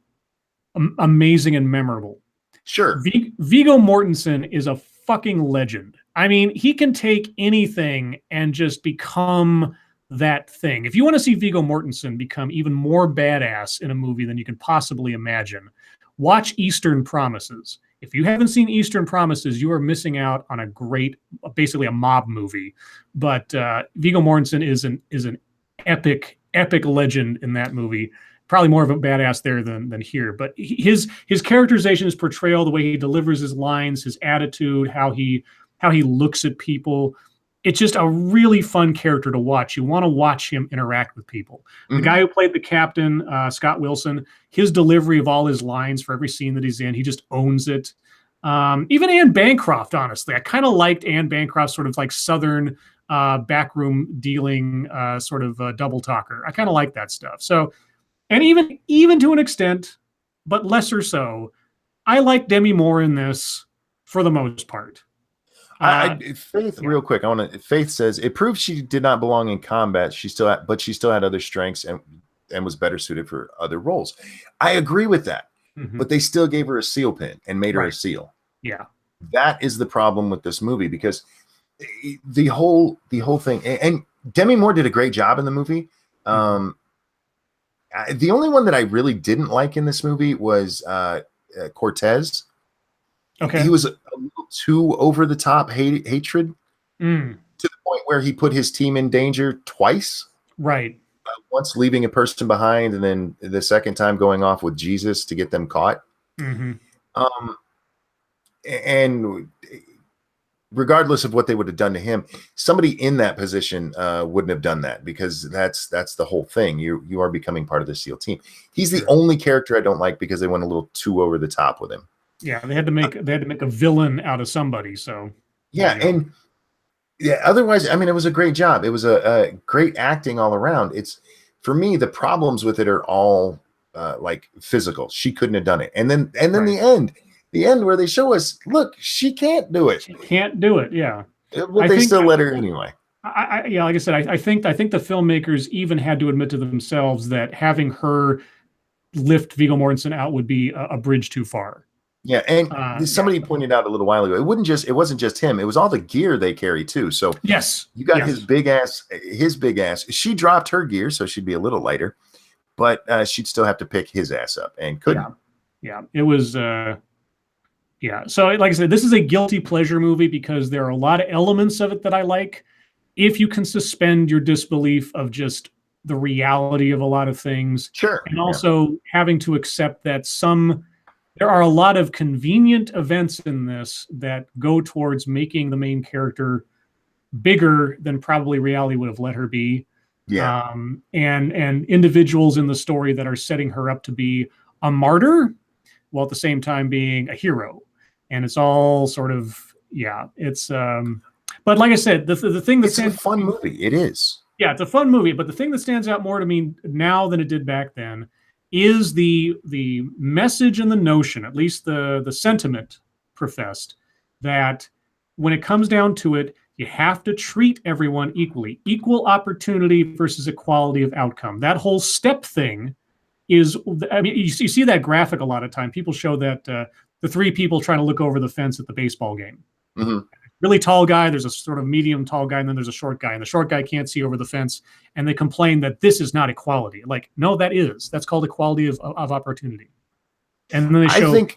[SPEAKER 1] amazing and memorable.
[SPEAKER 2] Sure.
[SPEAKER 1] Viggo Mortensen is a fucking legend. I mean, he can take anything and just become that thing. If you want to see Viggo Mortensen become even more badass in a movie than you can possibly imagine, watch Eastern Promises. If you haven't seen Eastern Promises, you are missing out on a great, basically a mob movie. But Viggo Mortensen is an epic legend in that movie. Probably more of a badass there than here. But his characterization, his portrayal, the way he delivers his lines, his attitude, how he looks at people. It's just a really fun character to watch. You want to watch him interact with people. The guy who played the captain, Scott Wilson, his delivery of all his lines for every scene that he's in, he just owns it. Even Anne Bancroft, honestly. I kind of liked Anne Bancroft's sort of like Southern backroom dealing sort of double talker. I kind of like that stuff. So, and even to an extent, but lesser so, I like Demi Moore in this for the most part.
[SPEAKER 2] Faith, real quick. Faith says it proves she did not belong in combat. She still had other strengths and was better suited for other roles. I agree with that, but they still gave her a SEAL pin and made her a SEAL.
[SPEAKER 1] Yeah,
[SPEAKER 2] that is the problem with this movie, because the whole thing. And Demi Moore did a great job in the movie. The only one that I really didn't like in this movie was Cortez.
[SPEAKER 1] Okay.
[SPEAKER 2] He was a little too over the top hatred to the point where he put his team in danger twice.
[SPEAKER 1] Right.
[SPEAKER 2] Once leaving a person behind, and then the second time going off with Jesus to get them caught. And regardless of what they would have done to him, somebody in that position wouldn't have done that, because that's the whole thing. You are becoming part of the SEAL team. He's the only character I don't like because they went a little too over the top with him.
[SPEAKER 1] Yeah, they had to make a villain out of somebody. So
[SPEAKER 2] otherwise, I mean, it was a great job. It was a great acting all around. It's, for me, the problems with it are all like physical. She couldn't have done it, and then the end where they show us, look, she can't do it.
[SPEAKER 1] She can't do it. Yeah,
[SPEAKER 2] but they still let her anyway.
[SPEAKER 1] Like I said, I think the filmmakers even had to admit to themselves that having her lift Viggo Mortensen out would be a bridge too far.
[SPEAKER 2] Yeah, and somebody pointed out a little while ago, it wasn't just him; it was all the gear they carry too. So
[SPEAKER 1] yes,
[SPEAKER 2] you got his big ass. She dropped her gear, so she'd be a little lighter, but she'd still have to pick his ass up and couldn't.
[SPEAKER 1] Yeah, it was. So like I said, this is a guilty pleasure movie because there are a lot of elements of it that I like. If you can suspend your disbelief of just the reality of a lot of things,
[SPEAKER 2] sure,
[SPEAKER 1] and also having to accept that there are a lot of convenient events in this that go towards making the main character bigger than probably reality would have let her be.
[SPEAKER 2] Yeah.
[SPEAKER 1] And individuals in the story that are setting her up to be a martyr while at the same time being a hero. And it's all sort of, it's, but like I said, the thing that's
[SPEAKER 2] a fun movie. It is.
[SPEAKER 1] Yeah, it's a fun movie. But the thing that stands out more to me now than it did back then is the message and the notion, at least the sentiment professed, that when it comes down to it, you have to treat everyone equally. Equal opportunity versus equality of outcome. That whole step thing is, I mean, you see that graphic a lot of time. People show that the three people trying to look over the fence at the baseball game. Really tall guy, there's a sort of medium tall guy, and then there's a short guy, and the short guy can't see over the fence, and they complain that this is not equality. Like, no, that's called equality of opportunity. And then they show,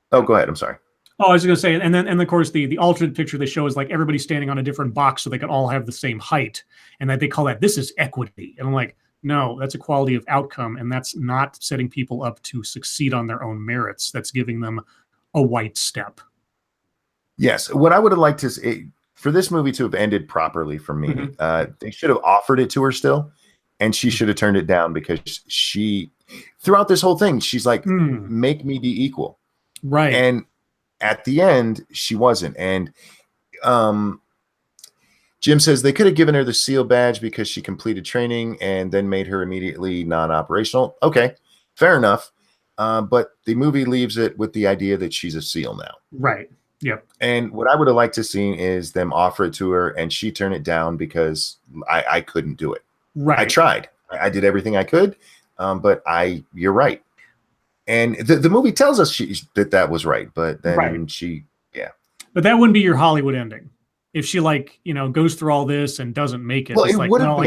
[SPEAKER 2] go ahead, I'm sorry.
[SPEAKER 1] I was going to say, and of course the alternate picture they show is like everybody standing on a different box so they can all have the same height, and that they call that, this is equity. And I'm like, no, that's equality of outcome, and that's not setting people up to succeed on their own merits. That's giving them a white step.
[SPEAKER 2] Yes, what I would have liked is for this movie to have ended properly for me. They should have offered it to her still, and she should have turned it down, because she, throughout this whole thing, she's like, make me be equal.
[SPEAKER 1] Right.
[SPEAKER 2] And at the end, she wasn't. And Jim says they could have given her the SEAL badge because she completed training and then made her immediately non-operational. Okay, fair enough. But the movie leaves it with the idea that she's a SEAL now.
[SPEAKER 1] Right. Yep.
[SPEAKER 2] And what I would have liked to see is them offer it to her and she turn it down because I couldn't do it.
[SPEAKER 1] Right.
[SPEAKER 2] I tried. I did everything I could, but you're right. And the movie tells us that was right, but then
[SPEAKER 1] But that wouldn't be your Hollywood ending. If she goes through all this and doesn't make it,
[SPEAKER 2] well,
[SPEAKER 1] it's
[SPEAKER 2] it
[SPEAKER 1] like,
[SPEAKER 2] no,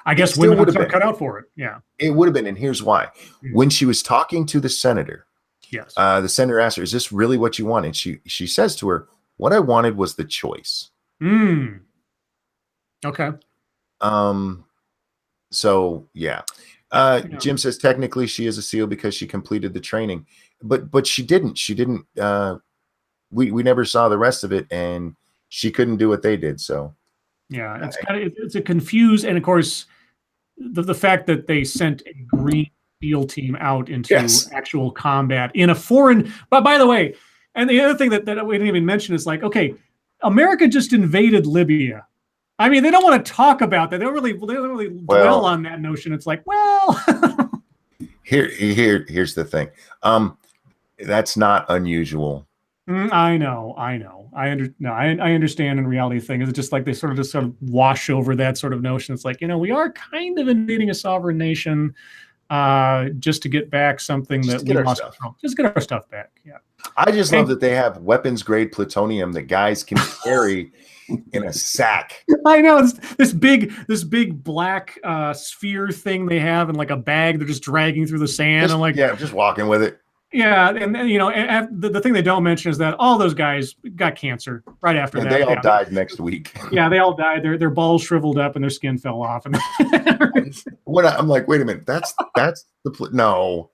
[SPEAKER 1] I guess women are cut out for it. Yeah.
[SPEAKER 2] It would have been. And here's why. When she was talking to the senator,
[SPEAKER 1] Yes.
[SPEAKER 2] The senator asked her, "Is this really what you wanted?" She says to her, "What I wanted was the choice."
[SPEAKER 1] Okay.
[SPEAKER 2] So yeah. Jim says technically she is a SEAL because she completed the training, but she didn't. She didn't. We never saw the rest of it, and she couldn't do what they did. So
[SPEAKER 1] yeah, it's a confused, and of course the fact that they sent a green SEAL team out into actual combat in a foreign. But by the way, and the other thing that we didn't even mention is like, okay, America just invaded Libya. I mean, they don't want to talk about that. They don't really dwell on that notion. It's like, well,
[SPEAKER 2] here's the thing. That's not unusual.
[SPEAKER 1] I know. I understand in reality thing. It's just like they sort of wash over that sort of notion. It's like, we are kind of invading a sovereign nation just to get back something that we lost control. Just get our stuff back. Yeah.
[SPEAKER 2] I just love that they have weapons grade plutonium that guys can carry in a sack.
[SPEAKER 1] I know, this big black sphere thing they have in like a bag. They're just dragging through the sand. I'm like,
[SPEAKER 2] just walking with it.
[SPEAKER 1] Yeah, and the thing they don't mention is that all those guys got cancer right after that.
[SPEAKER 2] They all died next week.
[SPEAKER 1] Yeah, they all died. Their balls shriveled up and their skin fell off. And
[SPEAKER 2] I'm like, wait a minute, that's the no.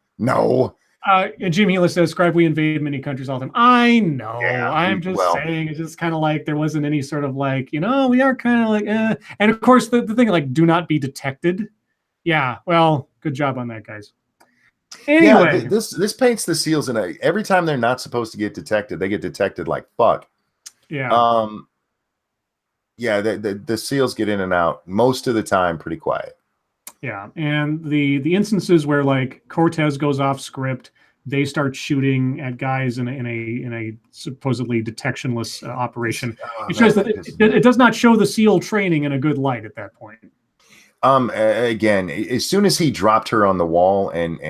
[SPEAKER 1] And Jim Healy says, "Scribe, we invade many countries all the time." I know. Yeah, I'm just saying, it's just kind of like there wasn't any sort of like, we are kind of like, and of course the thing like, do not be detected. Yeah, well, good job on that, guys. Anyway,
[SPEAKER 2] this paints the SEALs every time they're not supposed to get detected, they get detected like fuck.
[SPEAKER 1] Yeah.
[SPEAKER 2] The SEALs get in and out most of the time pretty quiet.
[SPEAKER 1] Yeah, and the instances where like Cortez goes off script, they start shooting at guys in a supposedly detectionless operation. It shows that it does not show the SEAL training in a good light at that point.
[SPEAKER 2] Again, as soon as he dropped her on the wall and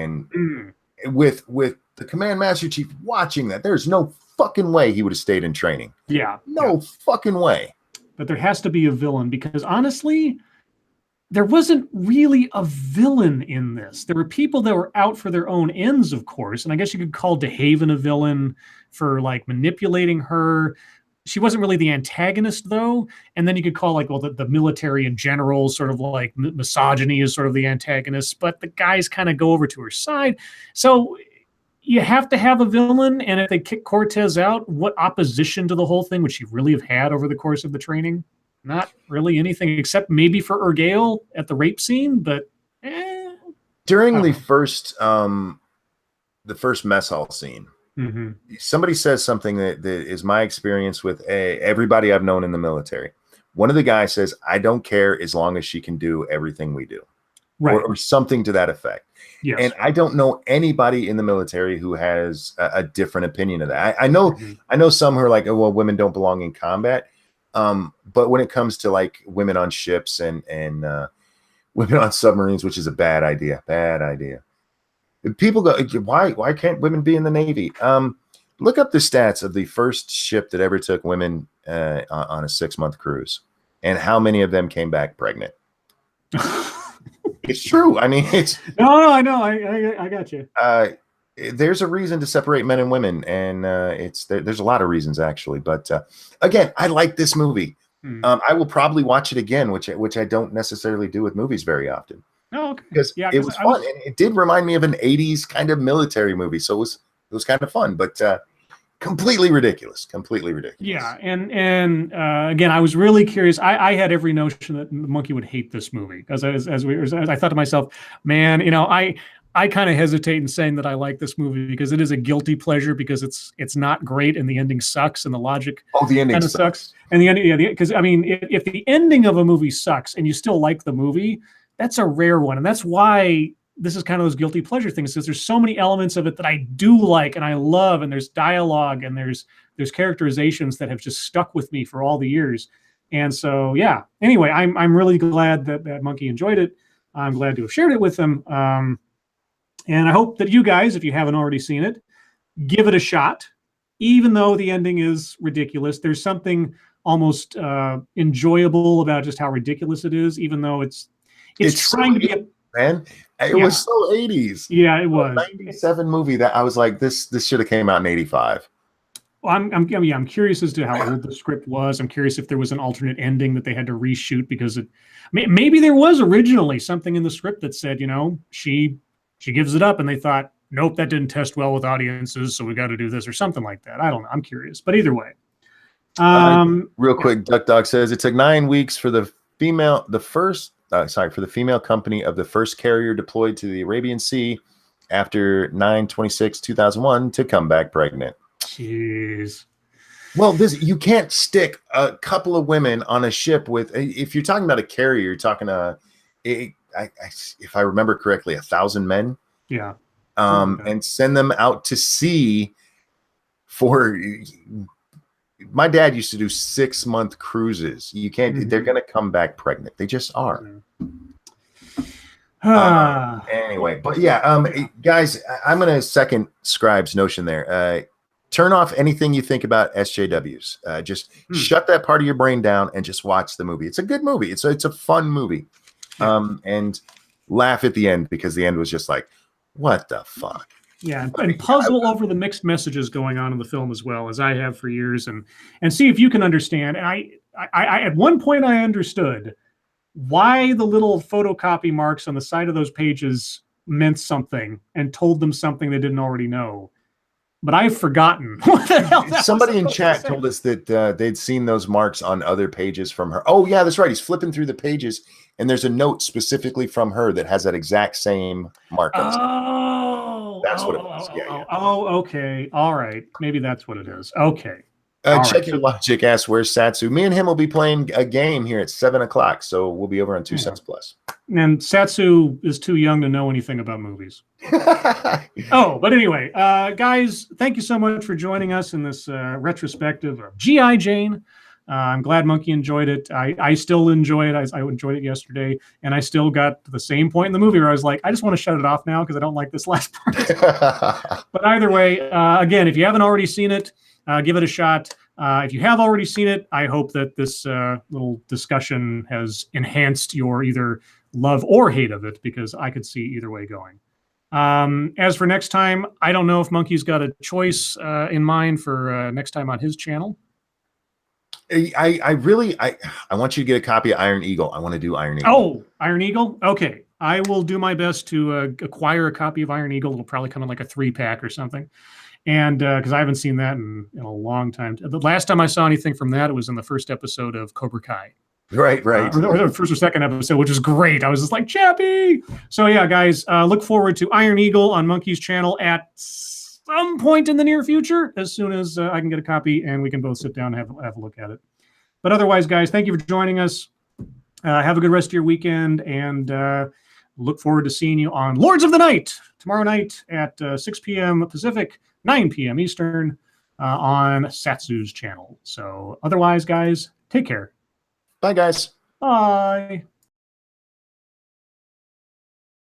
[SPEAKER 2] with the command master chief watching that, there's no fucking way he would have stayed in training.
[SPEAKER 1] Yeah.
[SPEAKER 2] No fucking way.
[SPEAKER 1] But there has to be a villain, because honestly, there wasn't really a villain in this. There were people that were out for their own ends, of course. And I guess you could call DeHaven a villain for like manipulating her. She wasn't really the antagonist, though. And then you could call like, well, the military in general, sort of like misogyny is sort of the antagonist, but the guys kind of go over to her side. So you have to have a villain. And if they kick Cortez out, what opposition to the whole thing would she really have had over the course of the training? Not really anything, except maybe for Urgale at the rape scene, but
[SPEAKER 2] during the first mess hall scene.
[SPEAKER 1] Mm-hmm.
[SPEAKER 2] Somebody says something that is my experience with everybody I've known in the military. One of the guys says, "I don't care as long as she can do everything we do,"
[SPEAKER 1] right,
[SPEAKER 2] or something to that effect.
[SPEAKER 1] Yes.
[SPEAKER 2] And I don't know anybody in the military who has a different opinion of that. I know some who are like, "Oh, well, women don't belong in combat." But when it comes to like women on ships and women on submarines, which is a bad idea. People go, why can't women be in the Navy? Look up the stats of the first ship that ever took women on a 6-month cruise, and how many of them came back pregnant. It's true. I mean, it's
[SPEAKER 1] no, I know. I got you.
[SPEAKER 2] There's a reason to separate men and women, and there's a lot of reasons actually. But again, I like this movie. I will probably watch it again, which I don't necessarily do with movies very often.
[SPEAKER 1] Oh, okay.
[SPEAKER 2] Because it was fun, and it did remind me of an '80s kind of military movie, so it was kind of fun, but completely ridiculous.
[SPEAKER 1] Yeah, and again, I was really curious. I had every notion that Monkey would hate this movie, because I thought to myself, man, I kind of hesitate in saying that I like this movie because it is a guilty pleasure, because it's not great and the ending sucks and the logic
[SPEAKER 2] the ending
[SPEAKER 1] kind of sucks. And the ending, because I mean, if the ending of a movie sucks and you still like the movie, that's a rare one. And that's why this is kind of those guilty pleasure things, because there's so many elements of it that I do like and I love, and there's dialogue and there's characterizations that have just stuck with me for all the years. And so, yeah, anyway, I'm really glad that Monkey enjoyed it. I'm glad to have shared it with them. And I hope that you guys, if you haven't already seen it, give it a shot. Even though the ending is ridiculous, there's something almost enjoyable about just how ridiculous it is, even though it's trying to be
[SPEAKER 2] man. It was so 80s.
[SPEAKER 1] Yeah, it was.
[SPEAKER 2] 97 movie that I was like, this should have came out in 85.
[SPEAKER 1] Well, I'm curious as to how old the script was. I'm curious if there was an alternate ending that they had to reshoot because maybe there was originally something in the script that said, she gives it up, and they thought, nope, that didn't test well with audiences, so we got to do this or something like that. I don't know. I'm curious, but either way.
[SPEAKER 2] Real quick, Duck Dog says it took 9 weeks for the female company of the first carrier deployed to the Arabian Sea after 9/26/2001 to come back pregnant.
[SPEAKER 1] Jeez.
[SPEAKER 2] Well, you can't stick a couple of women on a ship with. If you're talking about a carrier, you're talking if I remember correctly, 1,000 men.
[SPEAKER 1] Yeah.
[SPEAKER 2] And send them out to sea for. My dad used to do 6-month cruises. You can't. They're going to come back pregnant. They just are. Anyway, but guys, I'm going to second Scribe's notion there. Turn off anything you think about SJWs. Just shut that part of your brain down and just watch the movie. It's a good movie. It's a fun movie. And laugh at the end, because the end was just like, what the fuck?
[SPEAKER 1] Yeah, and puzzle over the mixed messages going on in the film as well, as I have for years, and see if you can understand. And I at one point I understood why the little photocopy marks on the side of those pages meant something and told them something they didn't already know. But I've forgotten what the hell that
[SPEAKER 2] Somebody in chat told us that they'd seen those marks on other pages from her. Oh, yeah, that's right. He's flipping through the pages, and there's a note specifically from her that has that exact same mark. That's what it was. Yeah.
[SPEAKER 1] Oh, okay. All right. Maybe that's what it is. Okay.
[SPEAKER 2] Check Your Logic asks, where's Satsu? Me and him will be playing a game here at 7 o'clock, so we'll be over on 2 cents plus.
[SPEAKER 1] And Satsu is too young to know anything about movies. But anyway, guys, thank you so much for joining us in this retrospective of G.I. Jane. I'm glad Monkey enjoyed it. I still enjoy it. I enjoyed it yesterday, and I still got to the same point in the movie where I was like, I just want to shut it off now because I don't like this last part. But either way, again, if you haven't already seen it, give it a shot. If you have already seen it, I hope that this little discussion has enhanced your either love or hate of it, because I could see either way going. As for next time, I don't know if Monkey's got a choice in mind for next time on his channel.
[SPEAKER 2] I want you to get a copy of Iron Eagle. I want to do Iron Eagle.
[SPEAKER 1] Oh, Iron Eagle? Okay. I will do my best to acquire a copy of Iron Eagle. It'll probably come in like a 3-pack or something. And because I haven't seen that in a long time. The last time I saw anything from that, it was in the first episode of Cobra Kai.
[SPEAKER 2] Right.
[SPEAKER 1] Or the first or second episode, which is great. I was just like, Chappie! So yeah, guys, look forward to Iron Eagle on Monkey's channel at some point in the near future, as soon as I can get a copy and we can both sit down and have a look at it. But otherwise, guys, thank you for joining us. Have a good rest of your weekend, and look forward to seeing you on Lords of the Night tomorrow night at 6 p.m. Pacific, 9 p.m. Eastern on Satsu's channel. So otherwise, guys, take care.
[SPEAKER 2] Bye, guys.
[SPEAKER 1] Bye.